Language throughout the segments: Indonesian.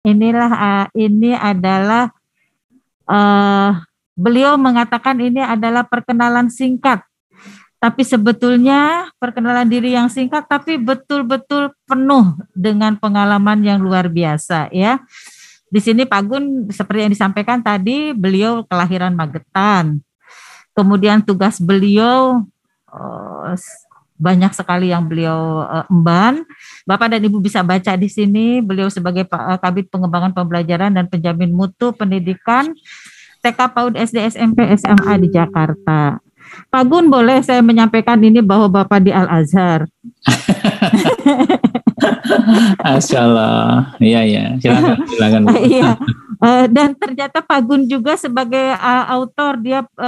ini adalah uh, beliau mengatakan ini adalah perkenalan singkat. Tapi sebetulnya perkenalan diri yang singkat tapi betul-betul penuh dengan pengalaman yang luar biasa ya. Di sini Pak Gun seperti yang disampaikan tadi, beliau kelahiran Magetan. Kemudian tugas beliau banyak sekali yang beliau emban. Bapak dan Ibu bisa baca di sini, beliau sebagai Kabid Pengembangan Pembelajaran dan Penjamin Mutu Pendidikan TK PAUD SD SMP SMA di Jakarta. Pak Gun, boleh saya menyampaikan ini bahwa Bapak di Al-Azhar. Asyaallah. Iya, silakan. Iya. Dan ternyata Pak Gun juga sebagai autor,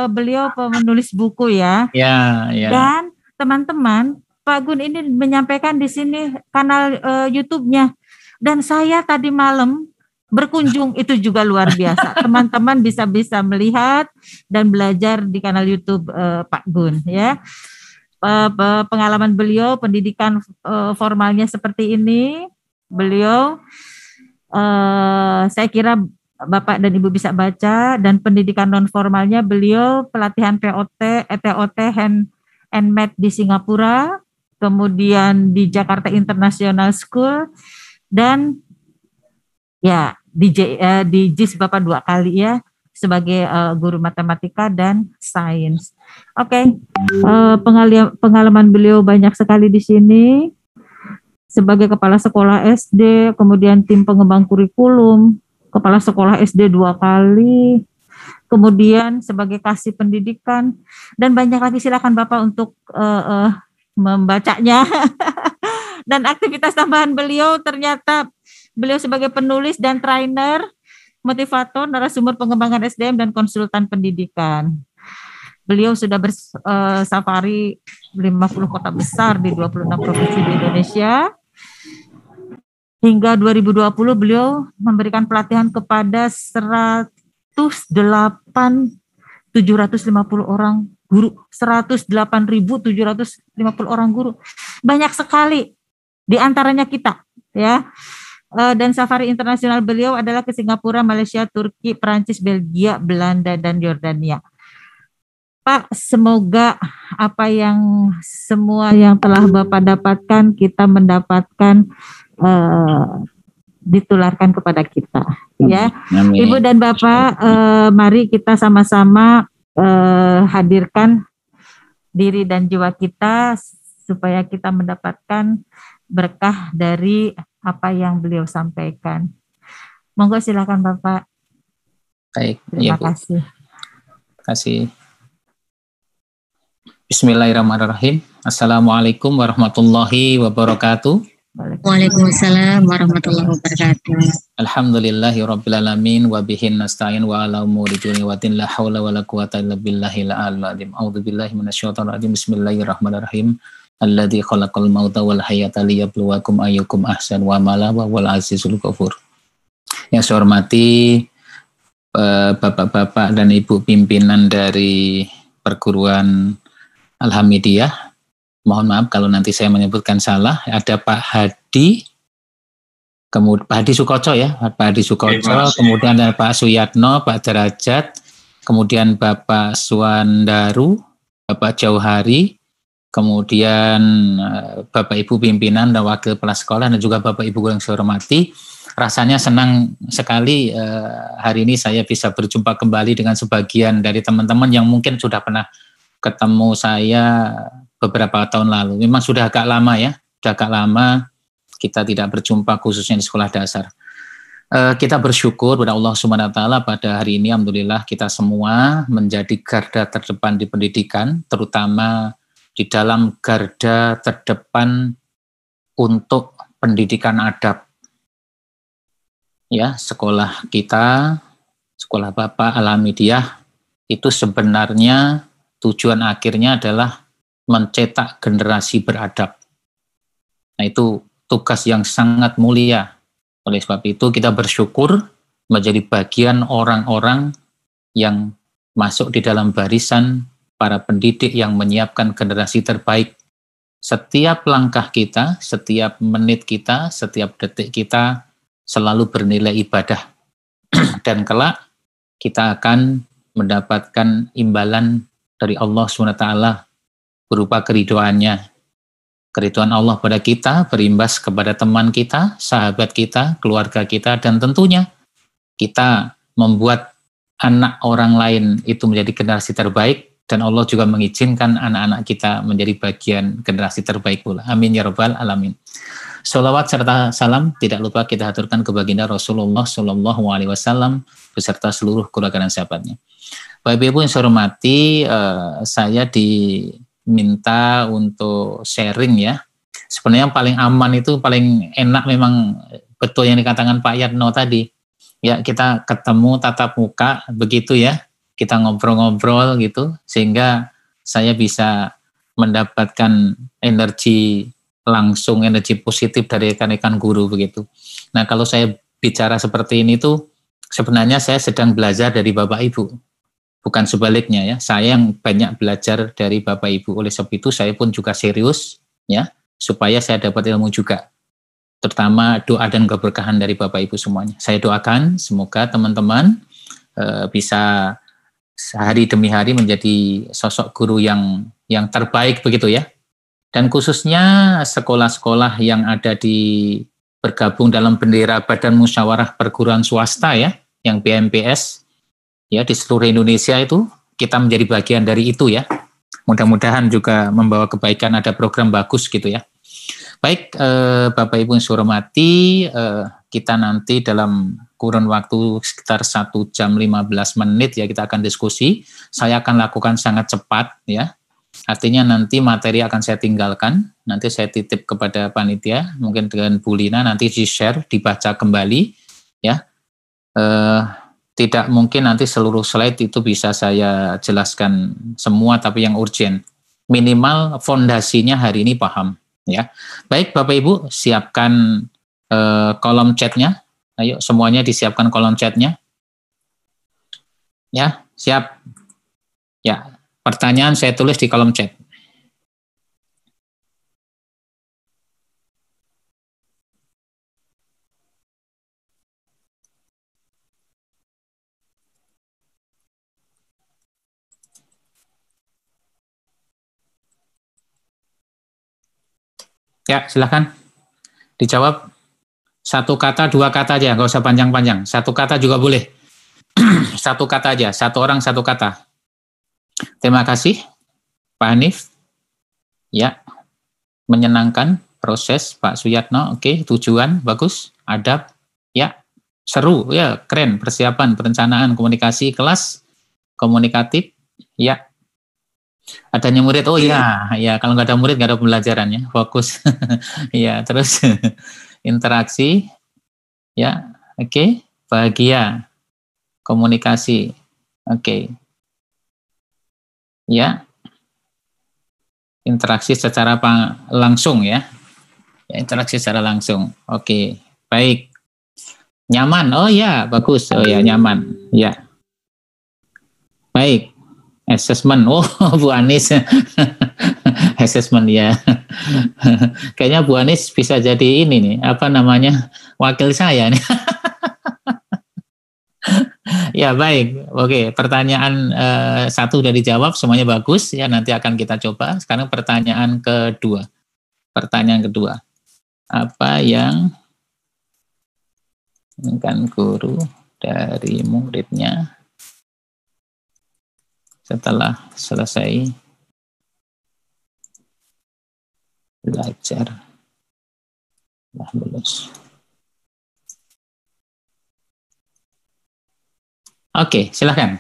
beliau penulis buku ya. Ya. Dan teman-teman, Pak Gun ini menyampaikan di sini kanal YouTube-nya. Dan saya tadi malam berkunjung, itu juga luar biasa. Teman-teman bisa melihat dan belajar di kanal YouTube Pak Gun ya. Pengalaman beliau, pendidikan formalnya seperti ini. Beliau saya kira Bapak dan Ibu bisa baca, dan pendidikan non formalnya beliau pelatihan POT, ETOT, and Math di Singapura, kemudian di Jakarta International School, dan ya di JIS Bapak 2 kali ya sebagai guru matematika dan sains. Oke. Pengalaman beliau banyak sekali di sini sebagai kepala sekolah SD, kemudian tim pengembang kurikulum, kepala sekolah SD 2 kali, kemudian sebagai kasih pendidikan, dan banyak lagi. Silakan Bapak untuk membacanya. Dan aktivitas tambahan beliau, ternyata beliau sebagai penulis dan trainer, motivator, narasumber pengembangan SDM, dan konsultan pendidikan. Beliau sudah bersafari 50 kota besar di 26 provinsi di Indonesia. Hingga 2020 beliau memberikan pelatihan kepada 108.750 orang guru, 108.750 orang guru. Banyak sekali di antaranya kita ya. Dan safari internasional beliau adalah ke Singapura, Malaysia, Turki, Perancis, Belgia, Belanda, dan Yordania. Pak, semoga apa yang semua yang telah Bapak dapatkan, kita mendapatkan ditularkan kepada kita. Ya, amin. Ibu dan Bapak, mari kita sama-sama hadirkan diri dan jiwa kita supaya kita mendapatkan berkah dari apa yang beliau sampaikan. Monggo silakan Bapak. Baik, terima kasih. Terima kasih. Bismillahirrahmanirrahim. Assalamualaikum warahmatullahi wabarakatuh. Waalaikumsalam warahmatullahi wabarakatuh. Alhamdulillahirabbil alamin wa bihi nasta'in wa ala umuri dunya wa din la haula wala quwata illa billahil aliyyil azim. A'udzubillahi minasyaitonir rajim. Bismillahirrahmanirrahim. Alladzi khalaqal mauta wal hayata liyabluwakum ayyukum ahsanu amala wa huwal azizul ghafur. Yang saya hormati Bapak-bapak dan Ibu pimpinan dari perguruan Al-Hamidiyah. Mohon maaf kalau nanti saya menyebutkan salah. Ada Pak Hadi, kemudian Pak Hadi Sukoco ya, Pak Hadi Sukoco, kemudian ada Pak Suyatno, Pak Derajat, kemudian Bapak Suwandaru, Bapak Jauhari, kemudian Bapak Ibu pimpinan dan wakil kepala sekolah, dan juga Bapak Ibu yang saya hormati. Rasanya senang sekali hari ini saya bisa berjumpa kembali dengan sebagian dari teman-teman yang mungkin sudah pernah ketemu saya beberapa tahun lalu. Memang sudah agak lama ya, sudah agak lama kita tidak berjumpa khususnya di sekolah dasar. Kita bersyukur kepada Allah Subhanahu wa taala pada hari ini, alhamdulillah kita semua menjadi garda terdepan di pendidikan, terutama di dalam garda terdepan untuk pendidikan adab. Ya, sekolah kita, sekolah Bapak Al-Hamidiyah itu sebenarnya tujuan akhirnya adalah mencetak generasi beradab. Nah, itu tugas yang sangat mulia. Oleh sebab itu kita bersyukur menjadi bagian orang-orang yang masuk di dalam barisan para pendidik yang menyiapkan generasi terbaik. Setiap langkah kita, setiap menit kita, setiap detik kita selalu bernilai ibadah. Dan kelak kita akan mendapatkan imbalan dari Allah SWT berupa keriduannya. Keriduan Allah pada kita berimbas kepada teman kita, sahabat kita, keluarga kita, dan tentunya kita membuat anak orang lain itu menjadi generasi terbaik, dan Allah juga mengizinkan anak-anak kita menjadi bagian generasi terbaik pula. Amin ya rabbal alamin. Sholawat serta salam tidak lupa kita haturkan ke baginda Rasulullah Shallallahu Alaihi Wasallam beserta seluruh keluarga dan sahabatnya. Bapak Ibu yang saya hormati, saya diminta untuk sharing ya. Sebenarnya yang paling aman itu, paling enak memang betul yang dikatakan Pak Yatno tadi. Ya, kita ketemu tatap muka begitu ya. Kita ngobrol-ngobrol gitu sehingga saya bisa mendapatkan energi langsung, energi positif dari rekan-rekan guru begitu. Nah, kalau saya bicara seperti ini tuh sebenarnya saya sedang belajar dari Bapak Ibu. Bukan sebaliknya ya. Saya yang banyak belajar dari Bapak Ibu. Oleh sebab itu saya pun juga serius ya, supaya saya dapat ilmu juga. Terutama doa dan keberkahan dari Bapak Ibu semuanya. Saya doakan semoga teman-teman bisa hari demi hari menjadi sosok guru yang terbaik begitu ya. Dan khususnya sekolah-sekolah yang ada di bergabung dalam bendera Badan Musyawarah Perguruan Swasta ya, yang BMPS ya, di seluruh Indonesia itu kita menjadi bagian dari itu ya. Mudah-mudahan juga membawa kebaikan, ada program bagus gitu ya. Baik, Bapak Ibu yang saya hormati, kita nanti dalam kurun waktu sekitar 1 jam 15 menit ya kita akan diskusi. Saya akan lakukan sangat cepat ya. Artinya nanti materi akan saya tinggalkan, nanti saya titip kepada panitia, mungkin dengan Bu Lina nanti di-share, dibaca kembali ya. Tidak mungkin nanti seluruh slide itu bisa saya jelaskan semua, tapi yang urgent. Minimal fondasinya hari ini paham ya. Baik Bapak Ibu, siapkan kolom chatnya. Ayo semuanya disiapkan kolom chatnya. Ya, siap. Ya, pertanyaan saya tulis di kolom chat. Ya, silakan dijawab. 1 kata, 2 kata aja, nggak usah panjang-panjang. 1 kata juga boleh. 1 kata aja, 1 orang 1 kata. Terima kasih, Pak Hanif. Ya, menyenangkan proses Pak Suyatno. Oke, tujuan bagus, adab. Ya, seru, ya keren. Persiapan, perencanaan, komunikasi, kelas, komunikatif. Ya, adanya murid. Oh ya, ya kalau nggak ada murid nggak ada pembelajarannya. Fokus. Ya, terus interaksi. Ya, oke. Bahagia, komunikasi. Oke. Ya, interaksi secara langsung ya. Ya, interaksi secara langsung. Oke, baik. Nyaman. Oh ya, bagus. Oh ya, nyaman. Ya. Baik. Assessment. Oh, Bu Anis. Assessment ya. Kayaknya Bu Anis bisa jadi ini nih, apa namanya? Wakil saya nih. Ya, baik. Oke, pertanyaan 1 udah dijawab, semuanya bagus ya, nanti akan kita coba. Sekarang pertanyaan kedua. Pertanyaan kedua. Apa yang inginkan guru dari muridnya setelah selesai belajar, lulus? Oke, silakan.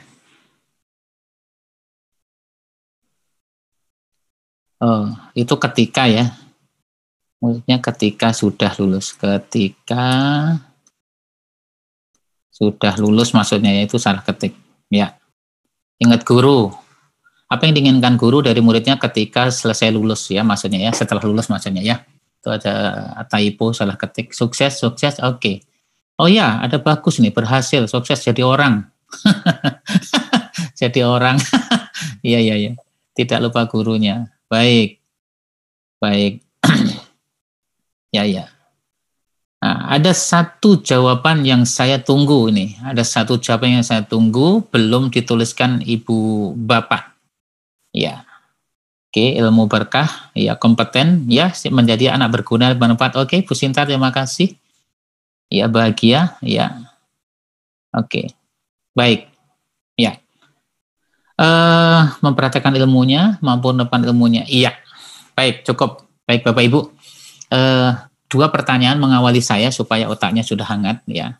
Oh, itu ketika ya. Maksudnya ketika sudah lulus. Ketika sudah lulus maksudnya, ya itu salah ketik. Ya. Ingat guru. Apa yang diinginkan guru dari muridnya ketika selesai lulus ya, maksudnya ya, setelah lulus maksudnya ya. Itu ada typo, salah ketik. Sukses, oke. Oh ya, ada bagus nih, berhasil, sukses jadi orang. Jadi orang. Iya. Tidak lupa gurunya. Baik. Ya. Nah, ada satu jawaban yang saya tunggu ini. Ada satu jawaban yang saya tunggu, belum dituliskan Ibu Bapak. Ya. Oke, ilmu berkah, ya kompeten, ya menjadi anak berguna bermanfaat. Oke, Bu Sinta, terima kasih. Ya, bahagia, ya. Oke, baik. Ya. Memperhatikan ilmunya, mampu menepan ilmunya. Iya, baik, cukup. Baik, Bapak Ibu. Dua pertanyaan mengawali saya supaya otaknya sudah hangat, ya.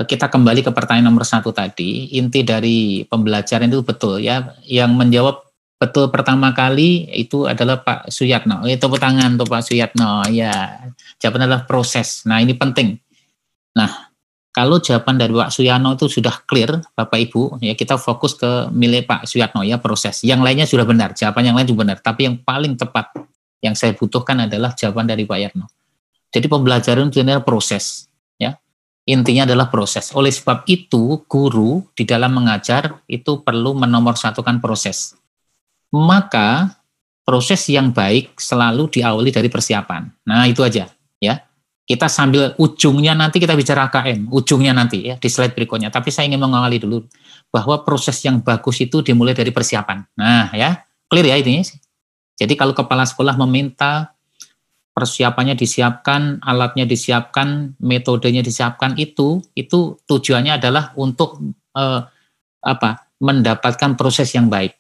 Kita kembali ke pertanyaan nomor 1 tadi. Inti dari pembelajaran itu betul, ya. Yang menjawab betul pertama kali itu adalah Pak Suyatno. Tepuk tangan untuk Pak Suyatno. Ya, jawaban adalah proses. Nah, ini penting. Nah, kalau jawaban dari Pak Suyatno itu sudah clear, Bapak Ibu, ya kita fokus ke milik Pak Suyatno, ya proses. Yang lainnya sudah benar, jawaban yang lain juga benar. Tapi yang paling tepat yang saya butuhkan adalah jawaban dari Pak Yatno. Jadi pembelajaran itu adalah proses, ya. Intinya adalah proses. Oleh sebab itu, guru di dalam mengajar itu perlu menomorsatukan proses. Maka proses yang baik selalu diawali dari persiapan. Nah, itu aja, ya. Kita sambil ujungnya nanti kita bicara KM, ujungnya nanti ya di slide berikutnya. Tapi saya ingin mengawali dulu bahwa proses yang bagus itu dimulai dari persiapan. Nah, ya, clear ya ini. Jadi kalau kepala sekolah meminta persiapannya disiapkan, alatnya disiapkan, metodenya disiapkan, itu tujuannya adalah untuk mendapatkan proses yang baik,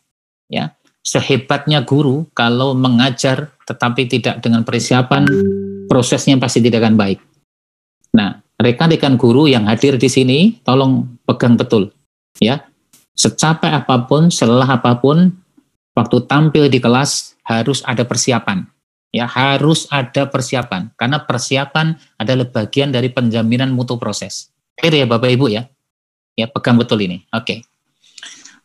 ya. Sehebatnya guru kalau mengajar tetapi tidak dengan persiapan, prosesnya pasti tidak akan baik. Nah, rekan-rekan guru yang hadir di sini tolong pegang betul, ya. Secapek apapun, selelah apapun, waktu tampil di kelas harus ada persiapan. Ya, harus ada persiapan karena persiapan adalah bagian dari penjaminan mutu proses. Clear ya Bapak Ibu ya? Ya, pegang betul ini. Oke.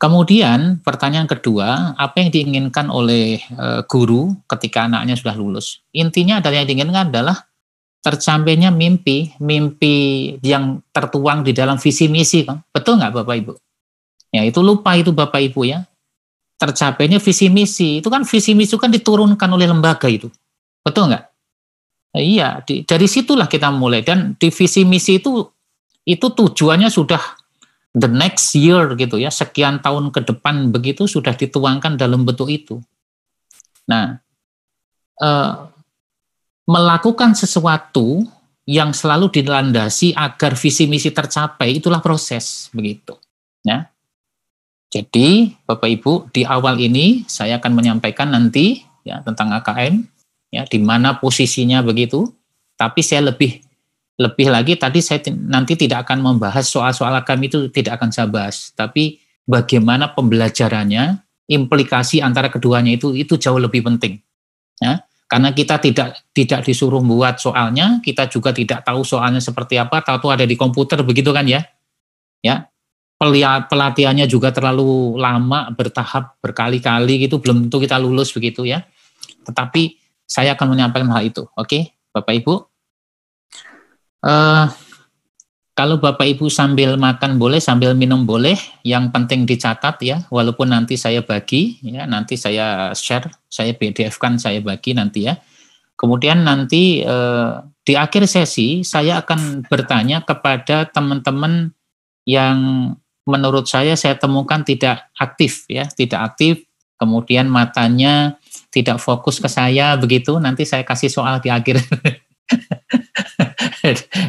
Kemudian pertanyaan kedua, apa yang diinginkan oleh guru ketika anaknya sudah lulus? Intinya adalah yang diinginkan adalah tercapainya mimpi yang tertuang di dalam visi misi, kan? Betul nggak Bapak Ibu? Ya, itu lupa itu Bapak Ibu ya. Tercapainya visi misi, itu kan visi misi kan diturunkan oleh lembaga itu. Betul nggak? Nah, iya, dari situlah kita mulai, dan di visi misi itu tujuannya sudah the next year gitu ya, sekian tahun ke depan begitu sudah dituangkan dalam bentuk itu. Nah, melakukan sesuatu yang selalu dilandasi agar visi misi tercapai, itulah proses begitu. Ya. Jadi Bapak Ibu, di awal ini saya akan menyampaikan nanti ya tentang AKM, ya di mana posisinya begitu. Tapi saya lebih lagi tadi saya nanti tidak akan membahas soal-soal AKM, itu tidak akan saya bahas. Tapi bagaimana pembelajarannya, implikasi antara keduanya itu jauh lebih penting. Ya. Karena kita tidak disuruh buat soalnya, kita juga tidak tahu soalnya seperti apa, tahu ada di komputer begitu kan ya. Ya. Pelatihannya juga terlalu lama, bertahap, berkali-kali gitu, belum tentu kita lulus begitu ya. Tetapi saya akan menyampaikan hal itu. Oke, Bapak Ibu. Kalau Bapak Ibu sambil makan boleh, sambil minum boleh, yang penting dicatat ya, walaupun nanti saya bagi, ya nanti saya share, saya PDF-kan, saya bagi nanti ya. Kemudian nanti di akhir sesi saya akan bertanya kepada teman-teman yang menurut saya temukan tidak aktif ya, tidak aktif, kemudian matanya tidak fokus ke saya begitu, nanti saya kasih soal di akhir.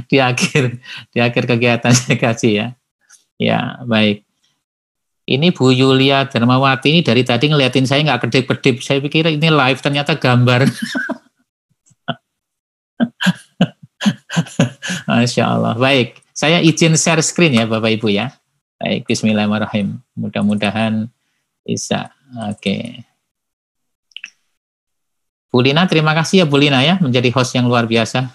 di akhir kegiatan saya kasih ya. Ya, baik. Ini Bu Yulia Darmawati ini dari tadi ngeliatin saya nggak kedip-kedip. Saya pikir ini live, ternyata gambar. Masya Allah. Baik, saya izin share screen ya Bapak Ibu ya. Baik, bismillahirrahmanirrahim. Mudah-mudahan bisa. Oke. Bu Lina, terima kasih ya Bu Lina ya, menjadi host yang luar biasa.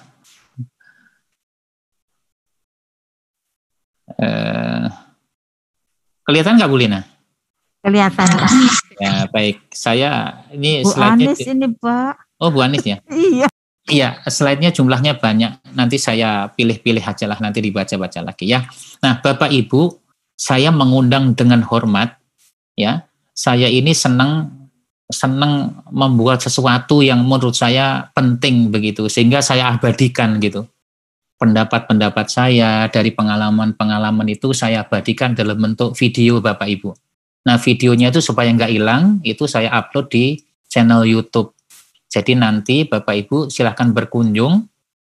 Kelihatan nggak Bu Lina? Kelihatan. Ya, baik. Saya ini Bu slide-nya. Anis ini Pak. Oh, Bu Anis ya? Iya. Iya, slide-nya jumlahnya banyak. Nanti saya pilih-pilih aja lah, nanti dibaca-baca lagi ya. Nah, Bapak Ibu, saya mengundang dengan hormat ya. Saya ini senang membuat sesuatu yang menurut saya penting begitu, sehingga saya abadikan gitu. pendapat-pendapat saya, dari pengalaman-pengalaman itu saya abadikan dalam bentuk video Bapak Ibu. Nah, videonya itu supaya nggak hilang, itu saya upload di channel YouTube. Jadi nanti Bapak Ibu silahkan berkunjung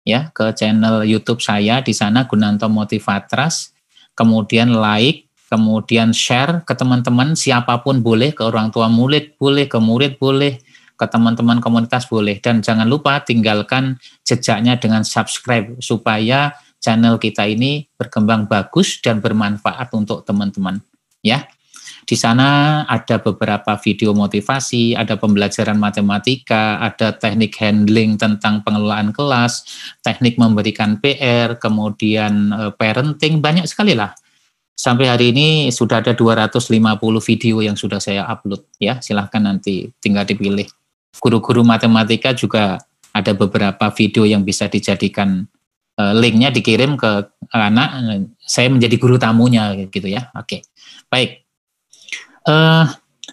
ya ke channel YouTube saya, di sana Gunanto Motivatras, kemudian like, kemudian share ke teman-teman, siapapun boleh, ke orang tua murid boleh, ke murid boleh, ke teman-teman komunitas boleh, dan jangan lupa tinggalkan jejaknya dengan subscribe supaya channel kita ini berkembang bagus dan bermanfaat untuk teman-teman ya. Di sana ada beberapa video motivasi, ada pembelajaran matematika, ada teknik handling tentang pengelolaan kelas, teknik memberikan PR, kemudian parenting, banyak sekali lah. Sampai hari ini sudah ada 250 video yang sudah saya upload ya. Silahkan nanti tinggal dipilih. Guru-guru matematika juga ada beberapa video yang bisa dijadikan linknya dikirim ke anak. Saya menjadi guru tamunya gitu ya. Oke, baik.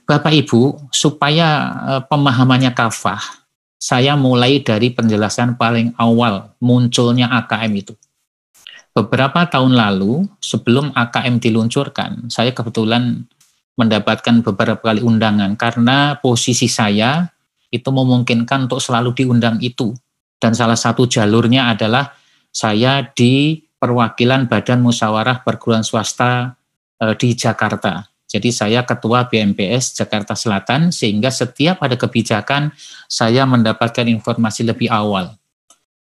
Bapak Ibu, supaya pemahamannya kafah, saya mulai dari penjelasan paling awal munculnya AKM itu. Beberapa tahun lalu, sebelum AKM diluncurkan, saya kebetulan mendapatkan beberapa kali undangan karena posisi saya itu memungkinkan untuk selalu diundang itu. Dan salah satu jalurnya adalah saya di perwakilan Badan Musyawarah Perguruan Swasta di Jakarta. Jadi saya ketua BMPS Jakarta Selatan, sehingga setiap ada kebijakan saya mendapatkan informasi lebih awal.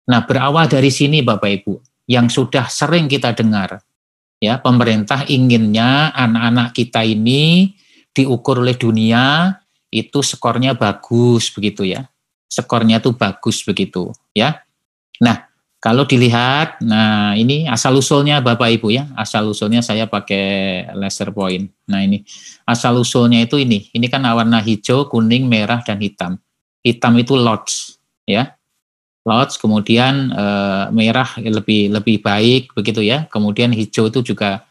Nah, berawal dari sini Bapak Ibu, yang sudah sering kita dengar, ya, pemerintah inginnya anak-anak kita ini diukur oleh dunia, itu skornya bagus begitu ya. Skornya tuh bagus begitu ya. Nah, kalau dilihat, nah ini asal-usulnya Bapak Ibu ya, asal-usulnya saya pakai laser point. Nah ini, asal-usulnya itu ini kan warna hijau, kuning, merah, dan hitam. Hitam itu lots, ya. Lots, kemudian merah lebih baik, begitu ya. Kemudian hijau itu juga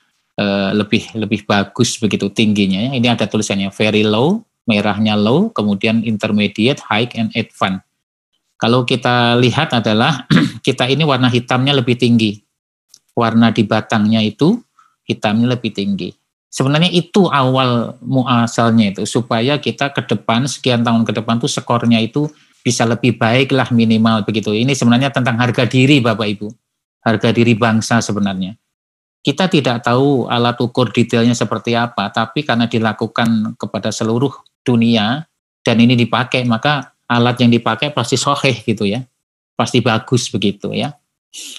lebih bagus, begitu tingginya. Ya. Ini ada tulisannya very low, merahnya low, kemudian intermediate, high, and advanced. Kalau kita lihat adalah kita ini warna hitamnya lebih tinggi. Warna di batangnya itu hitamnya lebih tinggi. Sebenarnya itu awal muasalnya itu, supaya kita ke depan, sekian tahun ke depan tuh skornya itu bisa lebih baik lah minimal begitu. Ini sebenarnya tentang harga diri Bapak Ibu. Harga diri bangsa sebenarnya. Kita tidak tahu alat ukur detailnya seperti apa, tapi karena dilakukan kepada seluruh dunia dan ini dipakai, maka alat yang dipakai pasti sahih gitu ya, pasti bagus begitu ya.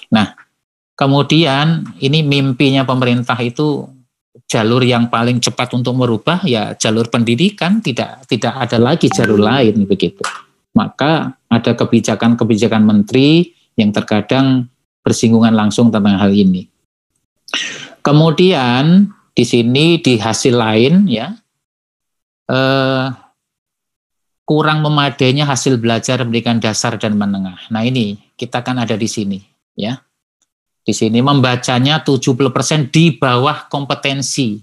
Nah, kemudian ini mimpinya pemerintah itu jalur yang paling cepat untuk merubah ya jalur pendidikan, tidak ada lagi jalur lain begitu. Maka ada kebijakan-kebijakan menteri yang terkadang bersinggungan langsung tentang hal ini. Kemudian di sini di hasil lain ya. Kurang memadainya hasil belajar pendidikan dasar dan menengah. Nah ini, kita kan ada di sini. Ya. Di sini membacanya 70% di bawah kompetensi.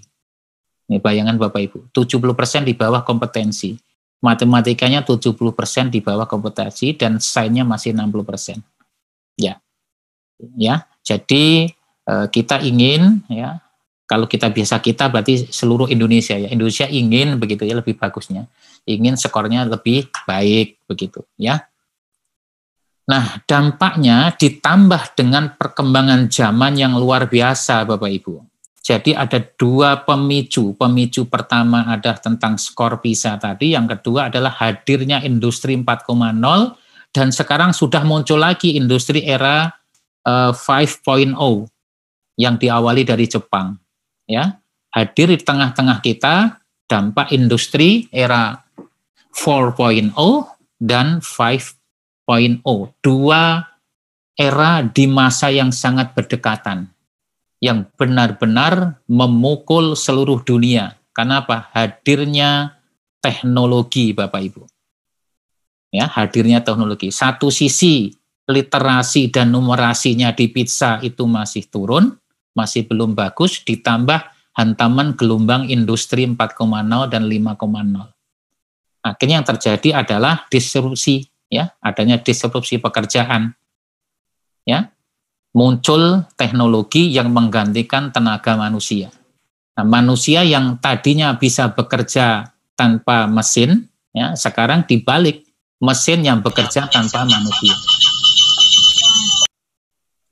Ini bayangan Bapak Ibu, 70% di bawah kompetensi. Matematikanya 70% di bawah kompetensi dan sainsnya masih 60%. Ya. Ya, jadi kita ingin ya, kalau kita biasa kita berarti seluruh Indonesia ya. Indonesia ingin begitu ya lebih bagusnya. Ingin skornya lebih baik begitu ya. Nah, dampaknya ditambah dengan perkembangan zaman yang luar biasa Bapak Ibu. Jadi ada dua pemicu. Pemicu pertama adalah tentang skor PISA tadi, yang kedua adalah hadirnya industri 4.0 dan sekarang sudah muncul lagi industri era 5.0 yang diawali dari Jepang ya. Hadir di tengah-tengah kita dampak industri era 4.0 dan 5.0, dua era di masa yang sangat berdekatan, yang benar-benar memukul seluruh dunia. Karena apa? Hadirnya teknologi, Bapak Ibu. Ya, hadirnya teknologi. Satu sisi literasi dan numerasinya di PISA itu masih turun, masih belum bagus, ditambah hantaman gelombang industri 4.0 dan 5.0. Akhirnya yang terjadi adalah disrupsi, ya, adanya disrupsi pekerjaan, ya. muncul teknologi yang menggantikan tenaga manusia. Nah, manusia yang tadinya bisa bekerja tanpa mesin, ya, sekarang dibalik, mesin yang bekerja tanpa manusia.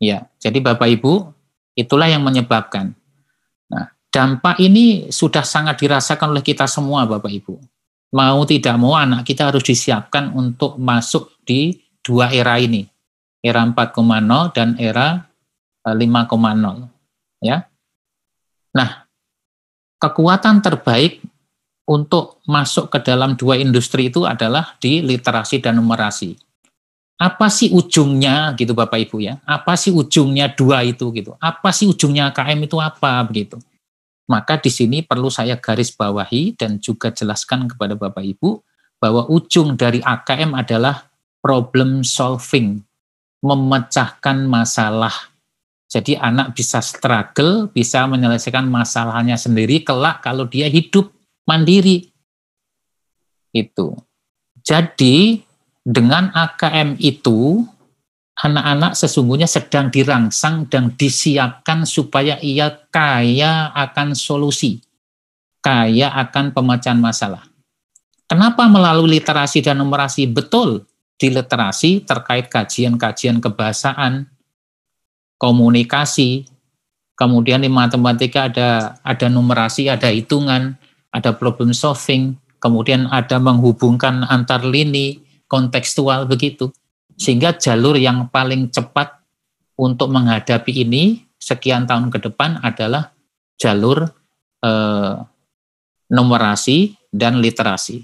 Ya, jadi Bapak Ibu, itulah yang menyebabkan. Nah, dampak ini sudah sangat dirasakan oleh kita semua, Bapak Ibu. Mau tidak mau anak kita harus disiapkan untuk masuk di dua era ini, era 4.0 dan era 5.0. Ya. Nah, kekuatan terbaik untuk masuk ke dalam dua industri itu adalah di literasi dan numerasi. Apa sih ujungnya gitu Bapak Ibu ya? Apa sih ujungnya dua itu gitu? Apa sih ujungnya KM itu apa begitu? Maka di sini perlu saya garis bawahi dan juga jelaskan kepada Bapak Ibu bahwa ujung dari AKM adalah problem solving, memecahkan masalah. Jadi anak bisa struggle, bisa menyelesaikan masalahnya sendiri kelak kalau dia hidup mandiri. Itu. Jadi dengan AKM itu, anak-anak sesungguhnya sedang dirangsang dan disiapkan supaya ia kaya akan solusi, kaya akan pemecahan masalah. Kenapa melalui literasi dan numerasi? Betul, di literasi terkait kajian-kajian kebahasaan, komunikasi, kemudian di matematika ada numerasi, ada hitungan, ada problem solving, kemudian ada menghubungkan antar lini, kontekstual begitu. Sehingga jalur yang paling cepat untuk menghadapi ini sekian tahun ke depan adalah jalur numerasi dan literasi.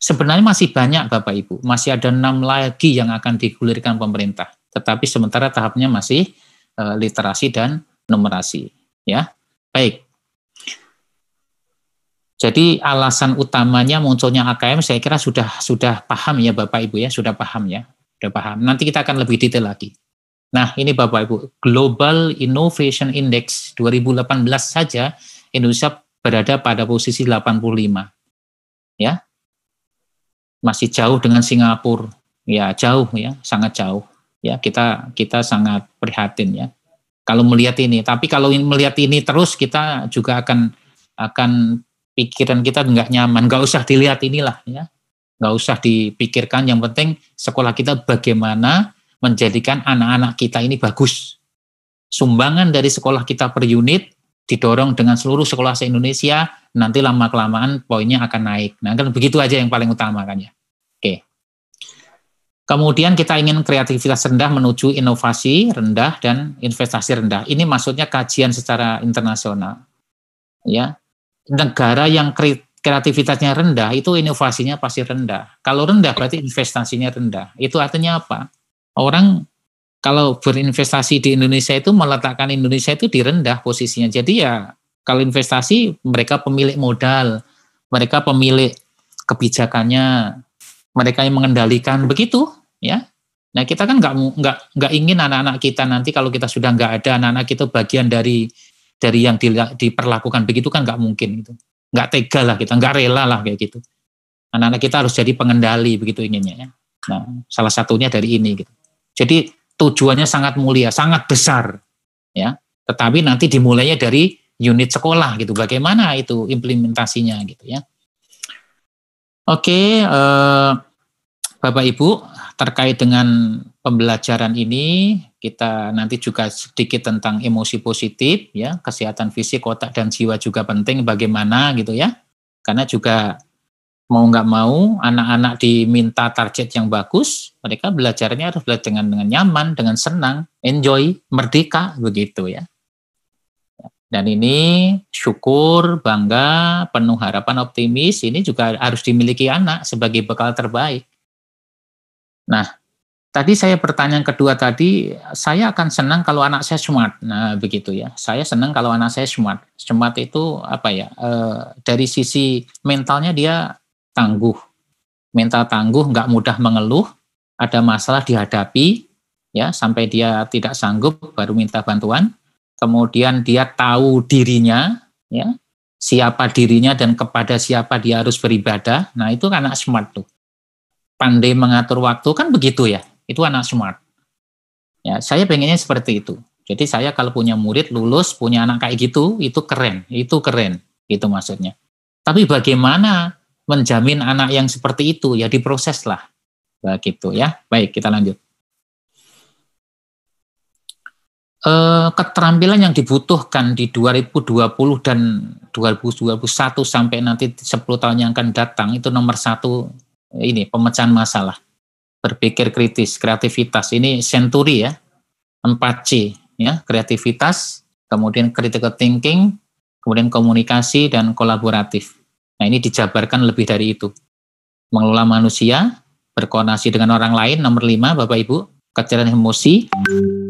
Sebenarnya masih banyak Bapak Ibu, masih ada 6 lagi yang akan digulirkan pemerintah. Tetapi sementara tahapnya masih literasi dan numerasi. Ya, baik. Jadi alasan utamanya munculnya AKM saya kira sudah paham ya Bapak Ibu ya, sudah paham ya. Sudah paham. Nanti kita akan lebih detail lagi. Nah, ini Bapak Ibu, Global Innovation Index 2018 saja Indonesia berada pada posisi 85. Ya. Masih jauh dengan Singapura. Ya, jauh ya, sangat jauh. Ya, kita sangat prihatin ya. Kalau melihat ini, tapi kalau melihat ini terus kita juga akan pikiran kita nggak nyaman, nggak usah dilihat inilah ya, nggak usah dipikirkan. Yang penting sekolah kita bagaimana menjadikan anak-anak kita ini bagus. Sumbangan dari sekolah kita per unit didorong dengan seluruh sekolah se-Indonesia, nanti lama-kelamaan poinnya akan naik. Nah kan begitu aja yang paling utama kan ya. Oke. Kemudian kita ingin kreativitas rendah menuju inovasi rendah dan investasi rendah. Ini maksudnya kajian secara internasional. Ya. Negara yang kreativitasnya rendah itu inovasinya pasti rendah. Kalau rendah berarti investasinya rendah. Itu artinya apa? Orang kalau berinvestasi di Indonesia itu meletakkan Indonesia itu di rendah posisinya. Jadi ya kalau investasi mereka pemilik modal, mereka pemilik kebijakannya, mereka yang mengendalikan begitu ya. Nah kita kan nggak ingin anak-anak kita nanti kalau kita sudah nggak ada, anak-anak kita bagian dari yang diperlakukan begitu kan nggak mungkin gitu, nggak tega lah kita, nggak rela lah kayak gitu. Anak-anak kita harus jadi pengendali begitu inginnya ya. Nah salah satunya dari ini gitu. Jadi tujuannya sangat mulia, sangat besar ya. Tetapi nanti dimulainya dari unit sekolah gitu. Bagaimana itu implementasinya gitu ya. Oke, Bapak Ibu, terkait dengan pembelajaran ini kita nanti juga sedikit tentang emosi positif ya, kesehatan fisik, otak dan jiwa juga penting bagaimana gitu ya. Karena juga mau nggak mau anak-anak diminta target yang bagus, mereka belajarnya harus belajar dengan nyaman, dengan senang, enjoy, merdeka begitu ya. Dan ini syukur, bangga, penuh harapan, optimis ini juga harus dimiliki anak sebagai bekal terbaik. Nah, tadi saya pertanyaan kedua tadi, saya akan senang kalau anak saya smart. Nah, begitu ya. Saya senang kalau anak saya smart. Smart itu apa ya? Dari sisi mentalnya dia tangguh. Mental tangguh, nggak mudah mengeluh, ada masalah dihadapi, ya sampai dia tidak sanggup baru minta bantuan. Kemudian dia tahu dirinya, ya siapa dirinya dan kepada siapa dia harus beribadah. Nah, itu anak smart tuh. Pandai mengatur waktu kan begitu ya. Itu anak smart. Ya, saya pengennya seperti itu. Jadi saya kalau punya murid lulus, punya anak kayak gitu, itu keren, gitu maksudnya. Tapi bagaimana menjamin anak yang seperti itu? Ya diproses lah, begitu ya. Baik, kita lanjut. Keterampilan yang dibutuhkan di 2020 dan 2021 sampai nanti 10 tahun yang akan datang itu nomor 1 ini pemecahan masalah, berpikir kritis, kreativitas. Ini Century ya, 4C ya, kreativitas, kemudian critical thinking, kemudian komunikasi dan kolaboratif. Nah, ini dijabarkan lebih dari itu. Mengelola manusia, berkoordinasi dengan orang lain, nomor 5 Bapak Ibu, kecerdasan emosi,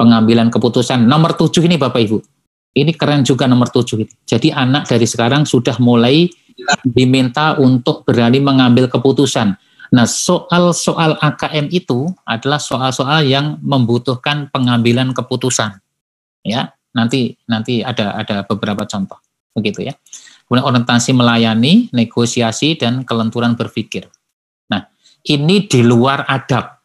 pengambilan keputusan. Nomor 7 ini Bapak Ibu. Ini keren juga nomor 7 ini. Jadi anak dari sekarang sudah mulai diminta untuk berani mengambil keputusan. Nah, soal-soal AKM itu adalah soal-soal yang membutuhkan pengambilan keputusan. Ya, nanti ada beberapa contoh. Begitu ya. Kemudian orientasi melayani, negosiasi dan kelenturan berpikir. Nah, ini di luar adab.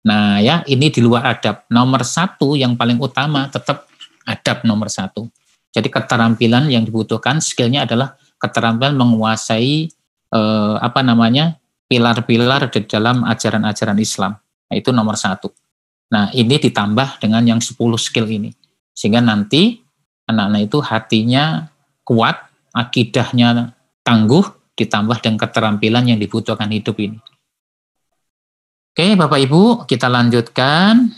Nah ya, ini di luar adab. Nomor 1 yang paling utama tetap adab nomor 1. Jadi keterampilan yang dibutuhkan, skillnya adalah keterampilan menguasai pilar-pilar di dalam ajaran-ajaran Islam. Nah, itu nomor 1. Nah ini ditambah dengan yang 10 skill ini. Sehingga nanti anak-anak itu hatinya kuat, akidahnya tangguh, ditambah dengan keterampilan yang dibutuhkan hidup ini. Oke, Bapak Ibu, kita lanjutkan.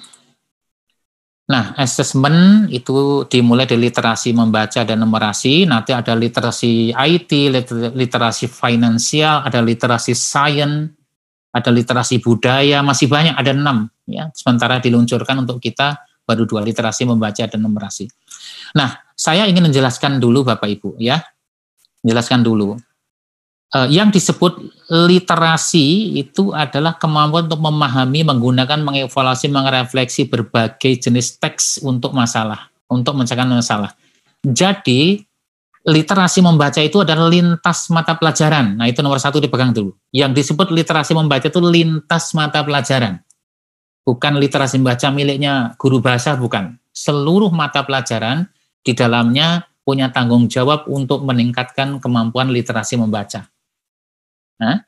Nah, asesmen itu dimulai dari literasi membaca dan numerasi, nanti ada literasi IT, literasi finansial, ada literasi sains, ada literasi budaya, masih banyak, ada 6 ya. Sementara diluncurkan untuk kita baru 2, literasi membaca dan numerasi. Nah, saya ingin menjelaskan dulu Bapak Ibu ya. Jelaskan dulu. Yang disebut literasi itu adalah kemampuan untuk memahami, menggunakan, mengevaluasi, merefleksi berbagai jenis teks untuk masalah, untuk mencegah masalah. Jadi, literasi membaca itu adalah lintas mata pelajaran. Nah, itu nomor 1 dipegang dulu. Yang disebut literasi membaca itu lintas mata pelajaran. Bukan literasi membaca miliknya guru bahasa, bukan. Seluruh mata pelajaran di dalamnya punya tanggung jawab untuk meningkatkan kemampuan literasi membaca. Nah,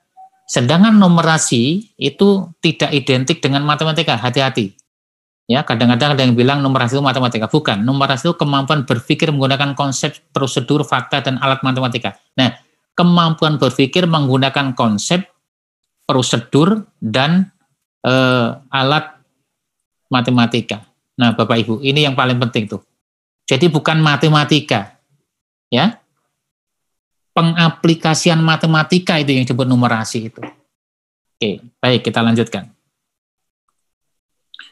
sedangkan numerasi itu tidak identik dengan matematika, hati-hati. Ya, kadang-kadang ada yang bilang numerasi itu matematika, bukan. Numerasi itu kemampuan berpikir menggunakan konsep, prosedur, fakta dan alat matematika. Nah, kemampuan berpikir menggunakan konsep, prosedur dan alat matematika. Nah, Bapak Ibu, ini yang paling penting tuh. Jadi bukan matematika, ya. Pengaplikasian matematika itu yang disebut numerasi itu. Oke, baik, kita lanjutkan.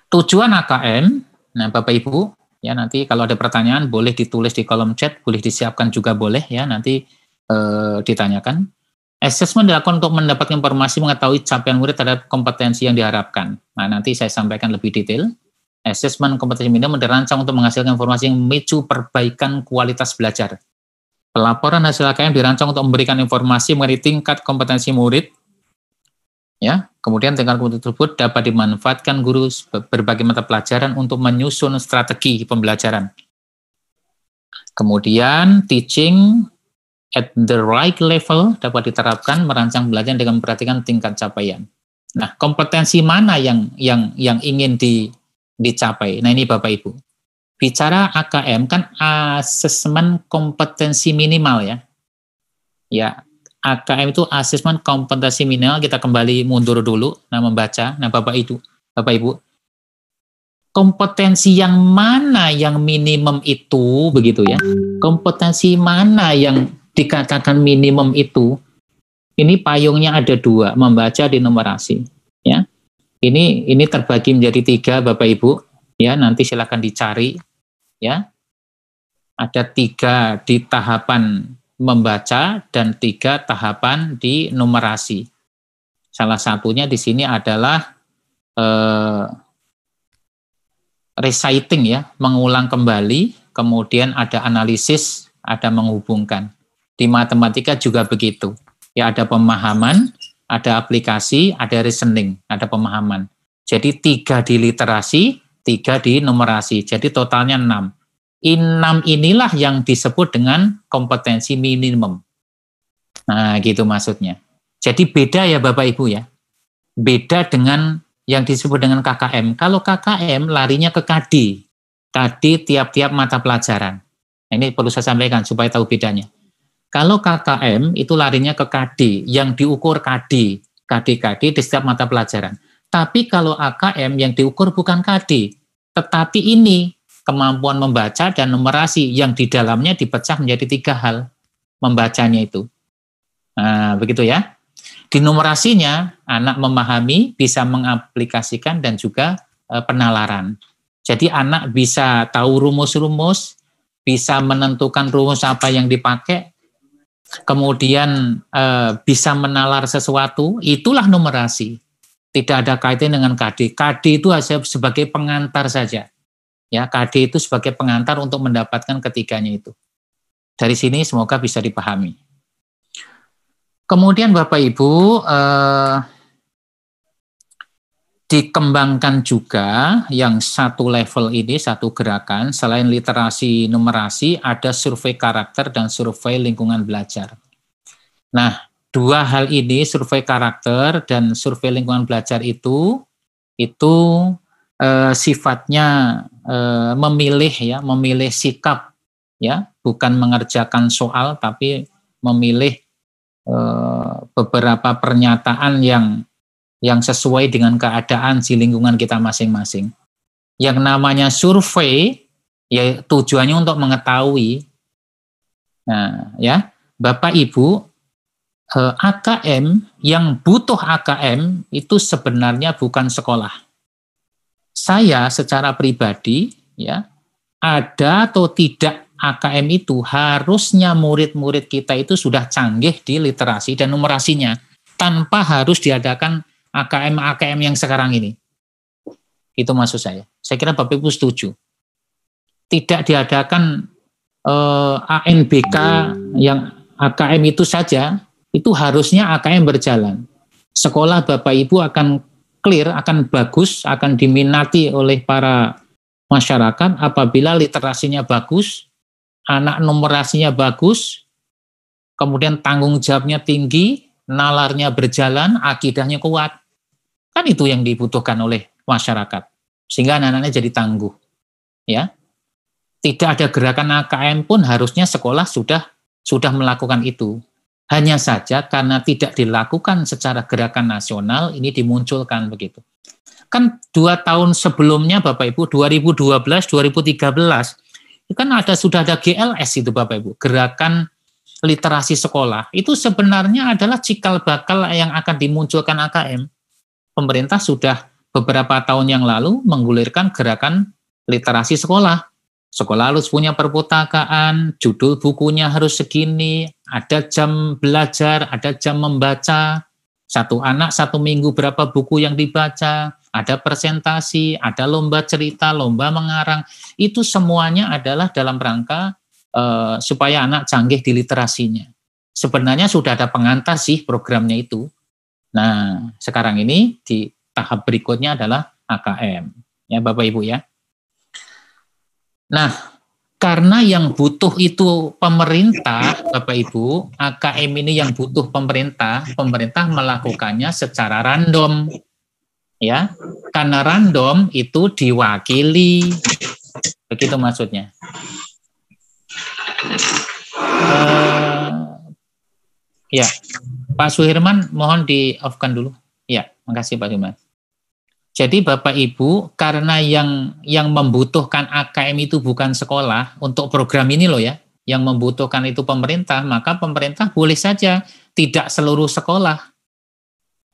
Tujuan AKM, nah Bapak Ibu, ya nanti kalau ada pertanyaan boleh ditulis di kolom chat, boleh disiapkan juga boleh ya, nanti ditanyakan. Assessment dilakukan untuk mendapatkan informasi mengetahui capaian murid terhadap kompetensi yang diharapkan. Nah, nanti saya sampaikan lebih detail. Assessment kompetensi minimum dirancang untuk menghasilkan informasi yang memicu perbaikan kualitas belajar. Pelaporan hasil AKM dirancang untuk memberikan informasi mengenai tingkat kompetensi murid, ya. Kemudian tingkat kompetensi tersebut dapat dimanfaatkan guru berbagai mata pelajaran untuk menyusun strategi pembelajaran. Kemudian teaching at the right level dapat diterapkan merancang belajar dengan memperhatikan tingkat capaian. Nah, kompetensi mana yang ingin dicapai? Nah, ini Bapak Ibu. Bicara AKM kan asesmen kompetensi minimal ya. Ya, AKM itu asesmen kompetensi minimal, kita kembali mundur dulu, nah membaca. Nah, Bapak Ibu, kompetensi yang mana yang minimum itu begitu ya. Kompetensi mana yang dikatakan minimum itu? Ini payungnya ada 2, membaca dan numerasi ya. Ini terbagi menjadi 3 Bapak Ibu ya, nanti silakan dicari. Ya, ada 3 di tahapan membaca dan 3 tahapan di numerasi. Salah satunya di sini adalah reciting ya, mengulang kembali, kemudian ada analisis, ada menghubungkan. Di matematika juga begitu. Ya, ada pemahaman, ada aplikasi, ada reasoning, ada pemahaman. Jadi 3 di literasi, 3 di numerasi. Jadi totalnya 6. 6 inilah yang disebut dengan kompetensi minimum. Nah, gitu maksudnya. Jadi beda ya Bapak Ibu ya. Beda dengan yang disebut dengan KKM. Kalau KKM larinya ke KD. KD tiap-tiap mata pelajaran. Nah, ini perlu saya sampaikan supaya tahu bedanya. Kalau KKM itu larinya ke KD, yang diukur KD di setiap mata pelajaran. Tapi kalau AKM yang diukur bukan KD, tetapi ini kemampuan membaca dan numerasi yang di dalamnya dipecah menjadi 3 hal membacanya itu. Nah, begitu ya. Di numerasinya, anak memahami, bisa mengaplikasikan, dan juga penalaran. Jadi anak bisa tahu rumus-rumus, bisa menentukan rumus apa yang dipakai, kemudian bisa menalar sesuatu, itulah numerasi. Tidak ada kaitan dengan KD. KD itu hanya sebagai pengantar saja. Ya, KD itu sebagai pengantar untuk mendapatkan ketiganya itu. Dari sini semoga bisa dipahami. Kemudian Bapak Ibu dikembangkan juga yang satu level ini, satu gerakan, selain literasi numerasi, ada survei karakter dan survei lingkungan belajar. Nah, 2 hal ini, survei karakter dan survei lingkungan belajar itu sifatnya memilih sikap, ya, bukan mengerjakan soal, tapi memilih beberapa pernyataan yang sesuai dengan keadaan di lingkungan kita masing-masing. Yang namanya survei, ya tujuannya untuk mengetahui. Nah, ya, Bapak Ibu, AKM yang butuh AKM itu sebenarnya bukan sekolah. Saya secara pribadi, ya, ada atau tidak AKM itu harusnya murid-murid kita itu sudah canggih di literasi dan numerasinya tanpa harus diadakan AKM yang sekarang ini. Itu maksud saya. Saya kira Bapak Ibu setuju. Tidak diadakan ANBK yang AKM itu saja, itu harusnya AKM berjalan. Sekolah Bapak Ibu akan clear, akan bagus, akan diminati oleh para masyarakat apabila literasinya bagus, anak numerasinya bagus, kemudian tanggung jawabnya tinggi, nalarnya berjalan, akidahnya kuat. Kan itu yang dibutuhkan oleh masyarakat. Sehingga anak-anaknya jadi tangguh. Ya. Tidak ada gerakan AKM pun harusnya sekolah sudah melakukan itu. Hanya saja karena tidak dilakukan secara gerakan nasional, ini dimunculkan begitu. Kan 2 tahun sebelumnya Bapak Ibu, 2012, 2013, kan sudah ada GLS itu Bapak Ibu, gerakan literasi sekolah. Itu sebenarnya adalah cikal bakal yang akan dimunculkan AKM. Pemerintah sudah beberapa tahun yang lalu menggulirkan gerakan literasi sekolah. Sekolah harus punya perpustakaan, judul bukunya harus segini, ada jam belajar, ada jam membaca, 1 anak 1 minggu berapa buku yang dibaca, ada presentasi, ada lomba cerita, lomba mengarang, itu semuanya adalah dalam rangka supaya anak canggih di literasinya. Sebenarnya sudah ada pengantar sih programnya itu. Nah, sekarang ini di tahap berikutnya adalah AKM. Ya, Bapak Ibu ya. Nah, karena yang butuh itu pemerintah, Bapak Ibu, AKM ini yang butuh pemerintah melakukannya secara random. Ya, karena random itu diwakili. Begitu maksudnya. Ya, Pak Suhirman mohon di-off-kan dulu. Ya, makasih Pak Suhirman. Jadi Bapak Ibu, karena yang membutuhkan AKM itu bukan sekolah, untuk program ini loh ya, yang membutuhkan itu pemerintah, maka pemerintah boleh saja tidak seluruh sekolah,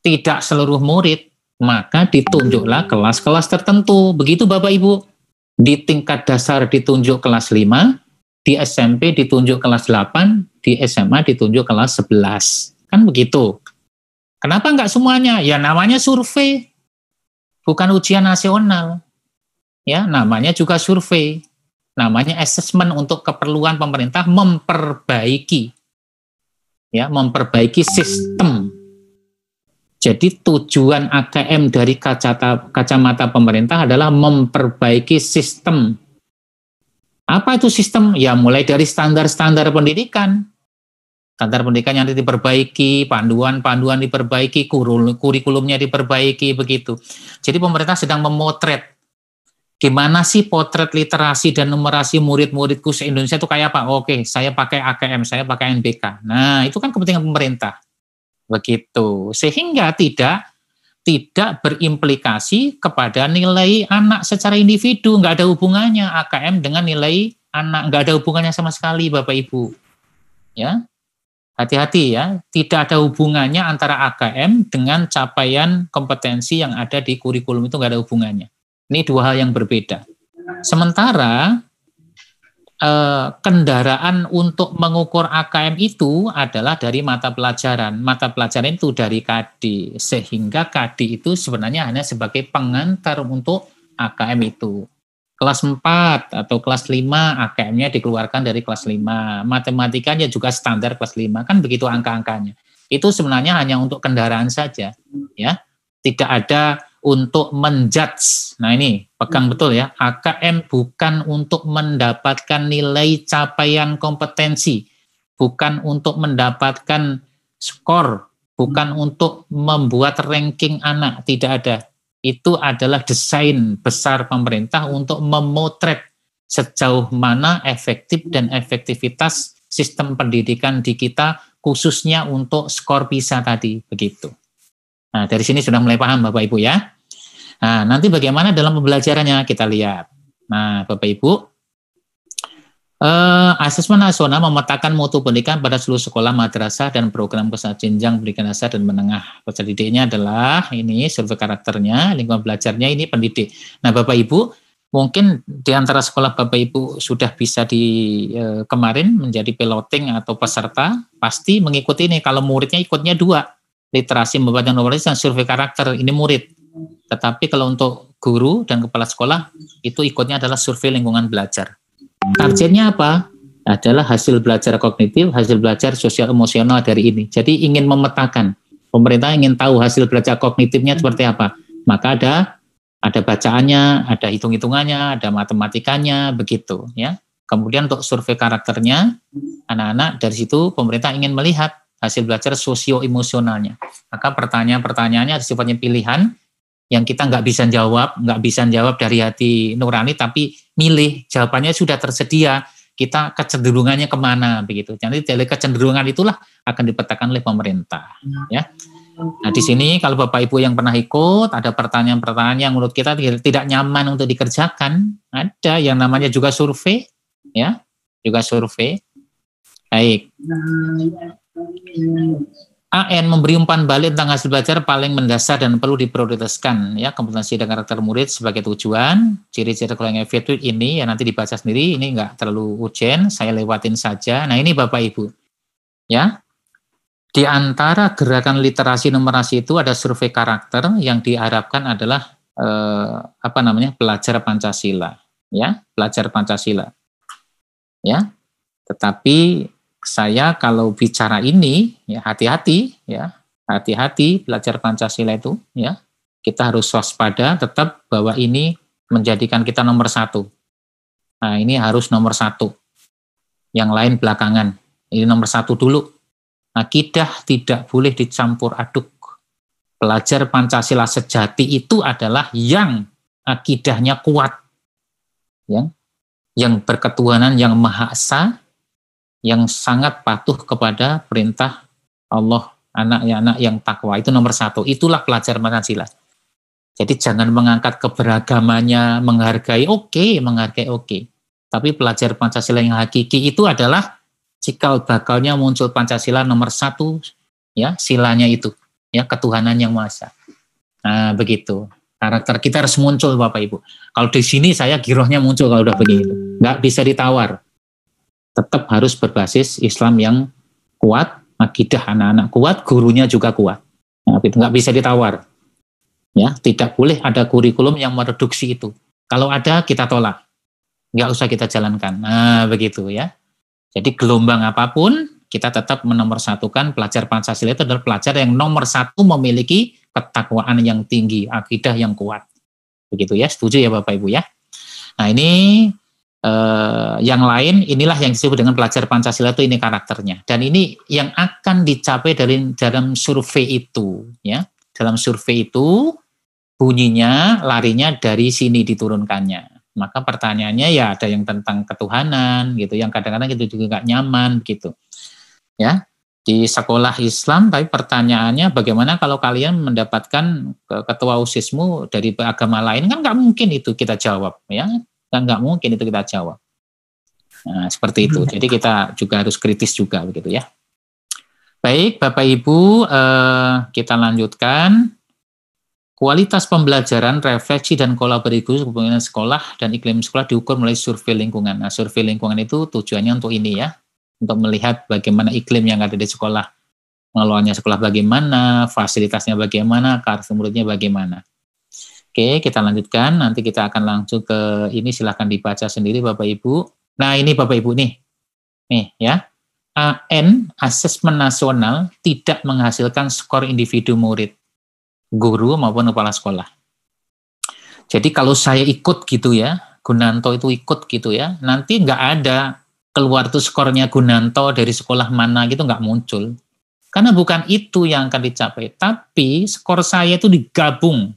tidak seluruh murid, maka ditunjuklah kelas-kelas tertentu. Begitu Bapak Ibu, di tingkat dasar ditunjuk kelas 5, di SMP ditunjuk kelas 8, di SMA ditunjuk kelas 11. Kan begitu. Kenapa enggak semuanya? Ya namanya survei. Bukan ujian nasional, ya namanya juga survei, namanya assessment untuk keperluan pemerintah memperbaiki sistem Jadi tujuan AKM dari kacamata pemerintah adalah memperbaiki sistem. Apa itu sistem? Ya mulai dari standar-standar pendidikan. Standar pendidikan yang diperbaiki, panduan-panduan diperbaiki, kurikulumnya diperbaiki, begitu. Jadi pemerintah sedang memotret gimana sih potret literasi dan numerasi murid-muridku se-Indonesia itu kayak apa? Oke, saya pakai AKM, saya pakai NBK. Nah, itu kan kepentingan pemerintah. Begitu. Sehingga tidak berimplikasi kepada nilai anak secara individu, nggak ada hubungannya AKM dengan nilai anak, nggak ada hubungannya sama sekali Bapak Ibu. Ya. Hati-hati ya, tidak ada hubungannya antara AKM dengan capaian kompetensi yang ada di kurikulum, itu nggak ada hubungannya. Ini dua hal yang berbeda. Sementara kendaraan untuk mengukur AKM itu adalah dari mata pelajaran. Mata pelajaran itu dari KADI, sehingga KADI itu sebenarnya hanya sebagai pengantar untuk AKM itu. Kelas 4 atau kelas 5 AKM-nya dikeluarkan dari kelas 5. Matematikanya juga standar kelas 5. Kan begitu angka-angkanya. Itu sebenarnya hanya untuk kendaraan saja. Ya, tidak ada untuk menjudge. Nah ini, pegang betul ya. AKM bukan untuk mendapatkan nilai capaian kompetensi. Bukan untuk mendapatkan skor. Bukan untuk membuat ranking anak. Tidak ada. Itu adalah desain besar pemerintah untuk memotret sejauh mana efektif dan efektivitas sistem pendidikan di kita, khususnya untuk skor PISA tadi, begitu. Nah, dari sini sudah mulai paham Bapak Ibu ya. Nah, nanti bagaimana dalam pembelajarannya kita lihat. Nah, Bapak Ibu, asesmen nasional memetakan mutu pendidikan pada seluruh sekolah, madrasah, dan program pusat jenjang pendidikan dasar dan menengah. Peserta didiknya adalah ini survei karakternya, lingkungan belajarnya ini pendidik. Nah, Bapak Ibu, mungkin di antara sekolah Bapak Ibu sudah bisa kemarin menjadi piloting atau peserta, pasti mengikuti ini. Kalau muridnya ikutnya 2, literasi membaca nulis dan survei karakter, ini murid. Tetapi kalau untuk guru dan kepala sekolah, itu ikutnya adalah survei lingkungan belajar. Targetnya apa? Adalah hasil belajar kognitif, hasil belajar sosial emosional dari ini. Jadi ingin memetakan, pemerintah ingin tahu hasil belajar kognitifnya seperti apa. Maka ada bacaannya, ada hitung-hitungannya, ada matematikanya, begitu ya. Kemudian untuk survei karakternya, anak-anak dari situ pemerintah ingin melihat hasil belajar sosio-emosionalnya. Maka pertanyaan-pertanyaannya sifatnya pilihan, yang kita nggak bisa jawab dari hati nurani, tapi milih, jawabannya sudah tersedia, kita kecenderungannya kemana, begitu. Jadi dari kecenderungan itulah akan dipetakan oleh pemerintah. Ya. Nah di sini kalau Bapak Ibu yang pernah ikut, ada pertanyaan-pertanyaan yang menurut kita tidak nyaman untuk dikerjakan, ada yang namanya juga survei, ya, juga survei. Baik. AN memberi umpan balik tentang hasil belajar paling mendasar dan perlu diprioritaskan ya, kompetensi dan karakter murid sebagai tujuan. Ciri-ciri yang efektif ini ya nanti dibaca sendiri, ini enggak terlalu urgent, saya lewatin saja. Nah ini Bapak Ibu ya, di antara gerakan literasi numerasi itu ada survei karakter yang diharapkan adalah belajar Pancasila ya, belajar Pancasila ya. Tetapi saya kalau bicara ini ya hati-hati belajar Pancasila itu ya, kita harus waspada tetap bahwa ini menjadikan kita nomor 1. Nah ini harus nomor 1, yang lain belakangan, ini nomor 1 dulu. Akidah tidak boleh dicampur aduk. Belajar Pancasila sejati itu adalah yang akidahnya kuat, yang berketuhanan yang Maha Esa, yang sangat patuh kepada perintah Allah, anak yang takwa, itu nomor 1. Itulah pelajar Pancasila. Jadi jangan mengangkat keberagamannya, menghargai oke. Tapi pelajar Pancasila yang hakiki itu adalah cikal bakalnya muncul Pancasila nomor 1, ya, silanya itu, ya, ketuhanan yang Maha Esa. Nah, begitu. Karakter kita harus muncul Bapak Ibu. Kalau di sini saya girohnya muncul kalau udah begitu. Nggak bisa ditawar. Tetap harus berbasis Islam yang kuat, akidah anak-anak kuat, gurunya juga kuat. Nah, itu nggak bisa ditawar. Ya, tidak boleh ada kurikulum yang mereduksi itu. Kalau ada kita tolak, nggak usah kita jalankan. Nah, begitu ya. Jadi gelombang apapun kita tetap menomorsatukan pelajar Pancasila itu adalah pelajar yang nomor satu memiliki ketakwaan yang tinggi, akidah yang kuat. Begitu ya, setuju ya Bapak Ibu ya. Nah ini yang lain, inilah yang disebut dengan pelajar Pancasila itu ini karakternya. Dan ini yang akan dicapai dalam survei itu. Ya. Dalam survei itu bunyinya, larinya dari sini diturunkannya. Maka pertanyaannya ya ada yang tentang ketuhanan gitu, yang kadang-kadang itu juga nggak nyaman gitu. Ya, di sekolah Islam, tapi pertanyaannya bagaimana kalau kalian mendapatkan ketua OSISmu dari agama lain, kan nggak mungkin itu kita jawab, ya, nggak mungkin itu kita jawab. Nah, seperti itu. Jadi kita juga harus kritis juga begitu ya. Baik, Bapak Ibu, kita lanjutkan. Kualitas pembelajaran, refleksi, dan kolaborasi hubungan sekolah dan iklim sekolah diukur melalui survei lingkungan. Nah, survei lingkungan itu tujuannya untuk ini ya, untuk melihat bagaimana iklim yang ada di sekolah, pengelolaannya sekolah bagaimana, fasilitasnya bagaimana, kartu muridnya bagaimana. Oke, kita lanjutkan. Nanti kita akan langsung ke ini, silahkan dibaca sendiri Bapak Ibu. Nah, ini Bapak Ibu nih ya. AN, Asesmen Nasional, tidak menghasilkan skor individu murid, guru maupun kepala sekolah. Jadi kalau saya ikut gitu ya, Gunanto itu ikut gitu ya, nanti nggak ada keluar tuh skornya Gunanto dari sekolah mana gitu, nggak muncul. Karena bukan itu yang akan dicapai, tapi skor saya itu digabung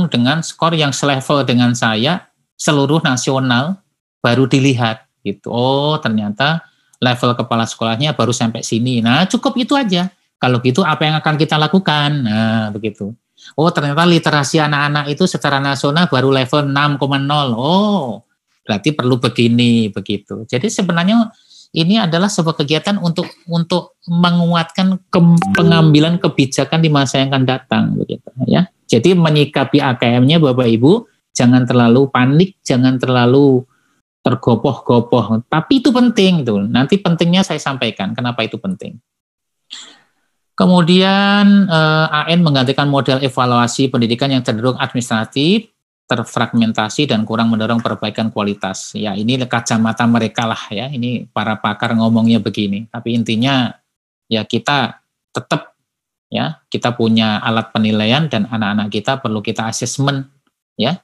dengan skor yang selevel dengan saya, seluruh nasional, baru dilihat gitu. Oh ternyata level kepala sekolahnya baru sampai sini. Nah cukup itu aja. Kalau gitu apa yang akan kita lakukan? Nah, begitu. Oh, ternyata literasi anak-anak itu secara nasional baru level 6,0. Oh, berarti perlu begini, begitu. Jadi sebenarnya ini adalah sebuah kegiatan untuk menguatkan pengambilan kebijakan di masa yang akan datang, begitu ya. Jadi menyikapi AKM-nya Bapak Ibu, jangan terlalu panik, jangan terlalu tergopoh-gopoh. Tapi itu penting tuh. Nanti pentingnya saya sampaikan kenapa itu penting. Kemudian AN menggantikan model evaluasi pendidikan yang cenderung administratif, terfragmentasi, dan kurang mendorong perbaikan kualitas. Ya ini kacamata mereka lah ya, ini para pakar ngomongnya begini. Tapi intinya ya kita tetap ya, kita punya alat penilaian dan anak-anak kita perlu kita asesmen ya.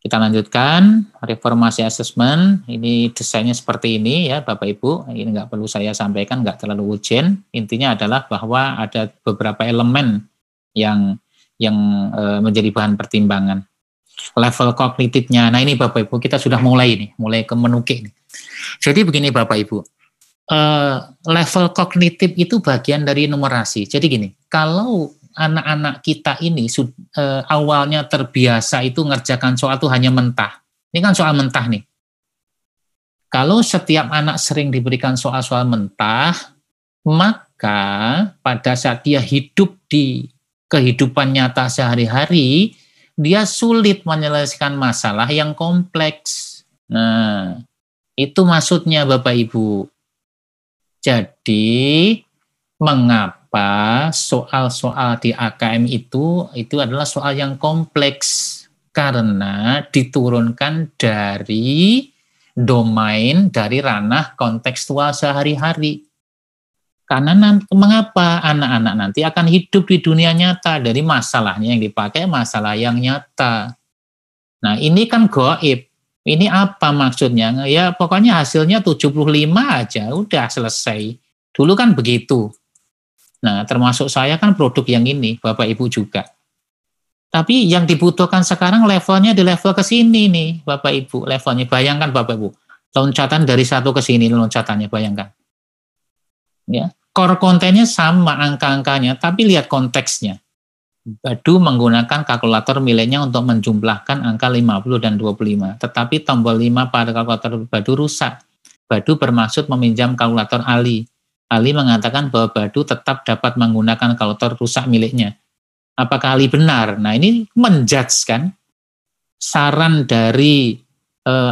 Kita lanjutkan, reformasi asesmen, ini desainnya seperti ini ya Bapak Ibu, ini nggak perlu saya sampaikan, nggak terlalu urgent, intinya adalah bahwa ada beberapa elemen yang menjadi bahan pertimbangan. Level kognitifnya, nah ini Bapak Ibu, kita sudah mulai menukik nih. Jadi begini Bapak Ibu, level kognitif itu bagian dari numerasi, jadi gini, kalau anak-anak kita ini awalnya terbiasa itu ngerjakan soal itu hanya mentah. Ini kan soal mentah nih. Kalau setiap anak sering diberikan soal-soal mentah, maka pada saat dia hidup di kehidupan nyata sehari-hari, dia sulit menyelesaikan masalah yang kompleks. Nah, itu maksudnya Bapak Ibu. Jadi, mengapa soal-soal di AKM itu adalah soal yang kompleks karena diturunkan dari domain, dari ranah kontekstual sehari-hari. Karena mengapa anak-anak nanti akan hidup di dunia nyata, dari masalahnya yang dipakai masalah yang nyata. Nah ini kan gaib. Ini apa maksudnya? Ya pokoknya hasilnya 75 aja, udah selesai. Dulu kan begitu. Nah, termasuk saya kan produk yang ini, Bapak Ibu juga. Tapi yang dibutuhkan sekarang levelnya di level ke sini nih, Bapak Ibu. Levelnya, bayangkan Bapak Ibu. Loncatan dari satu ke sini, loncatannya, bayangkan. Ya, core kontennya sama angka-angkanya, tapi lihat konteksnya. Badu menggunakan kalkulator miliknya untuk menjumlahkan angka 50 dan 25. Tetapi tombol 5 pada kalkulator Badu rusak. Badu bermaksud meminjam kalkulator Ali. Ali mengatakan bahwa Badu tetap dapat menggunakan kalkulator rusak miliknya. Apakah Ali benar? Nah ini menjudge kan, saran dari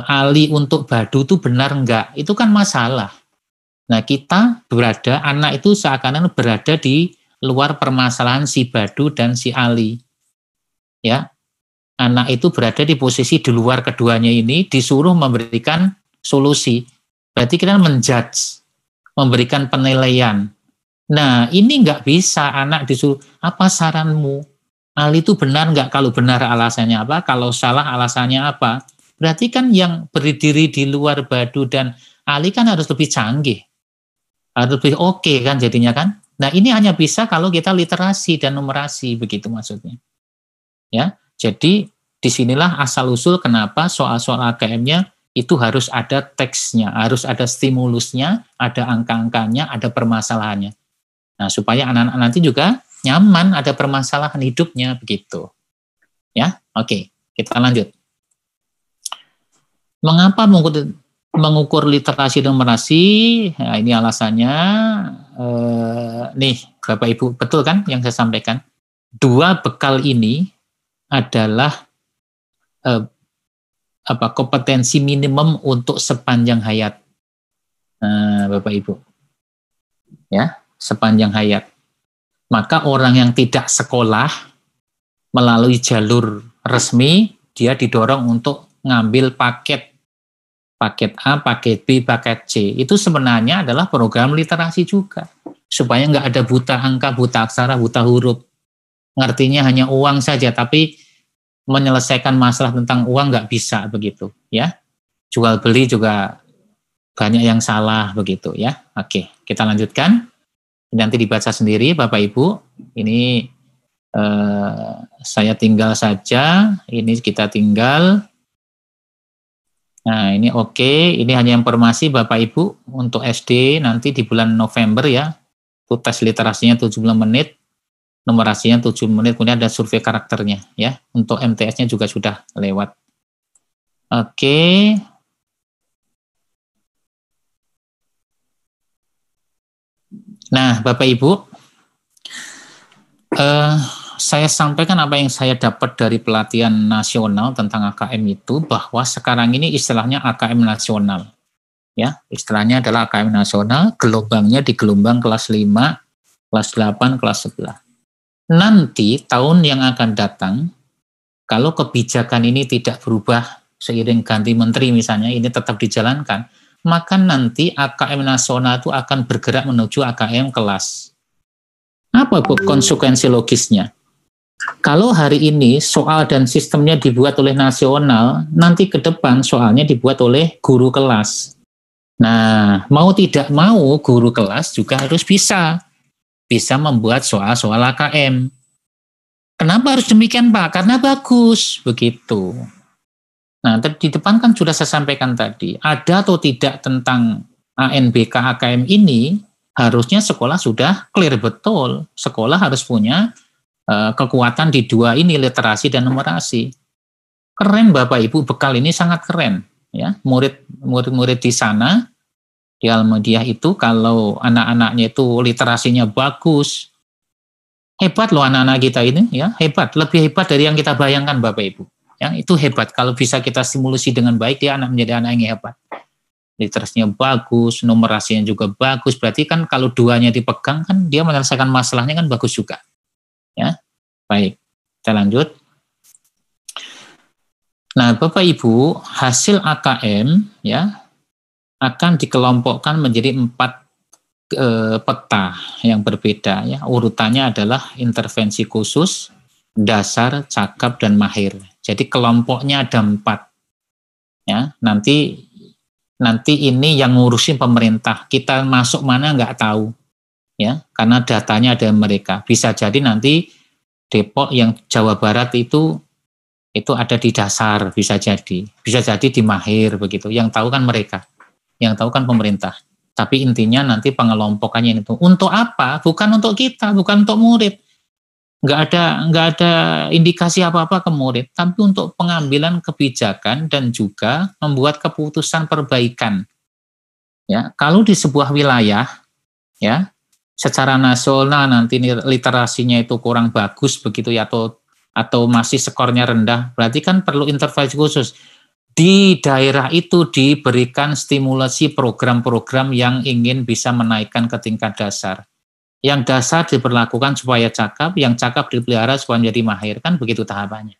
Ali untuk Badu itu benar enggak? Itu kan masalah. Nah kita anak itu seakan-akan berada di luar permasalahan si Badu dan si Ali. Ya, anak itu berada di posisi di luar keduanya ini, disuruh memberikan solusi. Berarti kita menjudge. memberikan penilaian. Nah, ini nggak bisa anak disuruh, apa saranmu? Hal itu benar nggak? Kalau benar alasannya apa? Kalau salah alasannya apa? Berarti kan yang berdiri di luar Badu dan Ali kan harus lebih canggih. Harus lebih oke kan jadinya kan? Nah, ini hanya bisa kalau kita literasi dan numerasi, begitu maksudnya. Ya, jadi disinilah asal-usul kenapa soal-soal AKM-nya itu harus ada teksnya, harus ada stimulusnya, ada angka-angkanya, ada permasalahannya. Nah, supaya anak-anak nanti juga nyaman, ada permasalahan hidupnya, begitu. Ya, oke, kita lanjut. Mengapa mengukur literasi dan numerasi? Nah, ini alasannya. Nih, Bapak Ibu, betul kan yang saya sampaikan? Dua bekal ini adalah kompetensi minimum untuk sepanjang hayat. Bapak Ibu. Ya, sepanjang hayat. Maka orang yang tidak sekolah melalui jalur resmi, dia didorong untuk ngambil paket A, paket B, paket C. Itu sebenarnya adalah program literasi juga. Supaya nggak ada buta angka, buta aksara, buta huruf. Ngertinya hanya uang saja, tapi menyelesaikan masalah tentang uang nggak bisa begitu, ya. Jual beli juga banyak yang salah begitu, ya. Oke, kita lanjutkan. Nanti dibaca sendiri, Bapak Ibu. Ini saya tinggal saja. Ini kita tinggal. Nah, ini oke. Ini hanya informasi Bapak Ibu untuk SD nanti di bulan November ya. Itu tes literasinya 70 menit, numerasinya 7 menit, kemudian ada survei karakternya ya. Untuk MTS-nya juga sudah lewat. Oke. Nah, Bapak Ibu, saya sampaikan apa yang saya dapat dari pelatihan nasional tentang AKM itu, bahwa sekarang ini istilahnya AKM nasional. Ya, istilahnya adalah AKM nasional, gelombangnya di gelombang kelas 5, kelas 8, kelas 11. Nanti tahun yang akan datang, kalau kebijakan ini tidak berubah seiring ganti menteri misalnya, ini tetap dijalankan, maka nanti AKM nasional itu akan bergerak menuju AKM kelas. Apa konsekuensi logisnya? Kalau hari ini soal dan sistemnya dibuat oleh nasional, nanti ke depan soalnya dibuat oleh guru kelas. Nah, mau tidak mau guru kelas juga harus bisa membuat soal-soal AKM. Kenapa harus demikian, Pak? Karena bagus, begitu. Nah, di depan kan sudah saya sampaikan tadi, ada atau tidak tentang ANBK AKM ini, harusnya sekolah sudah clear betul. Sekolah harus punya kekuatan di dua ini, literasi dan numerasi. Keren Bapak Ibu, bekal ini sangat keren. Ya, murid-murid di sana, di Al-Madiyah itu, kalau anak-anaknya itu literasinya bagus, hebat loh anak-anak kita ini, ya hebat, lebih hebat dari yang kita bayangkan Bapak Ibu. Ya, itu hebat. Kalau bisa kita stimulasi dengan baik, dia anak menjadi anak yang hebat. Literasinya bagus, numerasinya juga bagus. Berarti kan kalau duanya dipegang, kan dia menyelesaikan masalahnya kan bagus juga. Ya, baik. Kita lanjut. Nah, Bapak Ibu, hasil AKM ya akan dikelompokkan menjadi 4 peta yang berbeda. Ya, urutannya adalah intervensi khusus, dasar, cakap, dan mahir. Jadi kelompoknya ada 4. Ya, nanti ini yang ngurusin pemerintah. Kita masuk mana nggak tahu. Ya, karena datanya ada mereka. Bisa jadi nanti Depok yang Jawa Barat itu ada di dasar, bisa jadi di mahir begitu. Yang tahu kan mereka. Yang tahu kan pemerintah. Tapi intinya nanti pengelompokannya itu untuk apa? Bukan untuk kita, bukan untuk murid. Nggak ada indikasi apa-apa ke murid, tapi untuk pengambilan kebijakan dan juga membuat keputusan perbaikan. Ya, kalau di sebuah wilayah, ya, secara nasional nanti literasinya itu kurang bagus begitu ya, atau masih skornya rendah, berarti kan perlu intervensi khusus. Di daerah itu diberikan stimulasi program-program yang ingin bisa menaikkan ke tingkat dasar. Yang dasar diberlakukan supaya cakap, yang cakap dipelihara supaya menjadi mahir, kan begitu tahapannya.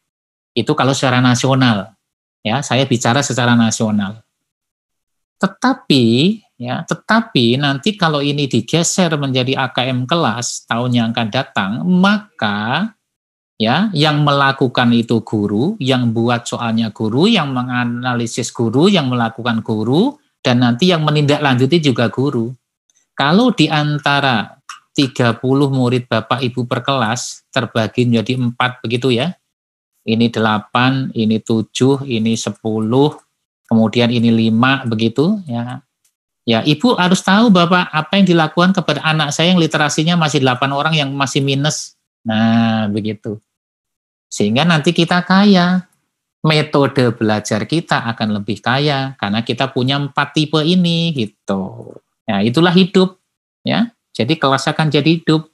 Itu kalau secara nasional, ya saya bicara secara nasional. Tetapi Ya, tetapi nanti kalau ini digeser menjadi AKM kelas tahun yang akan datang, maka ya yang melakukan itu guru, yang buat soalnya guru, yang menganalisis guru, yang melakukan guru, dan nanti yang menindaklanjuti juga guru. Kalau di antara 30 murid Bapak Ibu per kelas terbagi menjadi 4 begitu ya. Ini 8, ini 7, ini 10, kemudian ini 5 begitu ya. Ya, Ibu harus tahu Bapak apa yang dilakukan kepada anak saya yang literasinya masih 8 orang yang masih minus. Nah, begitu. Sehingga nanti kita kaya. Metode belajar kita akan lebih kaya karena kita punya 4 tipe ini gitu. Nah, itulah hidup ya. Jadi kelas akan jadi hidup.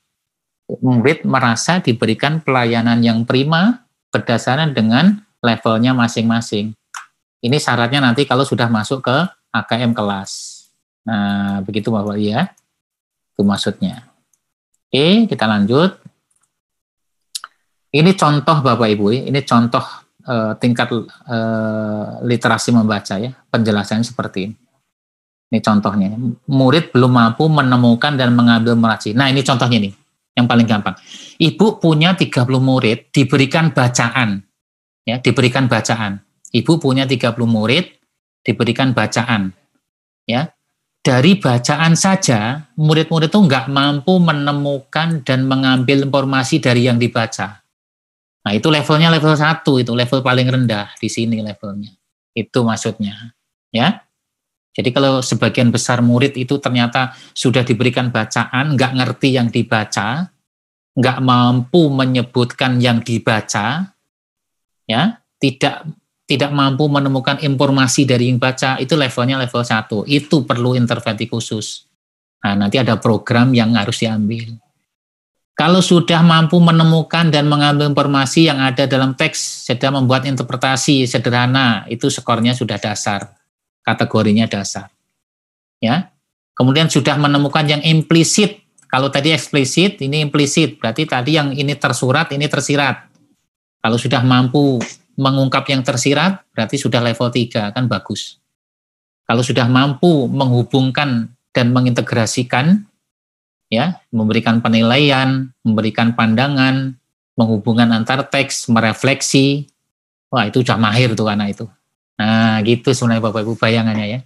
Murid merasa diberikan pelayanan yang prima berdasarkan dengan levelnya masing-masing. Ini syaratnya nanti kalau sudah masuk ke AKM kelas. Nah, begitu Bapak ya. Itu maksudnya. Oke, kita lanjut. Ini contoh Bapak Ibu, ini contoh tingkat literasi membaca ya. Penjelasannya seperti ini. Ini contohnya. Murid belum mampu menemukan dan mengambil meracik. Nah, ini contohnya nih. Yang paling gampang. Ibu punya 30 murid, diberikan bacaan. Ya, diberikan bacaan. Ibu punya 30 murid, diberikan bacaan. Ya. Dari bacaan saja, murid-murid itu nggak mampu menemukan dan mengambil informasi dari yang dibaca. Nah, itu levelnya level 1, itu level paling rendah di sini levelnya. Itu maksudnya. Ya. Jadi kalau sebagian besar murid itu ternyata sudah diberikan bacaan, nggak ngerti yang dibaca, nggak mampu menyebutkan yang dibaca, ya, tidak mampu menemukan informasi dari yang baca, itu levelnya level 1. Itu perlu intervensi khusus. Nah, nanti ada program yang harus diambil. Kalau sudah mampu menemukan dan mengambil informasi yang ada dalam teks, sedang membuat interpretasi sederhana, itu skornya sudah dasar. Kategorinya dasar. Ya. Kemudian sudah menemukan yang implisit. Kalau tadi eksplisit, ini implisit. Berarti tadi yang ini tersurat, ini tersirat. Kalau sudah mampu mengungkap yang tersirat, berarti sudah level 3, kan bagus. Kalau sudah mampu menghubungkan dan mengintegrasikan, ya, memberikan penilaian, memberikan pandangan, menghubungkan antar teks, merefleksi, wah itu sudah mahir tuh anak itu. Nah, gitu sebenarnya Bapak Ibu bayangannya ya.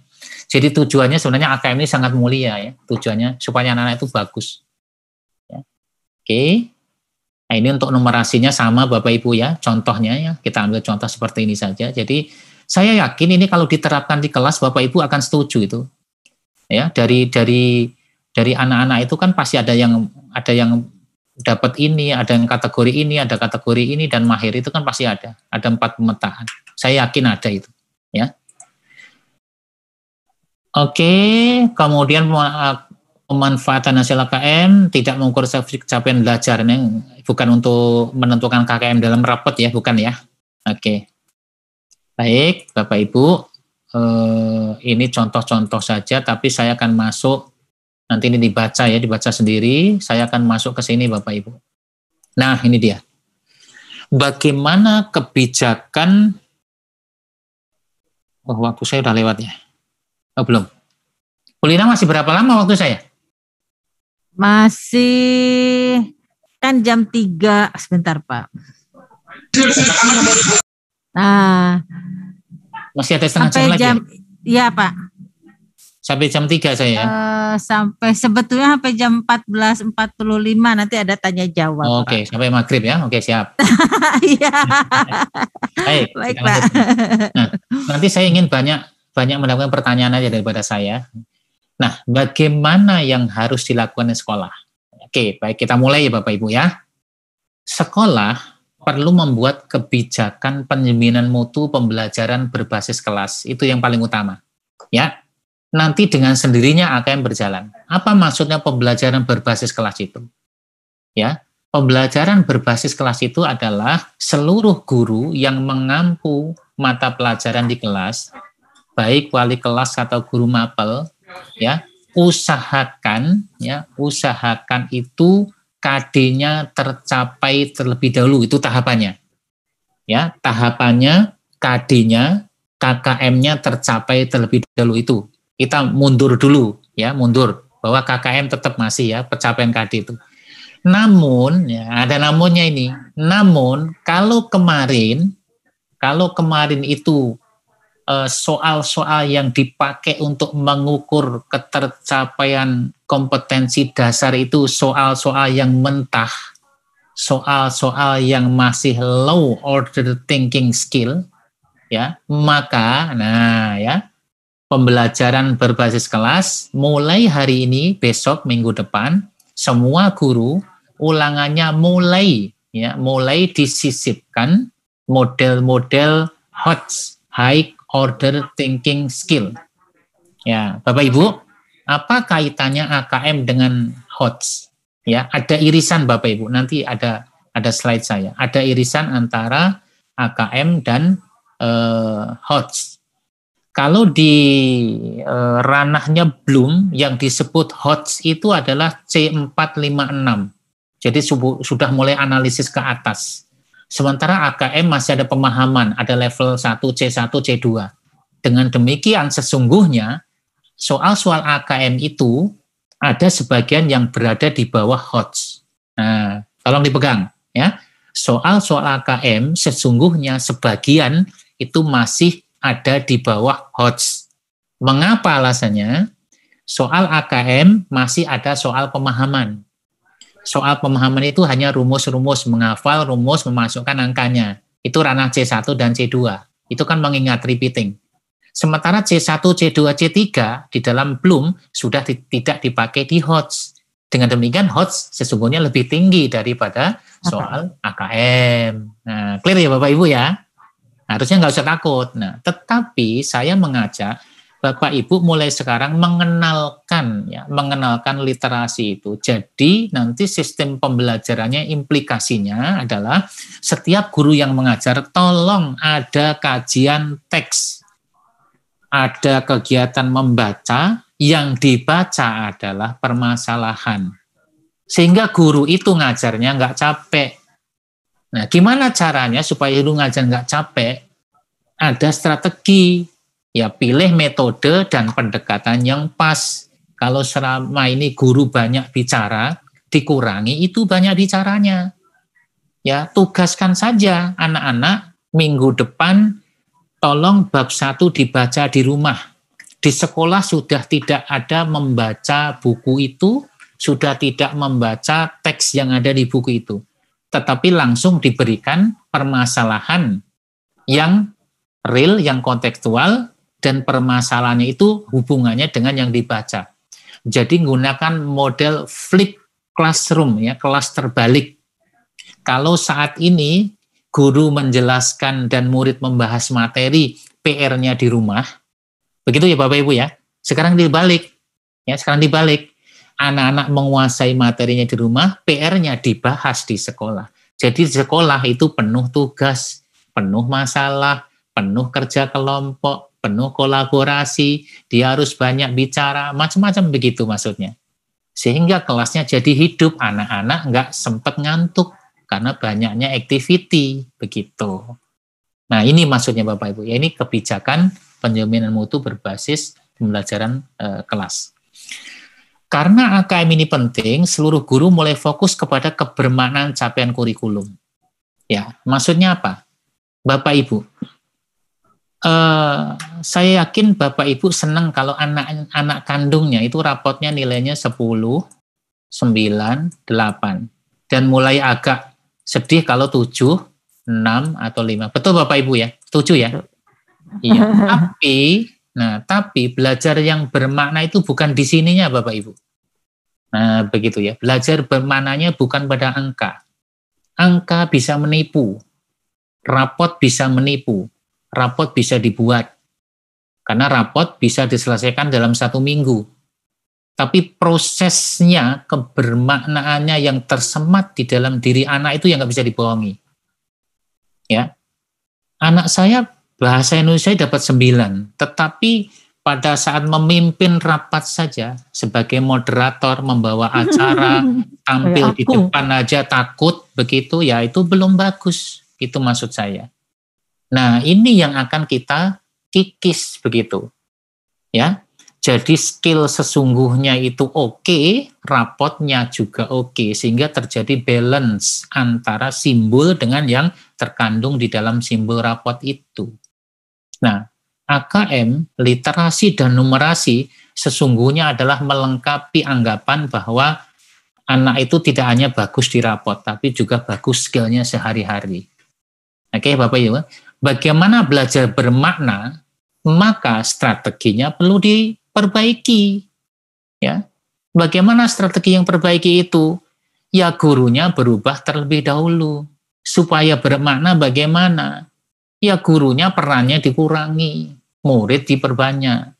Jadi tujuannya sebenarnya AKM ini sangat mulia ya. Tujuannya supaya anak-anak itu bagus. Ya. Oke. Nah, ini untuk numerasinya sama Bapak Ibu ya. Contohnya ya, kita ambil contoh seperti ini saja. Jadi saya yakin ini kalau diterapkan di kelas Bapak Ibu akan setuju itu. Ya, dari anak-anak itu kan pasti ada yang dapat ini, ada yang kategori ini, ada kategori ini, dan mahir itu kan pasti ada. Ada 4 pemetaan. Saya yakin ada itu. Ya. Oke, kemudian pemanfaatan hasil KKM tidak mengukur capaian belajar. Ini bukan untuk menentukan KKM dalam rapot ya, bukan ya. Oke. Baik, Bapak Ibu, ini contoh-contoh saja, tapi saya akan masuk, nanti ini dibaca ya, dibaca sendiri, saya akan masuk ke sini Bapak Ibu. Nah, ini dia. Bagaimana kebijakan, waktu saya udah lewat ya. Oh, belum. Kulina masih berapa lama waktu saya? Masih kan jam 3, sebentar Pak. Nah, masih ada setengah jam lagi ya? Iya Pak. Sampai jam 3 saya. Sampai sebetulnya sampai jam 14.45 nanti ada tanya jawab. Oke, sampai maghrib ya. Oke, siap. Iya. Baik Pak. Nah, nanti saya ingin banyak mendapatkan pertanyaan aja daripada saya. Nah, bagaimana yang harus dilakukan di sekolah? Oke, baik, kita mulai ya Bapak Ibu ya. Sekolah perlu membuat kebijakan penjaminan mutu pembelajaran berbasis kelas. Itu yang paling utama. Ya. Nanti dengan sendirinya akan berjalan. Apa maksudnya pembelajaran berbasis kelas itu? Ya, pembelajaran berbasis kelas itu adalah seluruh guru yang mengampu mata pelajaran di kelas, baik wali kelas atau guru mapel, ya, usahakan itu KD-nya tercapai terlebih dahulu, itu tahapannya. Ya, tahapannya KD-nya, KKM-nya tercapai terlebih dahulu itu. kita mundur dulu ya, mundur bahwa KKM tetap masih ya pencapaian KD itu. Namun ya ada namunnya ini. Namun kalau kemarin itu soal-soal yang dipakai untuk mengukur ketercapaian kompetensi dasar itu soal-soal yang mentah, soal-soal yang masih low order thinking skill, ya, maka pembelajaran berbasis kelas mulai hari ini, besok, minggu depan, semua guru ulangannya mulai disisipkan model-model HOTS, high order thinking skill. Ya, Bapak Ibu, apa kaitannya AKM dengan HOTS? Ya, ada irisan Bapak Ibu. Nanti ada slide saya. Ada irisan antara AKM dan HOTS. Kalau di ranahnya Bloom yang disebut HOTS itu adalah C456. Jadi sudah mulai analisis ke atas. Sementara AKM masih ada pemahaman, ada level 1, C1, C2. Dengan demikian sesungguhnya soal-soal AKM itu ada sebagian yang berada di bawah HOTS. Nah, tolong dipegang ya. Soal-soal AKM sesungguhnya sebagian itu masih ada di bawah HOTS. Mengapa alasannya? Soal AKM masih ada soal pemahaman. Soal pemahaman itu hanya rumus-rumus, menghafal rumus, memasukkan angkanya. Itu ranah C1 dan C2. Itu kan mengingat repeating. Sementara C1, C2, C3 di dalam Bloom sudah tidak dipakai di HOTS. Dengan demikian HOTS sesungguhnya lebih tinggi daripada soal AKM. Nah, clear ya Bapak Ibu ya? Harusnya nggak usah takut. Nah, tetapi saya mengajak Bapak Ibu mulai sekarang mengenalkan literasi itu. Jadi nanti sistem pembelajarannya implikasinya adalah setiap guru yang mengajar tolong ada kajian teks. Ada kegiatan membaca, yang dibaca adalah permasalahan. Sehingga guru itu ngajarnya nggak capek. Nah, gimana caranya supaya guru ngajar nggak capek? Ada strategi. Ya, pilih metode dan pendekatan yang pas. Kalau selama ini guru banyak bicara, dikurangi itu banyak bicaranya. Ya, tugaskan saja anak-anak minggu depan tolong bab 1 dibaca di rumah. Di sekolah sudah tidak ada membaca buku itu, sudah tidak membaca teks yang ada di buku itu. Tetapi langsung diberikan permasalahan yang real, yang kontekstual, dan permasalahannya itu hubungannya dengan yang dibaca. Jadi gunakan model flip classroom, ya, kelas terbalik. Kalau saat ini guru menjelaskan dan murid membahas materi, PR-nya di rumah, begitu ya Bapak Ibu ya. Sekarang dibalik, anak-anak menguasai materinya di rumah, PR-nya dibahas di sekolah. Jadi di sekolah itu penuh tugas, penuh masalah, penuh kerja kelompok, penuh kolaborasi, dia harus banyak bicara, macam-macam begitu maksudnya. Sehingga kelasnya jadi hidup, anak-anak nggak sempat ngantuk karena banyaknya activity, begitu. Nah, ini maksudnya Bapak Ibu, ya ini kebijakan penjaminan mutu berbasis pembelajaran kelas. Karena AKM ini penting, seluruh guru mulai fokus kepada kebermaknaan capaian kurikulum. Ya, maksudnya apa? Bapak Ibu, saya yakin Bapak Ibu senang kalau anak kandungnya itu rapotnya nilainya 10, 9, 8. Dan mulai agak sedih kalau 7, 6, atau 5. Betul Bapak Ibu ya? 7 ya? Iya. Tapi belajar yang bermakna itu bukan di sininya Bapak Ibu. Nah, begitu ya. Belajar bermaknanya bukan pada angka. Angka bisa menipu. Rapot bisa menipu. Rapot bisa dibuat. Karena rapot bisa diselesaikan dalam 1 minggu. Tapi prosesnya, kebermaknaannya yang tersemat di dalam diri anak itu yang nggak bisa dibohongi. Ya, anak saya bahasa Indonesia dapat 9, tetapi pada saat memimpin rapat saja, sebagai moderator, membawa acara, tampil di depan aja takut, begitu, ya itu belum bagus. Itu maksud saya. Nah, ini yang akan kita kikis begitu. Ya. Jadi skill sesungguhnya itu oke, rapotnya juga oke, sehingga terjadi balance antara simbol dengan yang terkandung di dalam simbol rapot itu. Nah, AKM, literasi dan numerasi sesungguhnya adalah melengkapi anggapan bahwa anak itu tidak hanya bagus di rapot, tapi juga bagus skillnya sehari-hari. Oke, Bapak Ibu, bagaimana belajar bermakna, maka strateginya perlu diperbaiki. Ya, bagaimana strategi yang perbaiki itu? Ya, gurunya berubah terlebih dahulu. Supaya bermakna bagaimana? Ya, gurunya perannya dikurangi, murid diperbanyak.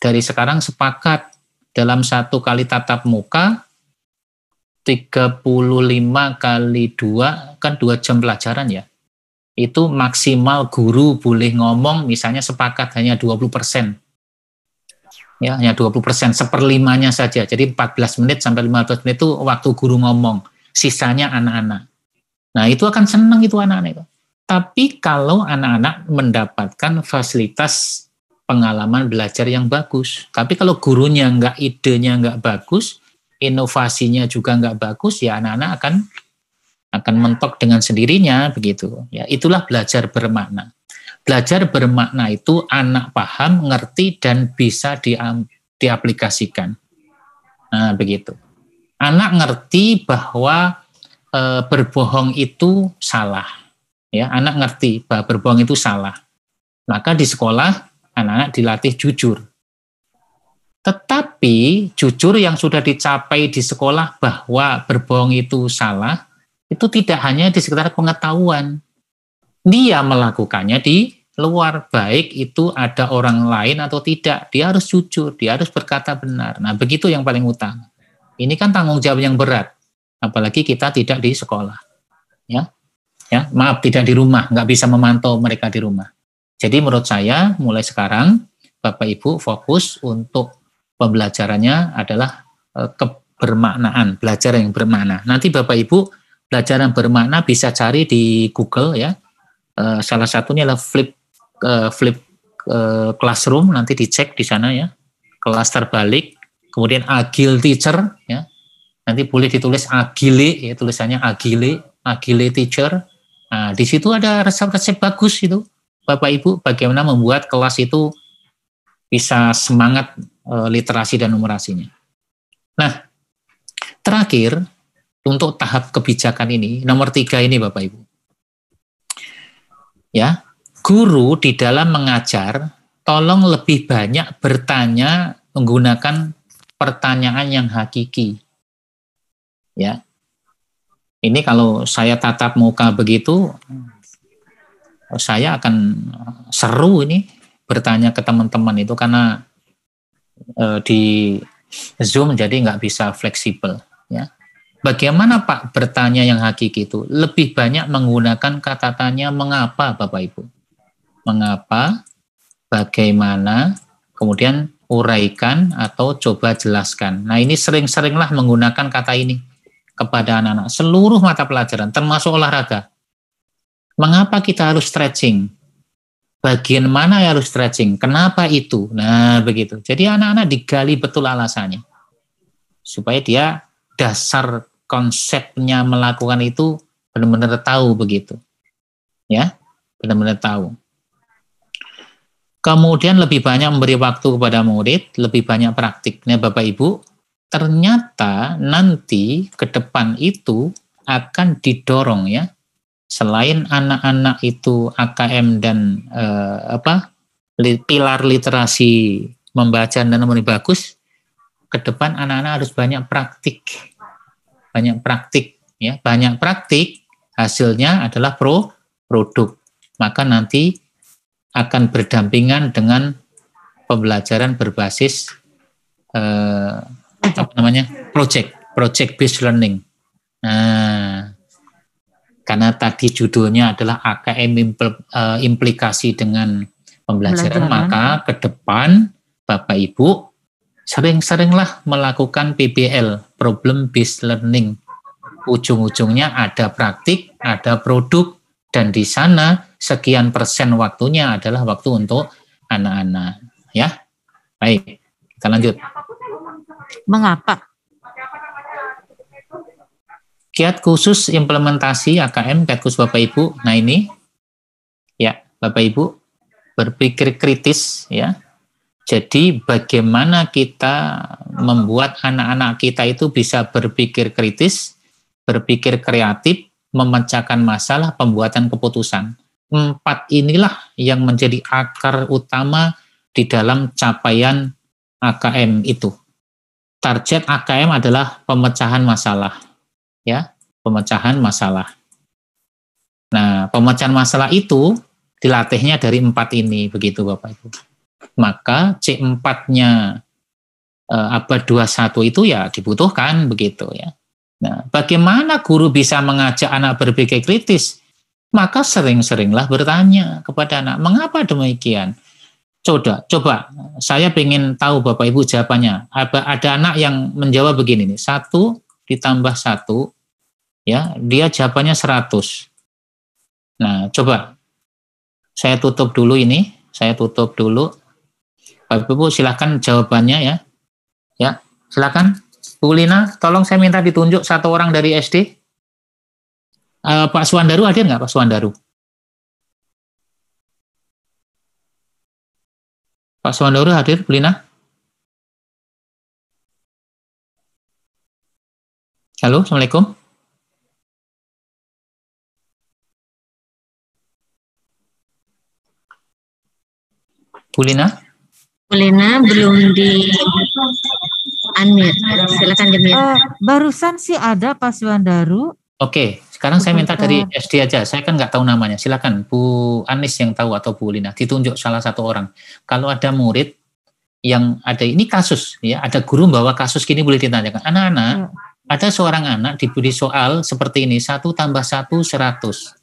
Dari sekarang sepakat dalam 1 kali tatap muka 35 kali 2 kan 2 jam pelajaran ya. Itu maksimal guru boleh ngomong misalnya sepakat hanya 20%. Ya, hanya 20%, seperlimanya saja. Jadi 14 menit sampai 15 menit itu waktu guru ngomong. Sisanya anak-anak. Nah, itu akan senang itu anak-anak itu. Tapi kalau anak-anak mendapatkan fasilitas pengalaman belajar yang bagus. Tapi kalau gurunya idenya nggak bagus, inovasinya juga nggak bagus, ya anak-anak akan mentok dengan sendirinya begitu. Ya, itulah belajar bermakna. Belajar bermakna itu anak paham, ngerti, dan bisa diaplikasikan. Nah, begitu. Anak ngerti bahwa berbohong itu salah. Ya, anak ngerti bahwa berbohong itu salah. Maka di sekolah anak-anak dilatih jujur. Tetapi jujur yang sudah dicapai di sekolah bahwa berbohong itu salah, itu tidak hanya di sekitar pengetahuan. Dia melakukannya di luar, baik itu ada orang lain atau tidak. Dia harus jujur, dia harus berkata benar. Nah, begitu yang paling utama. Ini kan tanggung jawab yang berat, apalagi kita tidak di sekolah. Ya, maaf, tidak di rumah, nggak bisa memantau mereka di rumah. Jadi menurut saya, mulai sekarang, Bapak Ibu fokus untuk pembelajarannya adalah kebermaknaan, belajar yang bermakna. Nanti Bapak Ibu belajar yang bermakna bisa cari di Google ya. Salah satunya adalah flip classroom, nanti dicek di sana ya. Kelas terbalik, kemudian agile teacher ya. Nanti boleh ditulis agile ya, tulisannya agile teacher. Nah, di situ ada resep-resep bagus itu. Bapak Ibu bagaimana membuat kelas itu bisa semangat literasi dan numerasinya. Nah, terakhir untuk tahap kebijakan ini, nomor 3 ini Bapak Ibu. Ya, guru di dalam mengajar tolong lebih banyak bertanya menggunakan pertanyaan yang hakiki. Ya. Ini kalau saya tatap muka begitu, saya akan seru ini bertanya ke teman-teman itu karena di Zoom jadi nggak bisa fleksibel. Ya. Bagaimana Pak bertanya yang hakiki itu? Lebih banyak menggunakan kata tanya mengapa Bapak Ibu. Mengapa, bagaimana, kemudian uraikan atau coba jelaskan. Nah ini sering-seringlah menggunakan kata ini kepada anak-anak. Seluruh mata pelajaran termasuk olahraga. Mengapa kita harus stretching? Bagian mana yang harus stretching? Kenapa itu? Nah begitu. Jadi anak-anak digali betul alasannya. Supaya dia dasar konsepnya melakukan itu benar-benar tahu begitu. Ya, benar-benar tahu. Kemudian lebih banyak memberi waktu kepada murid, lebih banyak praktik. Nah Bapak Ibu, ternyata nanti ke depan itu akan didorong ya. Selain anak-anak itu AKM dan pilar literasi membaca dan menulis bagus, ke depan anak-anak harus banyak praktik ya, banyak praktik hasilnya adalah produk. Maka nanti akan berdampingan dengan pembelajaran berbasis project based learning. Nah, karena tadi judulnya adalah AKM implikasi dengan pembelajaran, maka ke depan Bapak Ibu sering-seringlah melakukan PBL, problem based learning. Ujung-ujungnya ada praktik, ada produk, dan di sana sekian persen waktunya adalah waktu untuk anak-anak. Ya, baik. Kita lanjut. Mengapa? Kiat khusus implementasi AKM, kiat khusus Bapak Ibu. Nah ini, ya Bapak Ibu, berpikir kritis ya. Jadi bagaimana kita membuat anak-anak kita itu bisa berpikir kritis, berpikir kreatif, memecahkan masalah, pembuatan keputusan. 4 inilah yang menjadi akar utama di dalam capaian AKM itu. Target AKM adalah pemecahan masalah. Ya, pemecahan masalah. Nah, pemecahan masalah itu dilatihnya dari 4 ini, begitu Bapak Ibu. Maka C4-nya abad 21 itu ya dibutuhkan begitu ya. Nah, bagaimana guru bisa mengajak anak berpikir kritis? Maka sering-seringlah bertanya kepada anak, mengapa demikian? Coba, saya ingin tahu Bapak Ibu jawabannya. Ada anak yang menjawab begini nih, 1 ditambah 1, ya, dia jawabannya 100. Nah, coba, saya tutup dulu ini, Bapak Ibu silahkan jawabannya ya. Ya, silakan. Bu Lina, tolong saya minta ditunjuk 1 orang dari SD. Pak Suwandaru hadir nggak, Pak Suwandaru? Pak Suwandaru hadir, Bu Lina? Halo, Assalamualaikum. Bu Lina? Bu Lina belum di unmute. Silakan di-mute. Barusan sih ada Pak Suwandaru. Oke, sekarang saya minta dari SD aja. Saya kan nggak tahu namanya. Silakan Bu Anis yang tahu atau Bu Lina. Ditunjuk salah 1 orang. Kalau ada murid yang ada ini kasus, ya, ada guru bawa kasus gini boleh ditanyakan. Anak-anak, ada seorang anak diberi soal seperti ini, 1 tambah 1 100.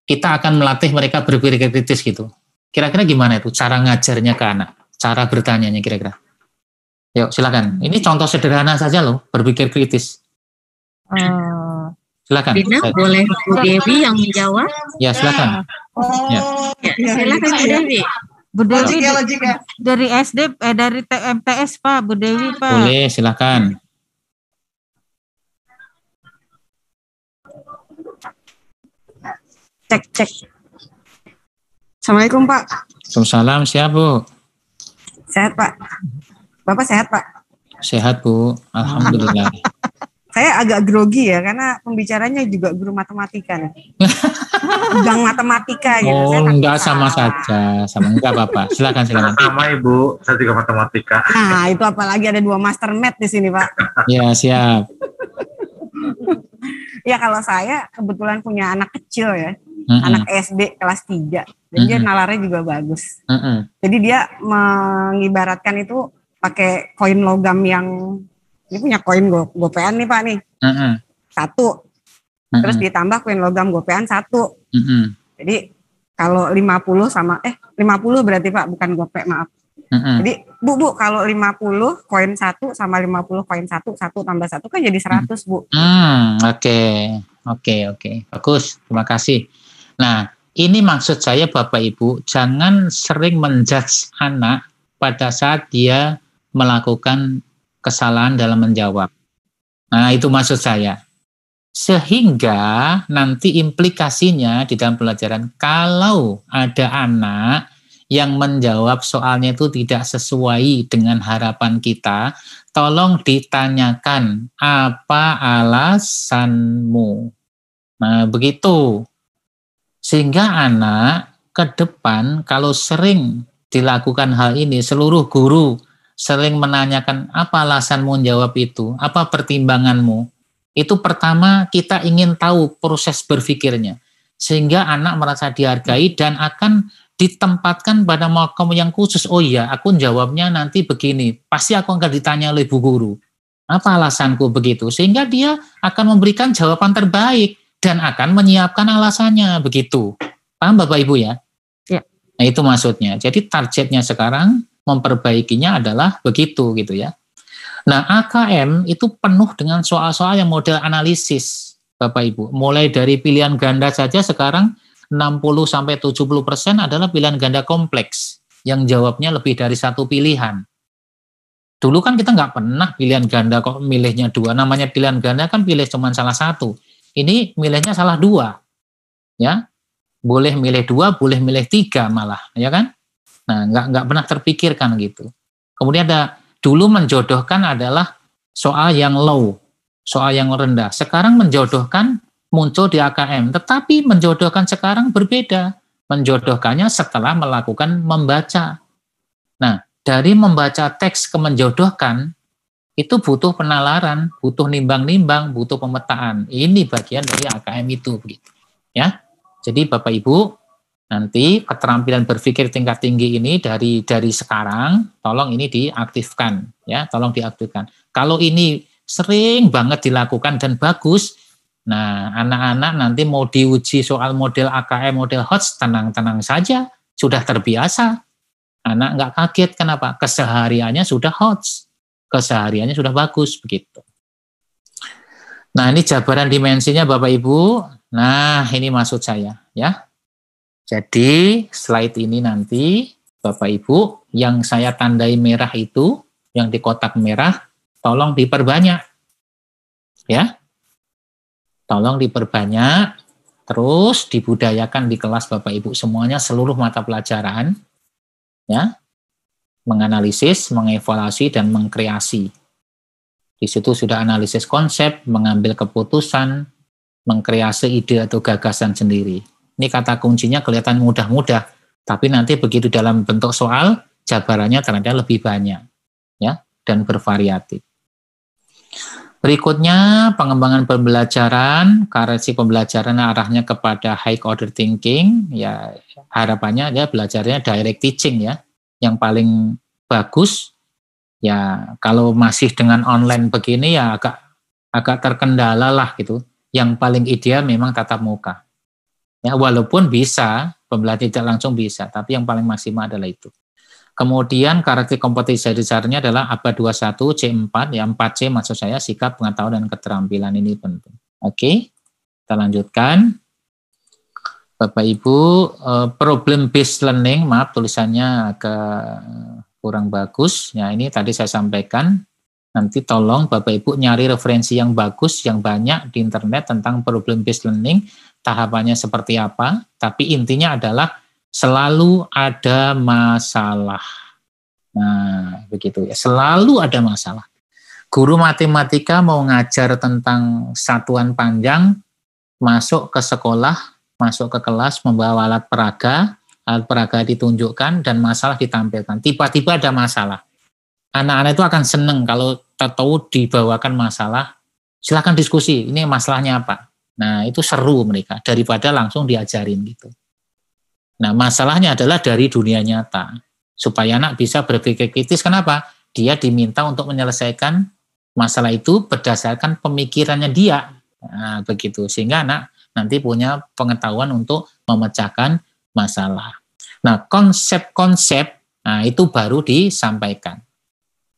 Kita akan melatih mereka berpikir kritis gitu. Kira-kira gimana itu cara ngajarnya ke anak? Cara bertanyanya kira-kira? Yuk, silakan. Ini contoh sederhana saja loh, berpikir kritis. Silakan. Lina, boleh Bu Dewi yang menjawab? Ya, silakan. Ya. Silakan Bu Dewi. Bu Dewi dari SD, dari MTS Pak, Bu Dewi Pak. Boleh, silakan. Cek. Assalamualaikum Pak. Waalaikumsalam, siap Bu? Sehat Pak. Bapak sehat Pak? Sehat Bu, alhamdulillah. Saya agak grogi ya karena pembicaranya juga guru matematika nih. Gang matematika gitu. Oh, enggak sama saja, enggak apa-apa. Silakan. Sama Ibu, saya juga matematika. Nah, itu apalagi ada 2 master math di sini Pak. Ya, siap. Ya kalau saya kebetulan punya anak kecil ya. Anak SD kelas 3. Dan dia nalarnya juga bagus. Jadi dia mengibaratkan itu pakai koin logam yang, ini punya koin gopean nih Pak nih. 1. Terus ditambah koin logam gopean 1. Jadi kalau 50 sama 50 berarti Pak, bukan gope, maaf. Jadi Bu kalau 50 koin 1 sama 50 koin 1 tambah 1 kan jadi 100 Bu. Oke. Bagus, terima kasih. Nah, ini maksud saya Bapak Ibu, jangan sering menjudge anak pada saat dia melakukan kesalahan dalam menjawab. Nah, itu maksud saya. Sehingga nanti implikasinya di dalam pelajaran, kalau ada anak yang menjawab soalnya itu tidak sesuai dengan harapan kita, tolong ditanyakan, apa alasanmu? Nah, begitu. Sehingga anak ke depan kalau sering dilakukan hal ini, seluruh guru sering menanyakan apa alasanmu menjawab itu, apa pertimbanganmu. Itu pertama kita ingin tahu proses berpikirnya. Sehingga anak merasa dihargai dan akan ditempatkan pada makom yang khusus. Oh iya, aku jawabnya nanti begini. Pasti aku akan ditanya oleh bu guru. Apa alasanku begitu? Sehingga dia akan memberikan jawaban terbaik dan akan menyiapkan alasannya begitu. Paham Bapak Ibu ya? Ya. Nah itu maksudnya. Jadi targetnya sekarang memperbaikinya adalah begitu gitu ya. Nah AKM itu penuh dengan soal-soal yang model analisis Bapak Ibu. Mulai dari pilihan ganda saja sekarang 60-70% adalah pilihan ganda kompleks yang jawabnya lebih dari 1 pilihan. Dulu kan kita nggak pernah pilihan ganda kok milihnya 2. Namanya pilihan ganda kan pilih cuma salah 1. Ini milihnya salah 2. Ya, boleh milih 2, boleh milih 3 malah, ya kan? Nah, nggak pernah terpikirkan gitu. Kemudian dulu menjodohkan adalah soal yang low, soal yang rendah. Sekarang menjodohkan muncul di AKM, tetapi menjodohkan sekarang berbeda. Menjodohkannya setelah melakukan membaca. Nah, dari membaca teks ke menjodohkan, itu butuh penalaran, butuh nimbang-nimbang, butuh pemetaan. Ini bagian dari AKM itu, begitu. Ya, jadi Bapak Ibu, nanti keterampilan berpikir tingkat tinggi ini dari sekarang, tolong ini diaktifkan, ya, tolong diaktifkan. Kalau ini sering banget dilakukan dan bagus, nah anak-anak nanti mau diuji soal model AKM, model HOTS, tenang-tenang saja, sudah terbiasa. Anak nggak kaget, kenapa? Kesehariannya sudah HOTS, kesehariannya sudah bagus, begitu. Nah, ini jabaran dimensinya Bapak Ibu. Nah, ini maksud saya, ya. Jadi, slide ini nanti Bapak Ibu, yang saya tandai merah itu, yang di kotak merah, tolong diperbanyak. Ya. Tolong diperbanyak, terus dibudayakan di kelas Bapak Ibu semuanya, seluruh mata pelajaran, ya, menganalisis, mengevaluasi, dan mengkreasi. Di situ sudah analisis konsep, mengambil keputusan, mengkreasi ide atau gagasan sendiri. Ini kata kuncinya kelihatan mudah-mudah, tapi nanti begitu dalam bentuk soal, jabarannya ternyata lebih banyak, ya, dan bervariatif. Berikutnya, pengembangan pembelajaran, karena pembelajaran arahnya kepada high order thinking, ya harapannya dia belajarnya direct teaching, ya, yang paling bagus. Ya kalau masih dengan online begini ya agak terkendala lah gitu. Yang paling ideal memang tatap muka. Ya walaupun bisa pembelajaran tidak langsung bisa, tapi yang paling maksimal adalah itu. Kemudian karakter kompetensi dasarnya adalah ABA 21 C4, ya 4C maksud saya, sikap, pengetahuan, dan keterampilan ini penting. Oke, kita lanjutkan. Bapak Ibu, problem based learning, maaf tulisannya agak kurang bagus. Ya ini tadi saya sampaikan, nanti tolong Bapak Ibu nyari referensi yang bagus, yang banyak di internet tentang problem based learning, tahapannya seperti apa, tapi intinya adalah selalu ada masalah. Nah, begitu ya. Selalu ada masalah. Guru matematika mau ngajar tentang satuan panjang, masuk ke sekolah, masuk ke kelas, membawa alat peraga ditunjukkan, dan masalah ditampilkan. Tiba-tiba ada masalah. Anak-anak itu akan seneng kalau tahu dibawakan masalah, silakan diskusi, ini masalahnya apa. Nah, itu seru mereka, daripada langsung diajarin gitu. Nah, masalahnya adalah dari dunia nyata. Supaya anak bisa berpikir kritis, kenapa? Dia diminta untuk menyelesaikan masalah itu berdasarkan pemikirannya dia. Nah, begitu. Sehingga anak nanti punya pengetahuan untuk memecahkan masalah. Nah, konsep-konsep, nah itu baru disampaikan.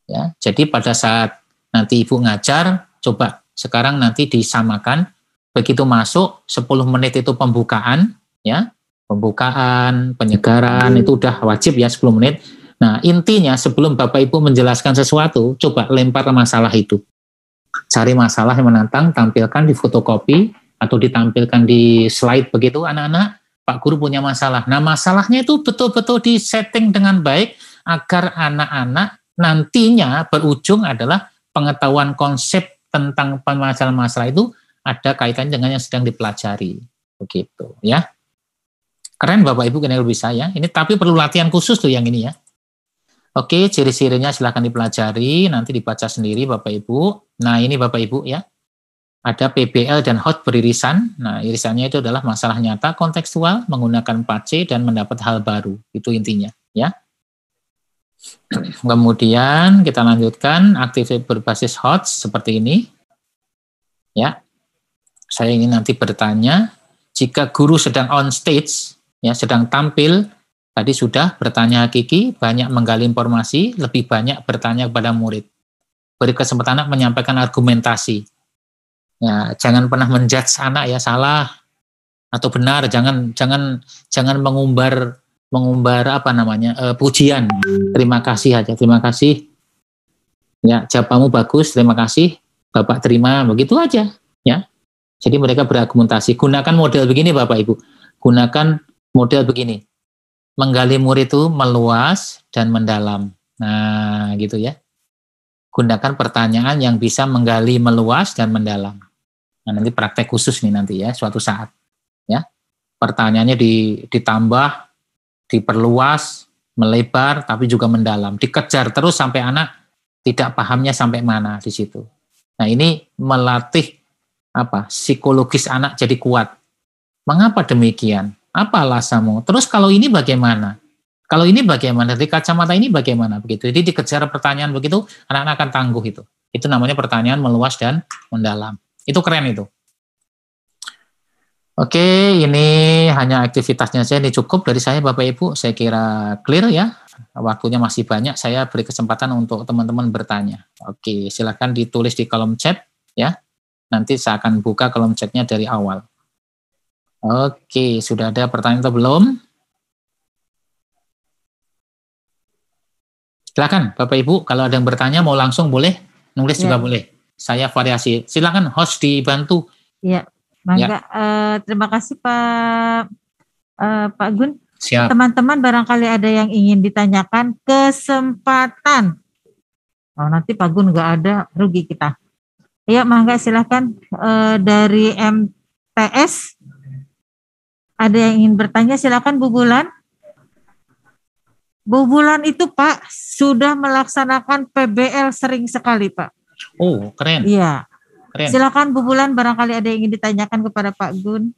Ya, jadi pada saat nanti Ibu ngajar, coba sekarang nanti disamakan, begitu masuk 10 menit itu pembukaan, ya. Pembukaan, penyegaran, itu udah wajib ya 10 menit. Nah intinya sebelum Bapak Ibu menjelaskan sesuatu, coba lempar masalah itu. Cari masalah yang menantang, tampilkan di fotokopi, atau ditampilkan di slide begitu anak-anak, Pak Guru punya masalah. Nah masalahnya itu betul-betul disetting dengan baik, agar anak-anak nantinya berujung adalah pengetahuan konsep tentang masalah-masalah itu ada kaitannya dengan yang sedang dipelajari. Begitu ya. Keren Bapak Ibu kalau bisa ya. Ini tapi perlu latihan khusus tuh yang ini ya. Oke, ciri-cirinya silahkan dipelajari, nanti dibaca sendiri Bapak Ibu. Nah ini Bapak Ibu ya. Ada PBL dan HOT beririsan. Nah irisannya itu adalah masalah nyata, kontekstual, menggunakan 4C, dan mendapat hal baru. Itu intinya ya. Kemudian kita lanjutkan aktivitas berbasis HOT seperti ini. Ya. Saya ingin nanti bertanya, jika guru sedang on stage, ya sedang tampil, tadi sudah bertanya hakiki, banyak menggali informasi, lebih banyak bertanya kepada murid. Beri kesempatan anak menyampaikan argumentasi. Ya, jangan pernah menjudge anak ya salah atau benar, jangan mengumbar apa namanya pujian. Terima kasih aja, terima kasih. Ya, jawabanmu bagus, terima kasih. Bapak terima, begitu aja. Ya. Jadi mereka berargumentasi. Gunakan model begini Bapak Ibu. Gunakan model begini. Menggali murid itu meluas dan mendalam. Nah, gitu ya. Gunakan pertanyaan yang bisa menggali meluas dan mendalam. Nah, nanti praktek khusus nih nanti ya, suatu saat. Ya. Pertanyaannya ditambah, diperluas, melebar, tapi juga mendalam. Dikejar terus sampai anak tidak pahamnya sampai mana di situ. Nah, ini melatih psikologis anak jadi kuat. Mengapa demikian? Apa alasanmu? Terus kalau ini bagaimana? Kalau ini bagaimana? Dari kacamata ini bagaimana? Begitu. Jadi dikejar pertanyaan begitu, anak-anak akan tangguh itu. Itu namanya pertanyaan meluas dan mendalam. Itu keren itu. Oke, ini hanya aktivitasnya saja. Ini cukup dari saya Bapak Ibu. Saya kira clear ya. Waktunya masih banyak. Saya beri kesempatan untuk teman-teman bertanya. Oke, silakan ditulis di kolom chat ya. Nanti saya akan buka kolom chatnya dari awal. Oke, sudah ada pertanyaan atau belum? Silakan Bapak Ibu, kalau ada yang bertanya mau langsung boleh, nulis juga boleh. Saya variasi. Silakan host dibantu. Iya, mangga. Terima kasih Pak Gun. Siap. Teman-teman barangkali ada yang ingin ditanyakan, kesempatan. Oh, nanti Pak Gun nggak ada, rugi kita. Iya, mangga silakan dari MTS. Ada yang ingin bertanya, silakan Bu Bulan. Bu Bulan itu Pak sudah melaksanakan PBL sering sekali Pak. Oh, keren. Iya. Keren. Silakan Bu Bulan, barangkali ada yang ingin ditanyakan kepada Pak Gun.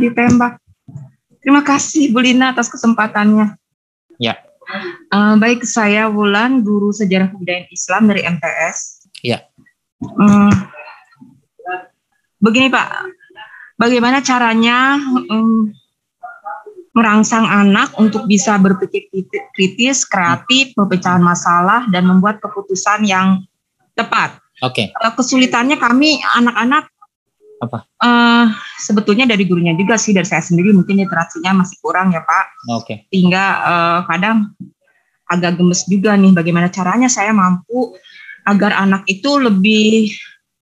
Ditembak. Terima kasih Bu Lina atas kesempatannya. Ya. Baik, saya Wulan, guru sejarah kebudayaan Islam dari MTS. Ya. Begini Pak, bagaimana caranya merangsang anak untuk bisa berpikir kritis, kreatif, pemecahan masalah, dan membuat keputusan yang tepat. Oke. Kesulitannya kami anak-anak sebetulnya dari gurunya juga sih, dari saya sendiri mungkin literasinya masih kurang ya Pak. Oke. Sehingga kadang agak gemes juga nih bagaimana caranya saya mampu agar anak itu lebih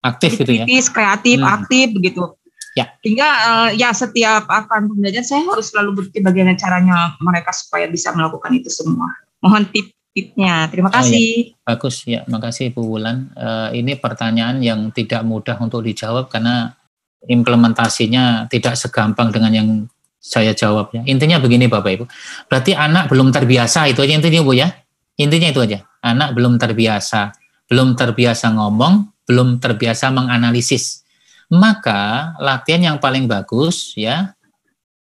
aktif gitu ya. Kritis, kreatif, aktif begitu. Ya. Sehingga setiap akan pembelajaran saya harus selalu berpikir bagaimana caranya mereka supaya bisa melakukan itu semua. Mohon tipnya. Terima kasih. Ya. Bagus ya, makasih Bu Wulan. Ini pertanyaan yang tidak mudah untuk dijawab karena implementasinya tidak segampang dengan yang saya jawabnya. Intinya begini Bapak Ibu. Berarti anak belum terbiasa, itu aja intinya Bu ya. Intinya itu aja. Anak belum terbiasa ngomong, belum terbiasa menganalisis. Maka latihan yang paling bagus ya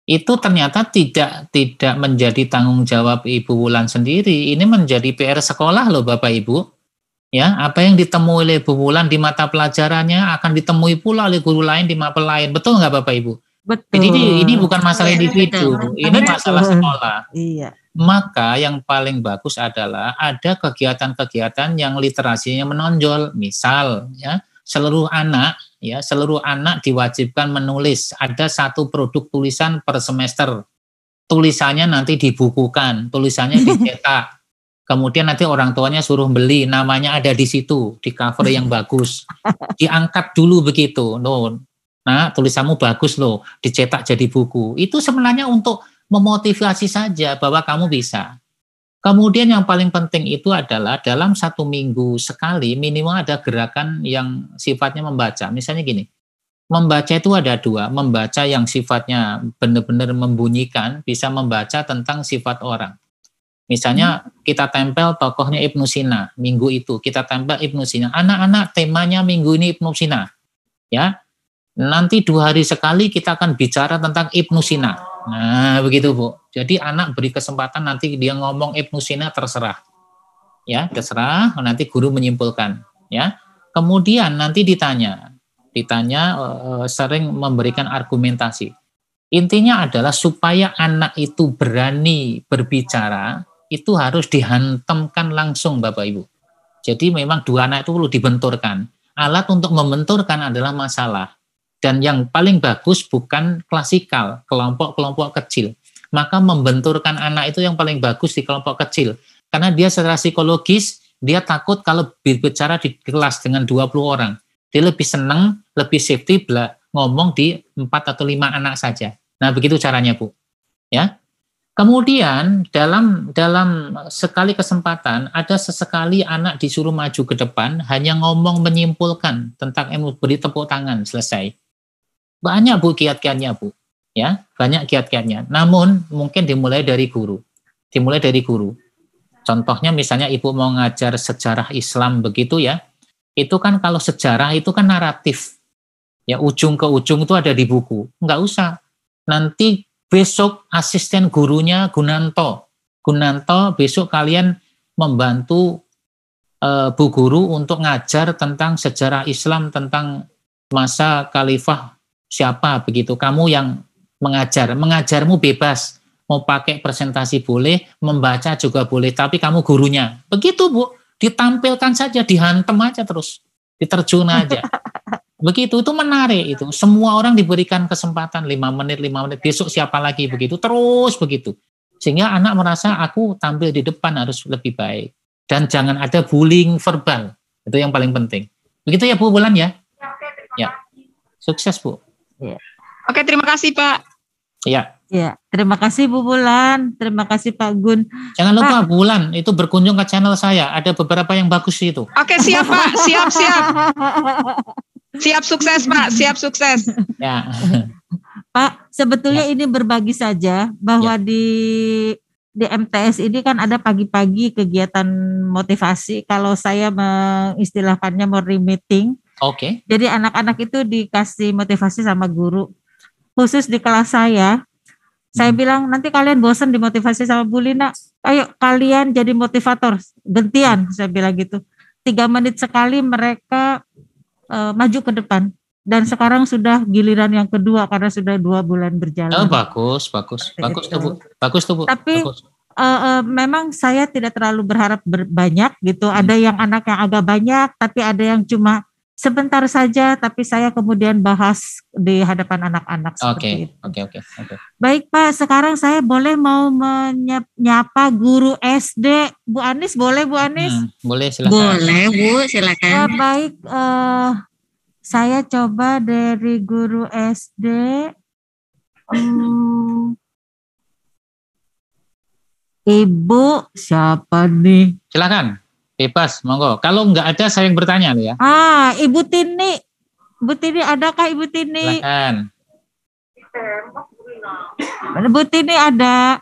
itu ternyata tidak menjadi tanggung jawab Ibu Wulan sendiri. Ini menjadi PR sekolah loh Bapak Ibu. Ya, apa yang ditemui oleh Bu Wulan di mata pelajarannya akan ditemui pula oleh guru lain di mata lain. Betul nggak Bapak Ibu? Betul. Jadi ini bukan masalah individu, ini masalah sekolah. Iya. Maka yang paling bagus adalah ada kegiatan-kegiatan yang literasinya menonjol. Misal ya, seluruh anak diwajibkan menulis. Ada satu produk tulisan per semester. Tulisannya nanti dibukukan, tulisannya dicetak. Kemudian nanti orang tuanya suruh beli, namanya ada di situ, di cover yang bagus. Diangkat dulu begitu. Nah, tulisanmu bagus loh, dicetak jadi buku. Itu sebenarnya untuk memotivasi saja bahwa kamu bisa. Kemudian yang paling penting itu adalah dalam 1 minggu sekali minimal ada gerakan yang sifatnya membaca. Misalnya gini, membaca itu ada 2, membaca yang sifatnya benar-benar membunyikan, bisa membaca tentang sifat orang. Misalnya kita tempel tokohnya Ibnu Sina, minggu itu kita tempel Ibnu Sina. Anak-anak temanya minggu ini Ibnu Sina. Ya. Nanti 2 hari sekali kita akan bicara tentang Ibnu Sina. Nah, begitu Bu. Jadi anak beri kesempatan nanti dia ngomong Ibnu Sina terserah. Ya, terserah, nanti guru menyimpulkan, ya. Kemudian nanti ditanya sering memberikan argumentasi. Intinya adalah supaya anak itu berani berbicara, itu harus dihantamkan langsung Bapak Ibu. Jadi memang 2 anak itu perlu dibenturkan. Alat untuk membenturkan adalah masalah. Dan yang paling bagus bukan klasikal, kelompok-kelompok kecil. Maka membenturkan anak itu yang paling bagus di kelompok kecil. Karena dia secara psikologis dia takut kalau berbicara di kelas dengan 20 orang. Dia lebih senang, lebih safety ngomong di 4 atau 5 anak saja. Nah, begitu caranya, Bu. Ya. Kemudian dalam sekali kesempatan ada sesekali anak disuruh maju ke depan hanya ngomong menyimpulkan tentang ilmu, beri tepuk tangan, selesai. Banyak Bu kiat-kiatnya, Bu. Ya, banyak kiat-kiatnya. Namun mungkin dimulai dari guru. Contohnya misalnya Ibu mau ngajar sejarah Islam begitu ya. Itu kan kalau sejarah itu kan naratif. Ya, ujung ke ujung itu ada di buku. Enggak usah. Nanti besok asisten gurunya Gunanto besok kalian membantu Bu Guru untuk ngajar tentang sejarah Islam, tentang masa khalifah siapa begitu. Kamu yang mengajarmu bebas, mau pakai presentasi boleh, membaca juga boleh, tapi kamu gurunya. Begitu Bu, ditampilkan saja, dihantam aja terus, diterjun aja. Begitu, itu menarik itu. Semua orang diberikan kesempatan 5 menit, besok siapa lagi begitu, terus begitu. Sehingga anak merasa aku tampil di depan harus lebih baik. Dan jangan ada bullying verbal. Itu yang paling penting. Begitu ya Bu Bulan ya? Ya. Sukses Bu. Ya. Oke, terima kasih Pak. Ya. Ya, terima kasih Bu Bulan, terima kasih Pak Gun. Jangan lupa Bu Bulan itu berkunjung ke channel saya. Ada beberapa yang bagus itu. Oke, siap Pak, siap. Siap sukses Pak, siap sukses. Ya. Pak, sebetulnya ini berbagi saja bahwa di MTS ini kan ada pagi-pagi kegiatan motivasi. Kalau saya mengistilahkannya morning meeting. Oke. Jadi anak-anak itu dikasih motivasi sama guru. Khusus di kelas saya bilang nanti kalian bosan dimotivasi sama Bu Lina. Ayo kalian jadi motivator, gantian, saya bilang gitu. 3 menit sekali mereka maju ke depan, dan sekarang sudah giliran yang kedua karena sudah 2 bulan berjalan. Bagus tuh Bu. Tapi memang saya tidak terlalu berharap banyak gitu. Ada yang anak yang agak banyak, tapi ada yang cuma sebentar saja, tapi saya kemudian bahas di hadapan anak-anak seperti itu. Oke. Baik Pak, sekarang saya mau menyapa guru SD. Bu Anis, boleh Bu Anis? Boleh, silakan. Boleh Bu, silakan. Baik, saya coba dari guru SD. Ibu siapa nih? Silakan. Bebas, monggo. Kalau nggak ada, saya yang bertanya nih ya. Ibu Tini. Bu Tini, adakah Ibu Tini? Silakan. Bu Tini ada.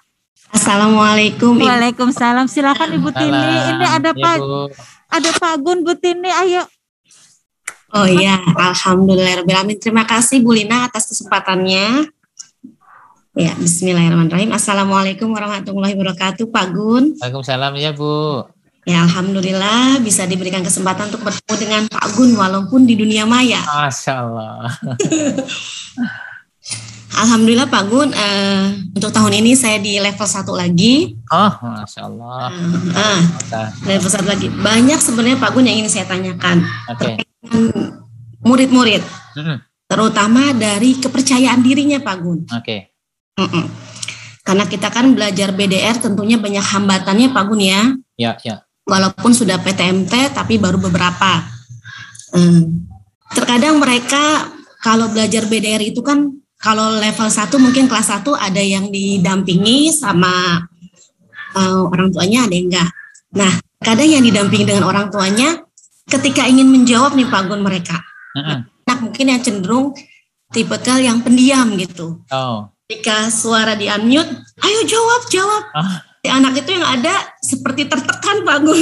Assalamualaikum. Waalaikumsalam. Silakan Ibu Tini. Ini ada ya, Pak. Bu. Ada Pak Gun, Bu Tini. Ayo. Oh iya, alhamdulillahirobbilalamin. Terima kasih Bu Lina atas kesempatannya. Ya, bismillahirrahmanirrahim. Assalamualaikum warahmatullahi wabarakatuh, Pak Gun. Waalaikumsalam ya Bu. Ya, alhamdulillah bisa diberikan kesempatan untuk bertemu dengan Pak Gun walaupun di dunia maya. Masya Allah. Alhamdulillah Pak Gun, untuk tahun ini saya di level 1 lagi. Oh, Masya Allah. Level 1 lagi. Banyak sebenarnya Pak Gun yang ingin saya tanyakan. Oke. Murid-murid. Terutama dari kepercayaan dirinya Pak Gun. Oke. Karena kita kan belajar BDR tentunya banyak hambatannya Pak Gun ya. Ya. Walaupun sudah PTMT tapi baru beberapa. Terkadang mereka kalau belajar BDR itu kan kalau level 1 mungkin kelas 1 ada yang didampingi sama orang tuanya, ada yang enggak. Nah, kadang yang didampingi dengan orang tuanya ketika ingin menjawab nih Pak Gun mereka. Nah, mungkin yang cenderung tipikal yang pendiam gitu. Oh. Ketika suara di-unmute, ayo jawab. Si anak itu yang ada seperti tertekan Pak Gun.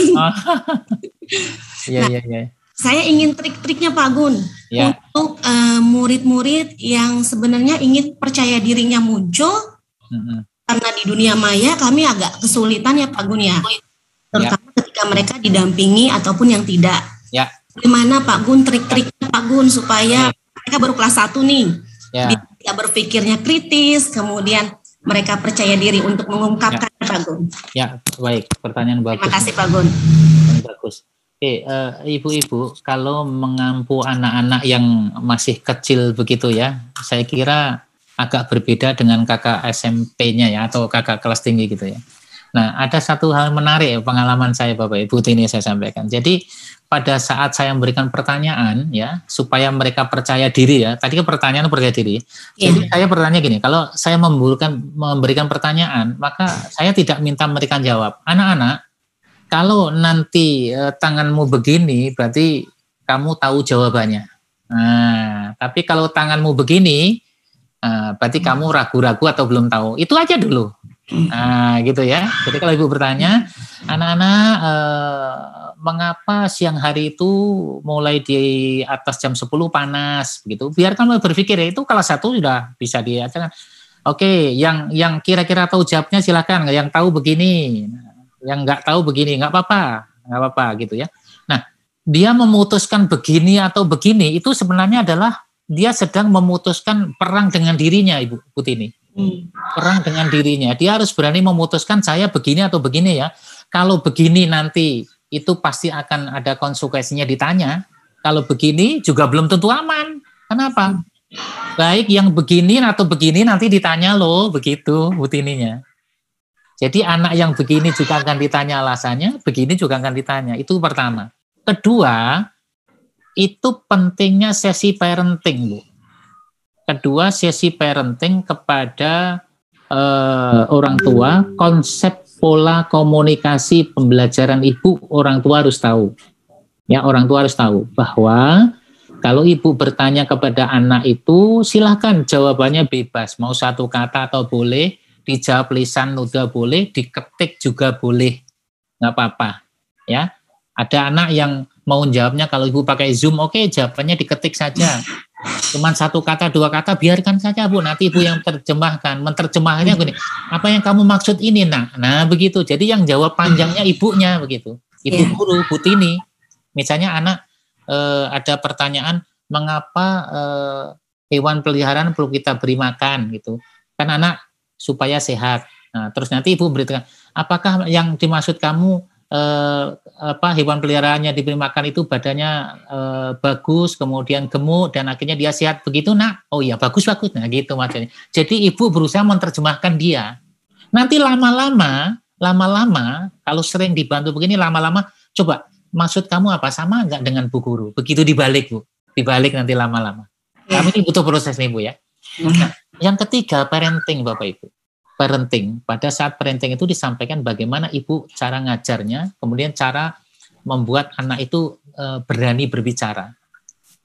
Iya. Saya ingin trik-triknya Pak Gun untuk murid-murid yang sebenarnya ingin percaya dirinya muncul karena di dunia maya kami agak kesulitan ya Pak Gun ya, terutama ketika mereka didampingi ataupun yang tidak. Ya. Gimana Pak Gun trik-triknya Pak Gun supaya mereka baru kelas 1 nih, bisa berpikirnya kritis, kemudian mereka percaya diri untuk mengungkapkan Pak Gun. Ya, baik. Pertanyaan bagus. Terima kasih Pak Gun. Bagus. Ibu-ibu, kalau mengampu anak-anak yang masih kecil begitu ya, saya kira agak berbeda dengan kakak SMP-nya ya, atau kakak kelas tinggi gitu ya. Nah, ada satu hal menarik pengalaman saya Bapak Ibu ini saya sampaikan. Jadi pada saat saya memberikan pertanyaan ya supaya mereka percaya diri ya. Tadi kan pertanyaan percaya diri. Jadi saya bertanya gini, kalau saya memberikan pertanyaan, maka saya tidak minta mereka jawab. Anak-anak, kalau nanti tanganmu begini berarti kamu tahu jawabannya. Nah, tapi kalau tanganmu begini berarti kamu ragu-ragu atau belum tahu. Itu aja dulu. Nah, gitu ya. Jadi kalau Ibu bertanya, anak-anak mengapa siang hari itu mulai di atas jam 10 panas begitu? Biar kamu berpikir ya, itu kelas 1 sudah bisa diajarkan. Oke, yang kira-kira tahu jawabnya silakan, yang tahu begini, yang nggak tahu begini, nggak apa-apa gitu ya. Nah, dia memutuskan begini atau begini itu sebenarnya adalah dia sedang memutuskan perang dengan dirinya, Ibu Putini. Perang dengan dirinya. Dia harus berani memutuskan saya begini atau begini ya. Kalau begini nanti itu pasti akan ada konsekuensinya ditanya. Kalau begini juga belum tentu aman. Kenapa? Baik yang begini atau begini nanti ditanya loh, begitu Putininya. Jadi anak yang begini juga akan ditanya alasannya, begini juga akan ditanya. Itu pertama. Kedua, itu pentingnya sesi parenting, Bu. Kedua, sesi parenting kepada orang tua, konsep pola komunikasi pembelajaran Ibu, orang tua harus tahu. Ya, orang tua harus tahu bahwa kalau Ibu bertanya kepada anak itu, silakan jawabannya bebas. Mau satu kata atau boleh, dijawab lisan juga boleh, diketik juga boleh. Nggak apa-apa. Ya, ada anak yang mau jawabnya kalau Ibu pakai Zoom, oke, jawabannya diketik saja. Cuman satu kata, dua kata, biarkan saja Bu, nanti Ibu yang terjemahkan. Menerjemahkannya gini, apa yang kamu maksud ini nak? Nah begitu, jadi yang jawab panjangnya ibunya begitu. Ibu guru, Putini. Misalnya anak ada pertanyaan, mengapa hewan peliharaan perlu kita beri makan gitu. Kan anak supaya sehat. Nah, terus nanti Ibu beritahu, apakah yang dimaksud kamu hewan peliharaannya diberi makan itu badannya bagus, kemudian gemuk dan akhirnya dia sehat begitu nak? Oh iya bagus. Nah gitu maksudnya. Jadi Ibu berusaha menerjemahkan dia. Nanti lama-lama kalau sering dibantu begini lama-lama coba maksud kamu apa, sama enggak dengan Bu Guru? Begitu dibalik Bu. Dibalik nanti lama-lama. Kami ini butuh proses nih Bu ya. Nah, yang ketiga parenting Bapak Ibu. Parenting, pada saat parenting itu disampaikan bagaimana Ibu cara ngajarnya, kemudian cara membuat anak itu berani berbicara.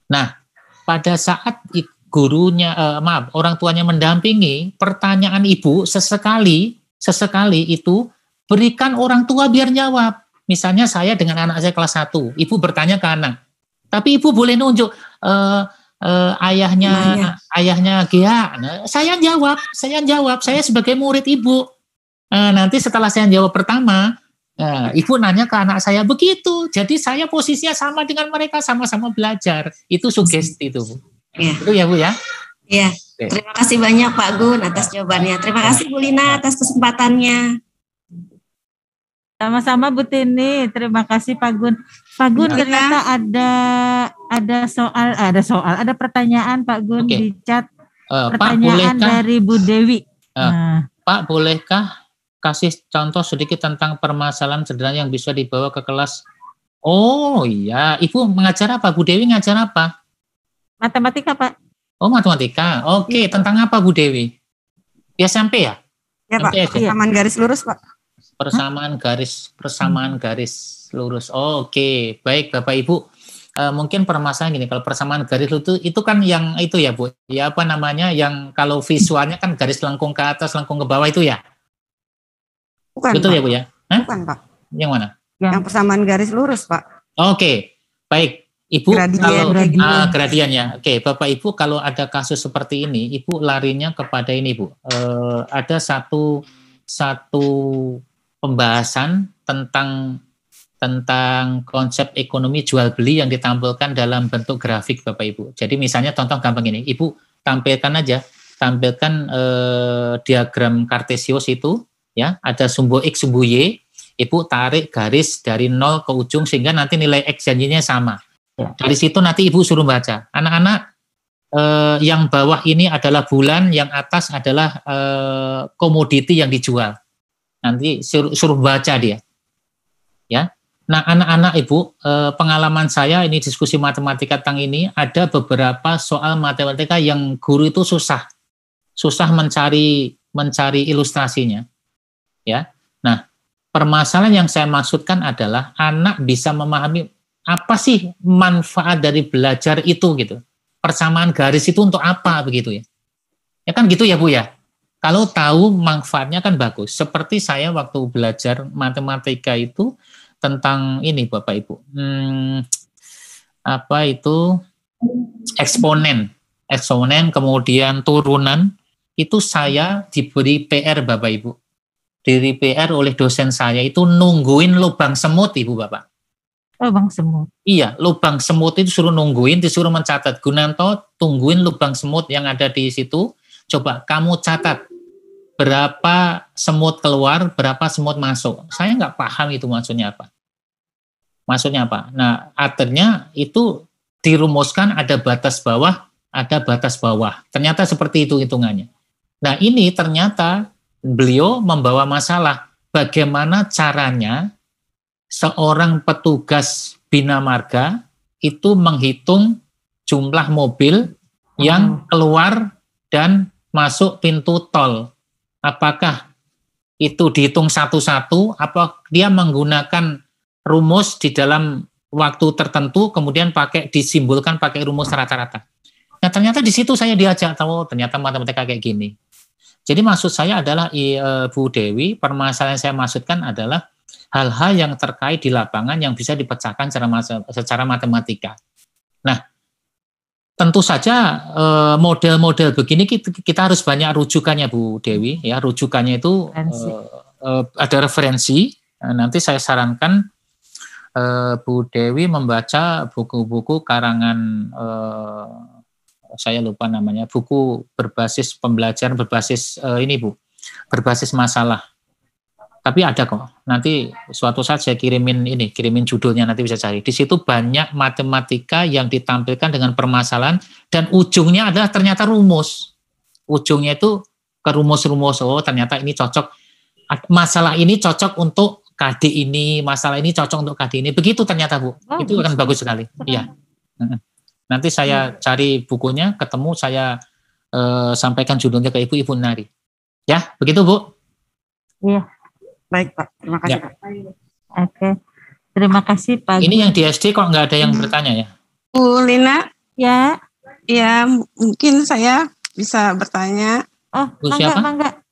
Nah, pada saat gurunya, orang tuanya mendampingi, pertanyaan Ibu sesekali itu berikan orang tua biar jawab. Misalnya saya dengan anak saya kelas 1, Ibu bertanya ke anak, tapi Ibu boleh nunjuk ayahnya Gia. Nah, saya jawab, saya sebagai murid Ibu. Nanti setelah saya jawab pertama, Ibu nanya ke anak saya begitu. Jadi saya posisinya sama dengan mereka, sama-sama belajar. Itu sugesti itu, Bu. Ya. Itu ya Bu ya. Iya. Terima kasih banyak Pak Gun atas jawabannya. Terima kasih Bu Lina atas kesempatannya. Sama-sama Bu Tini, terima kasih Pak Gun. Pak Gun, ternyata ada pertanyaan Pak Gun di chat. Pertanyaan dari Bu Dewi. Pak, bolehkah kasih contoh sedikit tentang permasalahan sederhana yang bisa dibawa ke kelas? Oh iya, Ibu mengajar apa? Bu Dewi ngajar apa? Matematika Pak. Oh matematika, oke. Tentang apa Bu Dewi? Di SMP ya? Ya Pak, persamaan garis lurus Pak. Persamaan garis lurus. Oh, oke. Baik Bapak Ibu. Mungkin permasalahan gini, kalau persamaan garis lurus itu kan yang itu ya Bu. Ya apa namanya, yang kalau visualnya kan garis lengkung ke atas, lengkung ke bawah itu ya? Bukan. Betul Pak. Ya Bu ya? Hah? Bukan Pak. Yang mana? Yang persamaan garis lurus Pak. Oke. Baik. Ibu gradien ya. Oke, Bapak Ibu kalau ada kasus seperti ini, Ibu larinya kepada ini Bu. Ada satu pembahasan tentang konsep ekonomi jual beli yang ditampilkan dalam bentuk grafik Bapak Ibu. Jadi misalnya contoh gampang ini, Ibu tampilkan diagram Kartesius itu ya, ada sumbu X sumbu Y, Ibu tarik garis dari 0 ke ujung sehingga nanti nilai X janjinya sama. Dari situ nanti Ibu suruh baca. Anak-anak yang bawah ini adalah bulan, yang atas adalah komoditi yang dijual. Nanti suruh baca dia. Ya. Nah, anak-anak Ibu, pengalaman saya ini diskusi matematika tentang ini, ada beberapa soal matematika yang guru itu susah mencari ilustrasinya. Ya. Nah, permasalahan yang saya maksudkan adalah anak bisa memahami apa sih manfaat dari belajar itu gitu. Persamaan garis itu untuk apa begitu ya. Ya kan gitu ya Bu ya. Kalau tahu manfaatnya kan bagus. Seperti saya waktu belajar matematika itu tentang ini Bapak Ibu. Apa itu eksponen kemudian turunan itu saya diberi PR Bapak Ibu. Diberi PR oleh dosen saya itu nungguin lubang semut Ibu Bapak. Lubang semut. Iya, lubang semut itu suruh nungguin, disuruh mencatat. Gunanto, tungguin lubang semut yang ada di situ. Coba kamu catat berapa semut keluar, berapa semut masuk. Saya nggak paham itu maksudnya apa. Nah, artinya itu dirumuskan ada batas bawah, ada batas bawah. Ternyata seperti itu hitungannya. Nah, ini ternyata beliau membawa masalah. Bagaimana caranya seorang petugas bina marga itu menghitung jumlah mobil yang keluar dan masuk pintu tol. Apakah itu dihitung satu-satu, apa dia menggunakan rumus di dalam waktu tertentu, kemudian disimbolkan pakai rumus rata-rata. Nah, ternyata di situ saya diajak tahu, ternyata matematika kayak gini. Jadi maksud saya adalah Bu Dewi, permasalahan yang saya maksudkan adalah hal-hal yang terkait di lapangan yang bisa dipecahkan secara matematika. Nah, tentu saja model-model begini kita harus banyak rujukannya Bu Dewi. Ya, rujukannya itu ada referensi. Nanti saya sarankan Bu Dewi membaca buku-buku karangan saya lupa namanya, buku berbasis pembelajaran berbasis berbasis masalah. Tapi ada kok. Nanti suatu saat saya kirimin judulnya, nanti bisa cari. Di situ banyak matematika yang ditampilkan dengan permasalahan dan ujungnya adalah ternyata rumus. Ujungnya itu ke rumus-rumus. Oh, ternyata ini cocok. Masalah ini cocok untuk KD ini, masalah ini cocok untuk KD ini. Begitu ternyata Bu. Itu akan bagus sekali. Iya. Nanti saya cari bukunya, ketemu saya sampaikan judulnya ke Ibu Nari. Ya, begitu Bu. Iya. Baik Pak, terima kasih Pak. Oke, terima kasih Pak. Ini yang di SD kok nggak ada yang bertanya ya? Bu Lina? Ya. Ya, mungkin saya bisa bertanya. Oh, mangga.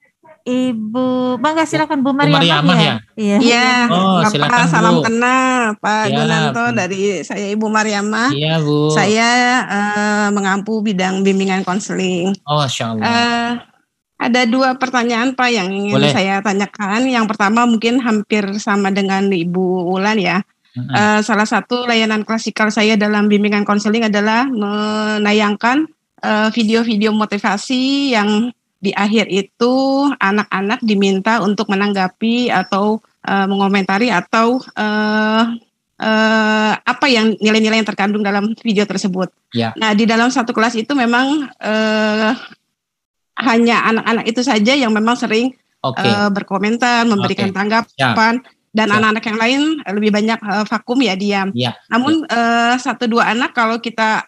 Ibu, mangga silakan Bu Mariamah ya? Iya. Oh, silakan Bu. Salam kenal Pak Ya, Gunanto dari saya Ibu Mariamah. Iya Bu. Saya mengampu bidang bimbingan konseling. Oh, Masya Allah. Ada 2 pertanyaan Pak yang ingin saya tanyakan. Yang pertama mungkin hampir sama dengan Ibu Ulan ya. Salah satu layanan klasikal saya dalam bimbingan konseling adalah menayangkan video-video motivasi yang di akhir itu anak-anak diminta untuk menanggapi atau mengomentari atau apa yang nilai-nilai yang terkandung dalam video tersebut. Ya. Nah, di dalam satu kelas itu memang hanya anak-anak itu saja yang memang sering berkomentar, memberikan tanggapan, dan anak-anak yang lain lebih banyak vakum ya, diam. Ya. Namun 1-2 anak kalau kita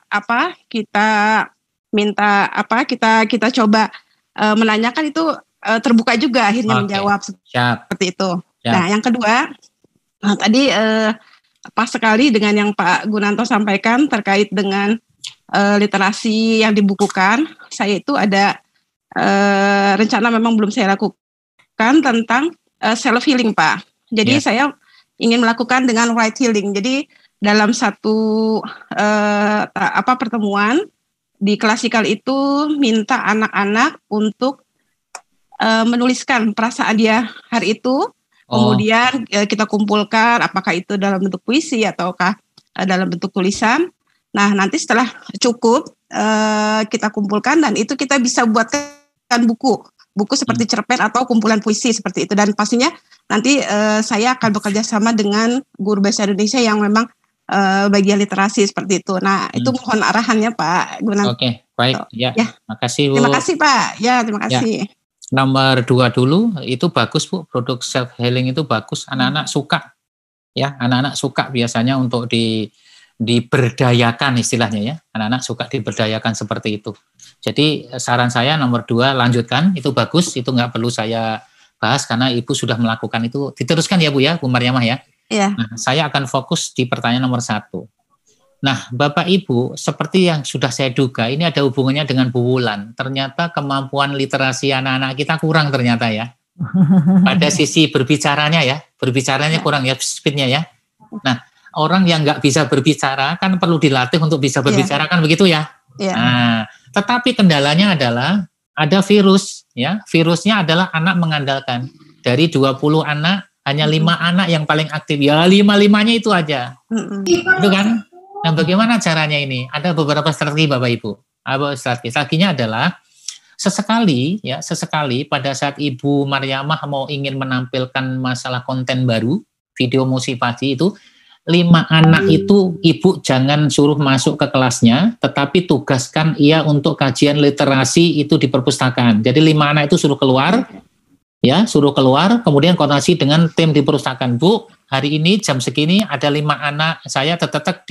coba menanyakan itu terbuka juga akhirnya menjawab seperti itu. Nah, yang kedua, tadi pas sekali dengan yang Pak Gunanto sampaikan terkait dengan literasi yang dibukukan. Saya itu ada rencana memang belum saya lakukan tentang self healing Pak. Jadi saya ingin melakukan dengan right healing. Jadi dalam satu pertemuan di klasikal itu minta anak-anak untuk menuliskan perasaan dia hari itu. Kemudian kita kumpulkan apakah itu dalam bentuk puisi ataukah dalam bentuk tulisan. Nah, nanti setelah cukup kita kumpulkan dan itu kita bisa buatkan buku seperti cerpen atau kumpulan puisi seperti itu, dan pastinya nanti saya akan bekerja sama dengan guru bahasa Indonesia yang memang bagian literasi seperti itu. Nah, itu mohon arahannya Pak Gunanto. Oke, baik. Ya. Makasih Bu. Terima kasih Pak. Ya, terima kasih. Nomor 2 dulu, itu bagus Bu, produk self healing itu bagus, anak-anak suka. Ya, anak-anak suka biasanya untuk diberdayakan istilahnya ya. Anak-anak suka diberdayakan seperti itu. Jadi saran saya nomor 2 lanjutkan, itu bagus, itu nggak perlu saya bahas karena Ibu sudah melakukan itu. Diteruskan ya Bu ya, Bu Mariamah ya. Iya. Nah, saya akan fokus di pertanyaan nomor 1. Nah, Bapak Ibu, seperti yang sudah saya duga, ini ada hubungannya dengan Bu Wulan. Ternyata kemampuan literasi anak-anak kita kurang ternyata ya. Pada sisi berbicaranya kurang ya, speednya ya. Nah, orang yang nggak bisa berbicara kan perlu dilatih untuk bisa berbicara kan begitu ya. Nah, tetapi kendalanya adalah ada virus ya. Virusnya adalah anak mengandalkan. Dari 20 anak, hanya 5 anak yang paling aktif. Ya 5-5-nya itu aja. Itu kan. Nah, bagaimana caranya ini? Ada beberapa strategi Bapak Ibu. Strateginya adalah sesekali pada saat Ibu Mariamah ingin menampilkan masalah konten baru, video motivasi itu, 5 anak itu Ibu jangan suruh masuk ke kelasnya, tetapi tugaskan ia untuk kajian literasi itu di perpustakaan. Jadi 5 anak itu suruh keluar, kemudian koordinasi dengan tim di perpustakaan. Bu, hari ini jam segini ada 5 anak saya tetap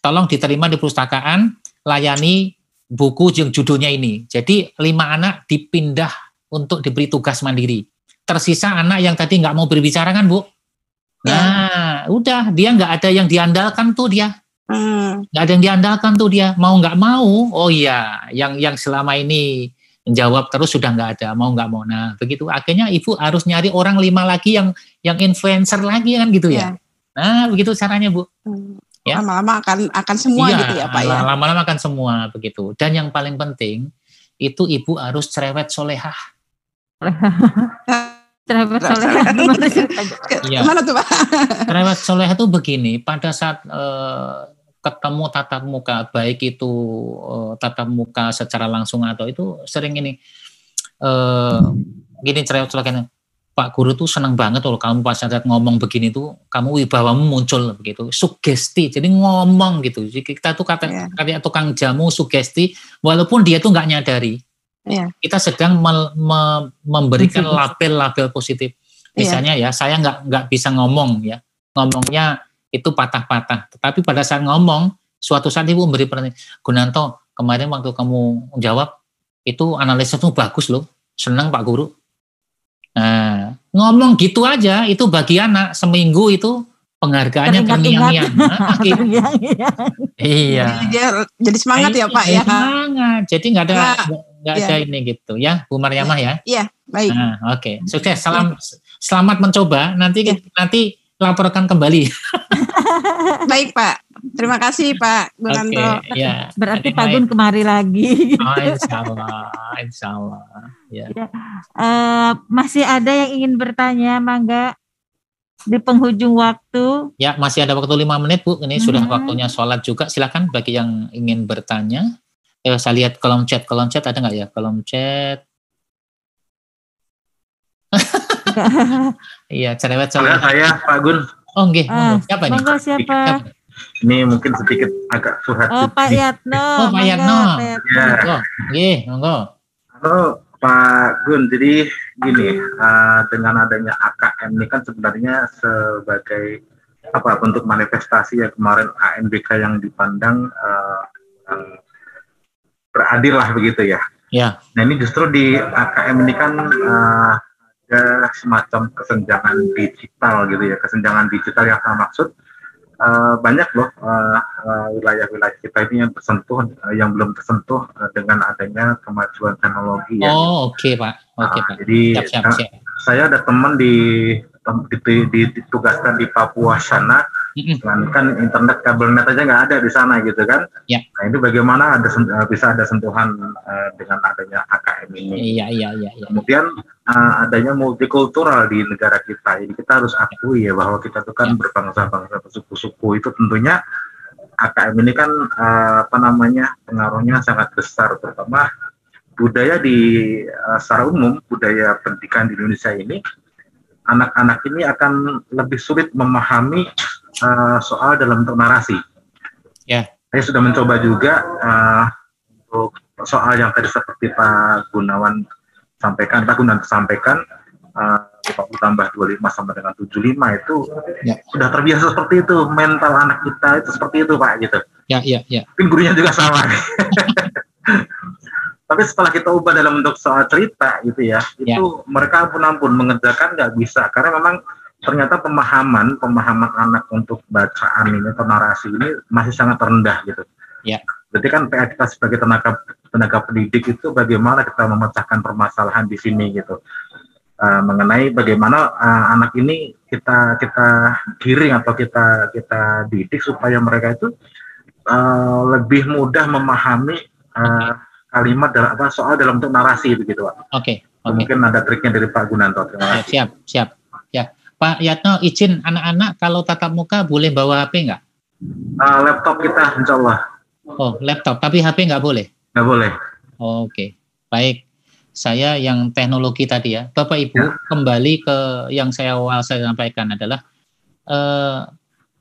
tolong diterima di perpustakaan, layani buku yang judulnya ini. Jadi 5 anak dipindah untuk diberi tugas mandiri. Tersisa anak yang tadi nggak mau berbicara kan Bu? Nah, udah dia nggak ada yang diandalkan tuh dia. Nggak ada yang diandalkan tuh dia. Mau nggak mau, oh iya, yang selama ini menjawab terus sudah nggak ada, mau nggak mau. Nah, begitu. Akhirnya Ibu harus nyari orang 5 lagi yang influencer lagi kan gitu ya. Nah, begitu caranya Bu. Ya. Lama-lama akan semua gitu ya Pak ya. Lama-lama akan semua begitu. Dan yang paling penting itu Ibu harus cerewet solehah. Cerewet solehah gimana tuh Pak? Cerewet solehah itu begini, pada saat ketemu tatap muka, baik itu tatap muka secara langsung atau itu sering ini gini cerewet solehah. Pak Guru tuh senang banget kalau kamu pas saat ngomong begini tuh, kamu wibawamu muncul begitu, sugesti, jadi ngomong gitu. Jadi kita tuh kayak tukang jamu sugesti, walaupun dia tuh nggak nyadari. Kita sedang memberikan label-label positif. Misalnya ya, saya nggak bisa ngomong ya, ngomongnya itu patah-patah. Tetapi pada saat ngomong, suatu saat Ibu memberi pertanyaan, Gunanto, kemarin waktu kamu jawab itu analisis tuh bagus loh, senang Pak Guru. Nah, ngomong gitu aja itu bagi anak seminggu itu penghargaannya terngiang-ngiang. Iya. Jadi semangat ya Pak ya. Semangat. Jadi nggak ada ini gitu ya, Bu Mariamah ya. Iya, baik. Nah, oke. Sukses. Selamat mencoba. Nanti laporkan kembali. Baik Pak. Terima kasih Pak Gunanto. Ya. Berarti Pak Gun kemari lagi. Oh, insya Allah. Ya. Masih ada yang ingin bertanya, mangga di penghujung waktu. Ya, masih ada waktu 5 menit Bu. Ini sudah waktunya sholat juga. Silakan bagi yang ingin bertanya. Saya lihat kolom chat ada nggak ya? Kolom chat. Iya, cerewet soalnya. Saya Pak Gun. Oh, nggih. Siapa nih? Monggo siapa? Ini mungkin sedikit agak curhat. Oh, Pak Yatno. Oh, Pak Yatno. Ya. Nggih, monggo. Halo Pak Gun, jadi gini, dengan adanya AKM ini kan sebenarnya sebagai bentuk manifestasi ya kemarin ANBK yang dipandang beradil lah begitu ya. Ya. Nah ini justru di AKM ini kan ada semacam kesenjangan digital gitu ya, kesenjangan digital yang saya maksud banyak loh wilayah-wilayah kita ini yang belum tersentuh dengan adanya kemajuan teknologi ya. Oh oke Pak. Jadi siap. Saya ada teman ditugaskan di Papua sana, kan internet kabelnet aja nggak ada di sana gitu kan. Ya. Nah ini bagaimana bisa ada sentuhan dengan adanya AKM ini. Iya. Kemudian adanya multikultural di negara kita. Jadi kita harus akui ya bahwa kita itu kan berbangsa-bangsa, bersuku-suku. Itu tentunya AKM ini kan pengaruhnya sangat besar, terutama budaya secara umum, budaya pendidikan di Indonesia ini. Anak-anak ini akan lebih sulit memahami soal dalam bentuk narasi. Ya. Saya sudah mencoba juga untuk soal yang tadi seperti Pak Gunawan sampaikan, Pak Gunanto sampaikan 50 tambah 25 sama dengan 75 itu sudah terbiasa seperti itu, mental anak kita itu seperti itu Pak gitu. Ya. Mungkin gurunya juga sama. Tapi setelah kita ubah dalam bentuk soal cerita gitu ya, itu mereka ampun mengerjakan nggak bisa, karena memang ternyata pemahaman anak untuk bacaan ini atau narasi ini masih sangat rendah gitu. Ya. Jadi kan PR kita sebagai tenaga pendidik itu bagaimana kita memecahkan permasalahan di sini gitu. Mengenai bagaimana anak ini kita giring atau kita didik supaya mereka itu lebih mudah memahami kalimat soal dalam bentuk narasi begitu Pak. Oke. Mungkin ada triknya dari Pak Gunanto. Terima kasih. Siap. Ya, Pak Yatno, izin anak-anak kalau tatap muka boleh bawa HP nggak? Laptop kita, insya Allah. Oh, laptop, tapi HP nggak boleh? Nggak boleh. Oke, baik. Saya yang teknologi tadi ya, Bapak Ibu kembali ke yang saya sampaikan adalah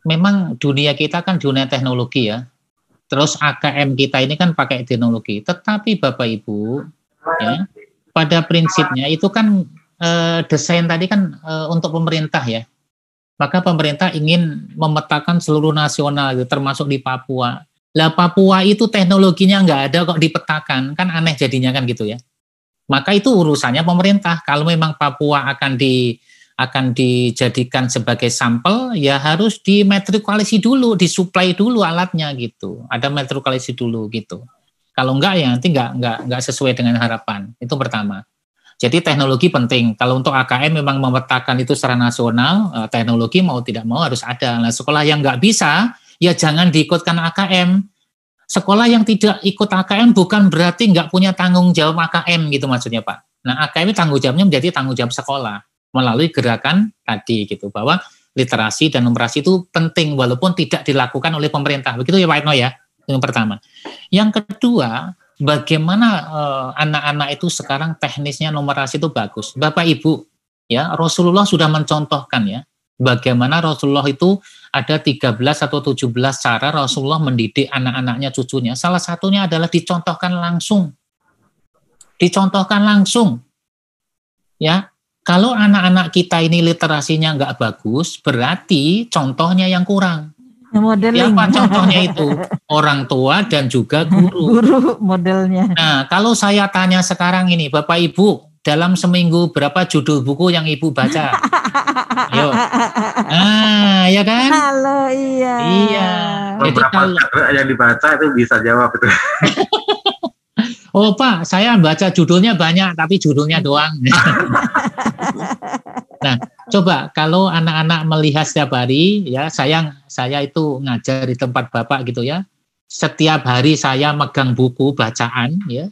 memang dunia kita kan dunia teknologi ya. Terus AKM kita ini kan pakai teknologi. Tetapi Bapak Ibu ya, pada prinsipnya itu kan desain tadi kan untuk pemerintah ya. Maka pemerintah ingin memetakan seluruh nasional termasuk di Papua. Lah Papua itu teknologinya nggak ada kok dipetakan, kan aneh jadinya kan gitu ya. Maka itu urusannya pemerintah. Kalau memang Papua akan dijadikan sebagai sampel, ya harus dimetrikalisasi dulu, disuplai dulu alatnya gitu. Ada metrikalisasi dulu gitu. Kalau enggak ya nanti enggak sesuai dengan harapan. Itu pertama. Jadi teknologi penting. Kalau untuk AKM memang memetakan itu secara nasional, teknologi mau tidak mau harus ada. Nah, sekolah yang enggak bisa, ya jangan diikutkan AKM. Sekolah yang tidak ikut AKM bukan berarti nggak punya tanggung jawab AKM gitu maksudnya Pak. Nah AKM tanggung jawabnya menjadi tanggung jawab sekolah melalui gerakan tadi gitu, bahwa literasi dan numerasi itu penting walaupun tidak dilakukan oleh pemerintah. Begitu ya Pak Itno ya, yang pertama. Yang kedua, bagaimana anak-anak itu sekarang teknisnya numerasi itu bagus. Bapak Ibu ya, Rasulullah sudah mencontohkan ya, bagaimana Rasulullah itu ada 13 atau 17 cara Rasulullah mendidik anak-anaknya, cucunya. Salah satunya adalah dicontohkan langsung. Dicontohkan langsung. Ya, kalau anak-anak kita ini literasinya nggak bagus, berarti contohnya yang kurang. Modeling. Siapa contohnya itu? Orang tua dan juga guru. Guru modelnya. Nah, kalau saya tanya sekarang ini, Bapak Ibu, dalam seminggu berapa judul buku yang Ibu baca? Ayo. Ah, ya kan? Halo, iya. Iya. Jadi kalau yang dibaca itu bisa jawab itu. Oh Pak, saya baca judulnya banyak, tapi judulnya doang. Nah, coba kalau anak-anak melihat setiap hari, ya saya itu ngajar di tempat Bapak gitu ya. Setiap hari saya megang buku bacaan, ya.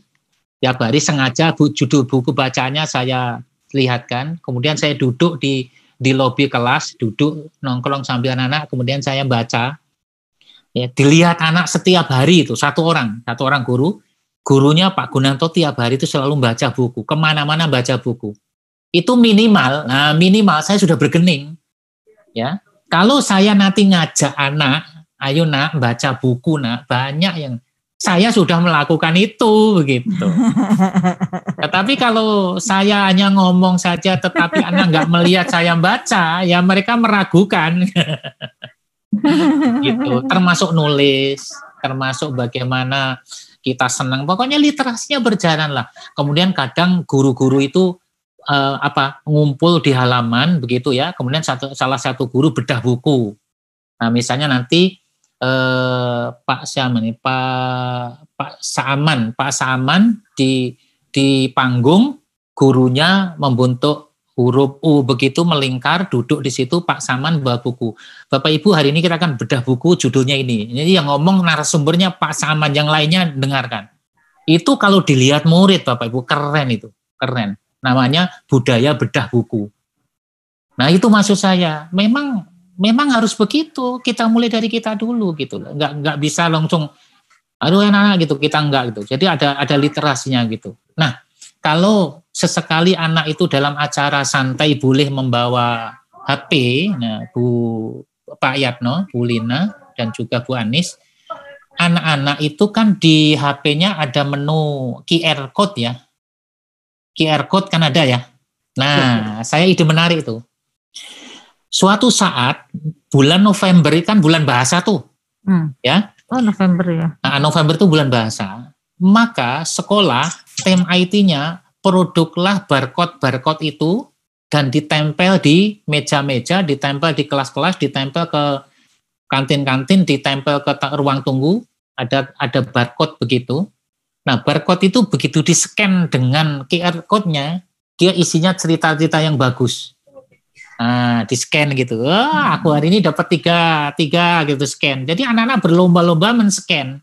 Setiap hari sengaja judul buku bacaannya saya lihatkan, kemudian saya duduk di lobi kelas, duduk nongkrong sambil anak-anak, kemudian saya baca. Ya, dilihat anak setiap hari itu satu orang gurunya Pak Gunanto tiap hari itu selalu baca buku, kemana-mana baca buku. Itu minimal saya sudah bergening. Ya, kalau saya nanti ngajak anak, ayo nak baca buku nak, banyak yang saya sudah melakukan itu begitu. Tetapi kalau saya hanya ngomong saja, tetapi anak nggak melihat saya baca, ya mereka meragukan. Gitu. Termasuk nulis, termasuk bagaimana kita senang. Pokoknya literasinya berjalan lah. Kemudian kadang guru-guru itu ngumpul di halaman begitu ya. Kemudian salah satu guru bedah buku. Nah misalnya nanti Pak Saaman di panggung, gurunya membentuk huruf U begitu melingkar, duduk di situ Pak Saman bawa buku. Bapak Ibu hari ini kita akan bedah buku judulnya ini. Jadi yang ngomong narasumbernya Pak Saman, yang lainnya dengarkan. Itu kalau dilihat murid Bapak Ibu keren itu, keren. Namanya budaya bedah buku. Nah itu maksud saya, memang harus begitu. Kita mulai dari kita dulu gitu. Nggak bisa langsung aduh enak gitu, kita enggak gitu. Jadi ada literasinya gitu. Nah, kalau sesekali anak itu dalam acara santai boleh membawa HP, nah Pak Yatno, Bu Lina, dan juga Bu Anis, anak-anak itu kan di HP-nya ada menu QR code ya. QR code kan ada ya. Nah, saya ide menarik itu. Suatu saat bulan November kan bulan bahasa tuh. Ya. Oh, November ya. Nah, November itu bulan bahasa. Maka sekolah tim IT-nya produklah barcode itu dan ditempel di meja-meja, ditempel di kelas-kelas, ditempel ke kantin-kantin, ditempel ke ruang tunggu, ada barcode begitu. Nah, barcode itu begitu di-scan dengan QR code-nya, dia isinya cerita-cerita yang bagus. Nah, di-scan gitu. Aku hari ini dapat tiga gitu scan. Jadi anak-anak berlomba-lomba men-scan.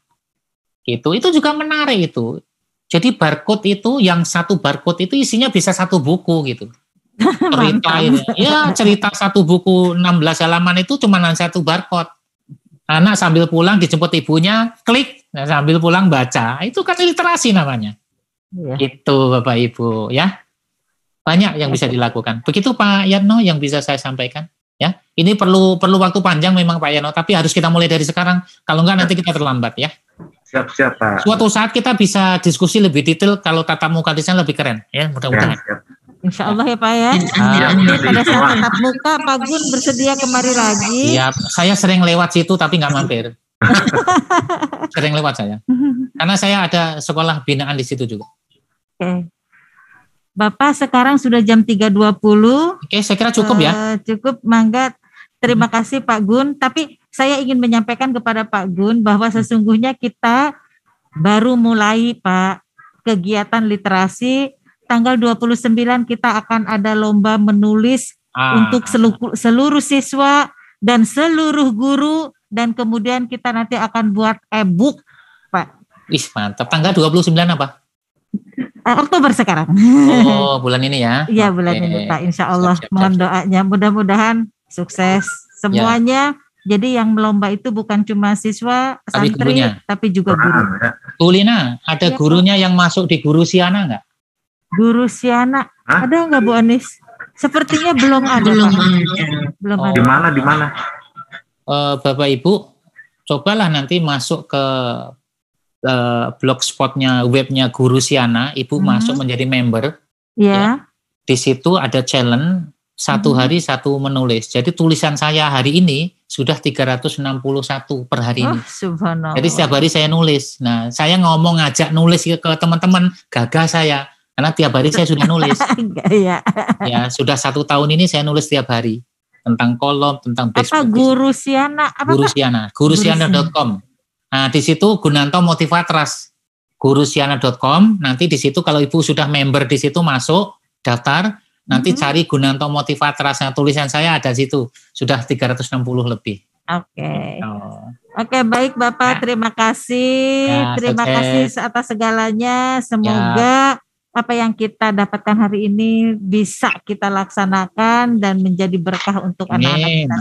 Gitu. Itu juga menarik itu. Jadi barcode itu, yang satu barcode itu isinya bisa satu buku gitu. Cerita satu buku 16 halaman itu cuma satu barcode. Anak sambil pulang dijemput ibunya, klik, sambil pulang baca. Itu kan literasi namanya. Itu Bapak Ibu ya. Banyak yang bisa dilakukan. Begitu Pak Yatno yang bisa saya sampaikan. Ya, ini perlu waktu panjang memang Pak Yatno, tapi harus kita mulai dari sekarang. Kalau enggak nanti kita terlambat ya. Siap Pak. Suatu saat kita bisa diskusi lebih detail kalau tatap muka desain lebih keren ya, mudah-mudahan. Insya Allah ya Pak ya. Pada saat tatap muka Pak Gun bersedia kemari lagi. Iya, saya sering lewat situ tapi nggak mampir. Sering lewat saya. Karena saya ada sekolah binaan di situ juga. Oke. Bapak sekarang sudah jam 3.20. Oke, saya kira cukup ya. Cukup, mangga. Terima kasih Pak Gun. Tapi saya ingin menyampaikan kepada Pak Gun bahwa sesungguhnya kita baru mulai Pak kegiatan literasi. Tanggal 29 kita akan ada lomba menulis untuk seluruh siswa dan seluruh guru, dan kemudian kita nanti akan buat e-book, Pak. Mantap. Tanggal 29 apa? Oktober sekarang. Oh, bulan ini ya? Iya, bulan ini Pak. Insya Allah. Mohon doanya. Mudah-mudahan sukses semuanya. Ya. Jadi yang melomba itu bukan cuma siswa, santri, tapi juga guru. Bu Lina, ada gurunya yang masuk di Guru Siana nggak? Guru Siana, ada nggak Bu Anis? Sepertinya belum ada. Belum ada. Di mana? Bapak Ibu, cobalah nanti masuk ke blogspotnya, webnya Guru Siana. Ibu masuk menjadi member. Ya. Di situ ada challenge 1 hari 1 menulis. Jadi tulisan saya hari ini sudah 361 per hari ini. Subhanallah. Jadi setiap hari saya nulis. Nah, saya ngajak nulis ke teman-teman, gagah saya. Karena tiap hari saya sudah nulis. Ya, sudah 1 tahun ini saya nulis tiap hari. Tentang kolom, tentang apa Guru Siana? Guru Siana. Gurusiana.com. Nah, di situ Gunanto Motivatras. Gurusiana.com. Nanti di situ kalau Ibu sudah member di situ masuk, daftar, nanti cari Gunanto Motivatras. Nah, tulisan saya ada di situ. Sudah 360 lebih. Oke. Oke, baik Bapak. Terima kasih. Terima kasih atas segalanya. Semoga apa yang kita dapatkan hari ini bisa kita laksanakan dan menjadi berkah untuk anak-anak kita.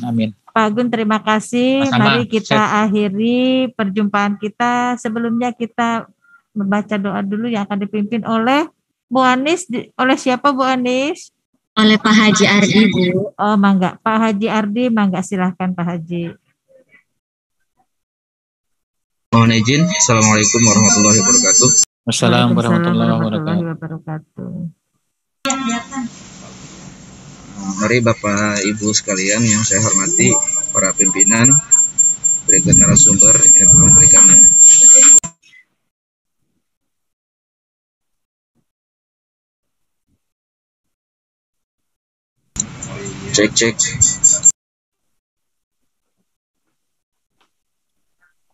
Amin. Pak Gun, terima kasih. Mari kita akhiri perjumpaan kita. Sebelumnya kita membaca doa dulu yang akan dipimpin oleh Bu Anis. Oleh siapa Bu Anis? Oleh Pak Haji Ardi, Bu. Oh, mangga. Pak Haji Ardi, mangga silahkan Pak Haji. Mohon izin. Assalamualaikum warahmatullahi wabarakatuh. Wassalamualaikum warahmatullahi wabarakatuh. Mari Bapak Ibu sekalian yang saya hormati, para pimpinan, berikut narasumber yang memberikannya. Cek.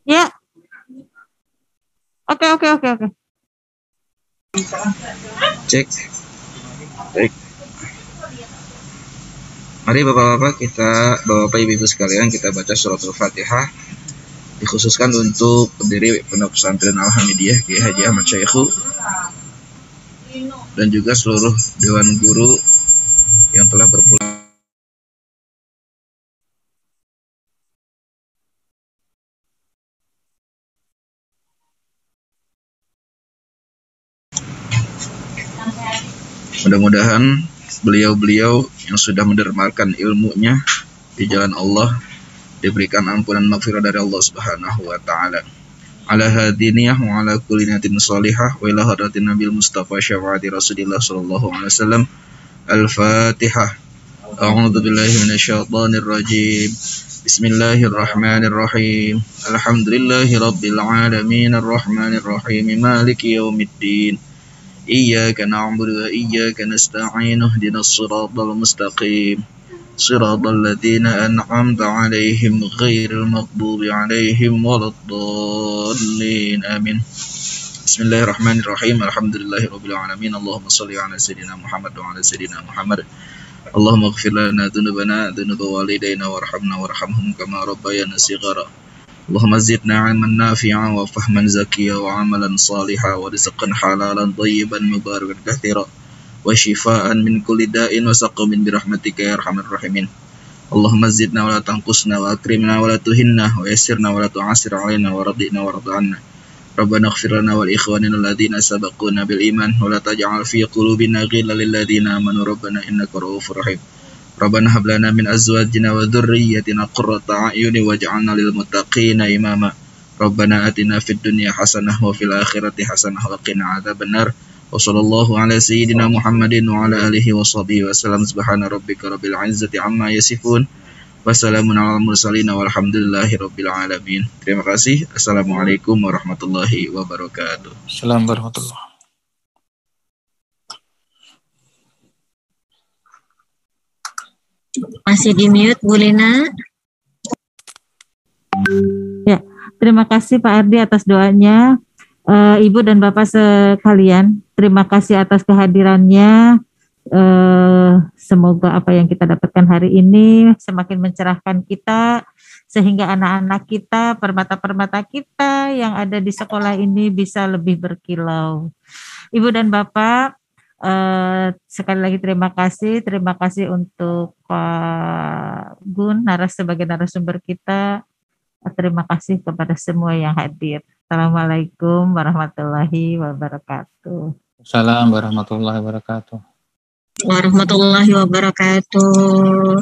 Ya. Oke. Cek. Mari Bapak-bapak Ibu sekalian kita baca suratul Fatihah, dikhususkan untuk pendiri Pondok Pesantren Al-Hamidiyah Kiai Haji Ahmad Syaikhu dan juga seluruh dewan guru yang telah berpulang. Mudah-mudahan beliau-beliau yang sudah mendermakan ilmunya di jalan Allah diberikan ampunan maghfirah dari Allah Subhanahu wa taala. ala hadiniyah wa ala kulli niyatin salihah wa ila hadratin nabil mustafa syafaati rasulillah sallallahu alaihi wasallam. Al-Fatihah. A'udzu billahi minasyaitonir rajim. Bismillahirrahmanirrahim. Alhamdulillahi rabbil alamin arrahmanir rahim maliki yaumiddin. Iyyaka na'budu wa iyyaka nasta'in ihdinas siratal mustaqim. Siratal ladzina an'amta 'alaihim ghairil maghdubi 'alaihim waladdallin. Amin. Bismillahirrahmanirrahim. Alhamdulillahirabbil alamin. Allahumma shalli ala sayidina Muhammad wa ala sayidina Muhammad. Allahumma ighfir lana dzunubana dzunuba walidayna warhamna warhamhum kama rabbayana shighara. Allahumma zidna 'ilman nafi'an wa fahman zakiyya wa 'amalan shalihan wa rizqan halalan thayyiban mubarakan katsira wa shifaa'an min kulli da'in wa saqamin bi rahmatika ya arhamar rahimin. Allahumma zidna wa la tanqusna wa akrimna wa la tuhinna wa yassirna wa la tu'assir 'alaina wa radina wa rad 'anna. Rabbana ighfir lana wal ikhwanina alladziina sabaquna bil iman wa la taj'al fi qulubina ghillan lil ladziina amanu rabbana innaka ra'ufur rahim. Rabbana hab lana min azwajina wa dhurriyyatina qurrata a'yunin waj'alna lil muttaqina imama. Rabbana atina fid dunya hasanah wa fil akhirati hasanah wa qina adzabannar. Wa sallallahu ala sayyidina Muhammadin wa ala alihi wa sahbihi wa sallam. Subhana rabbika rabbil izzati amma yasifun. Wassalamun ala mursalin walhamdulillahi rabbil alamin. Terima kasih. Assalamualaikum warahmatullahi wabarakatuh. Assalamualaikum warahmatullahi. Masih di mute Bu Lina. Ya, terima kasih Pak Ardi atas doanya. Ibu dan Bapak sekalian, terima kasih atas kehadirannya. Semoga apa yang kita dapatkan hari ini semakin mencerahkan kita, sehingga anak-anak kita, permata-permata kita yang ada di sekolah ini bisa lebih berkilau. Ibu dan Bapak, sekali lagi terima kasih untuk Pak Gun sebagai narasumber kita. Terima kasih kepada semua yang hadir. Assalamualaikum warahmatullahi wabarakatuh. Assalamualaikum warahmatullahi wabarakatuh. Warahmatullahi wabarakatuh.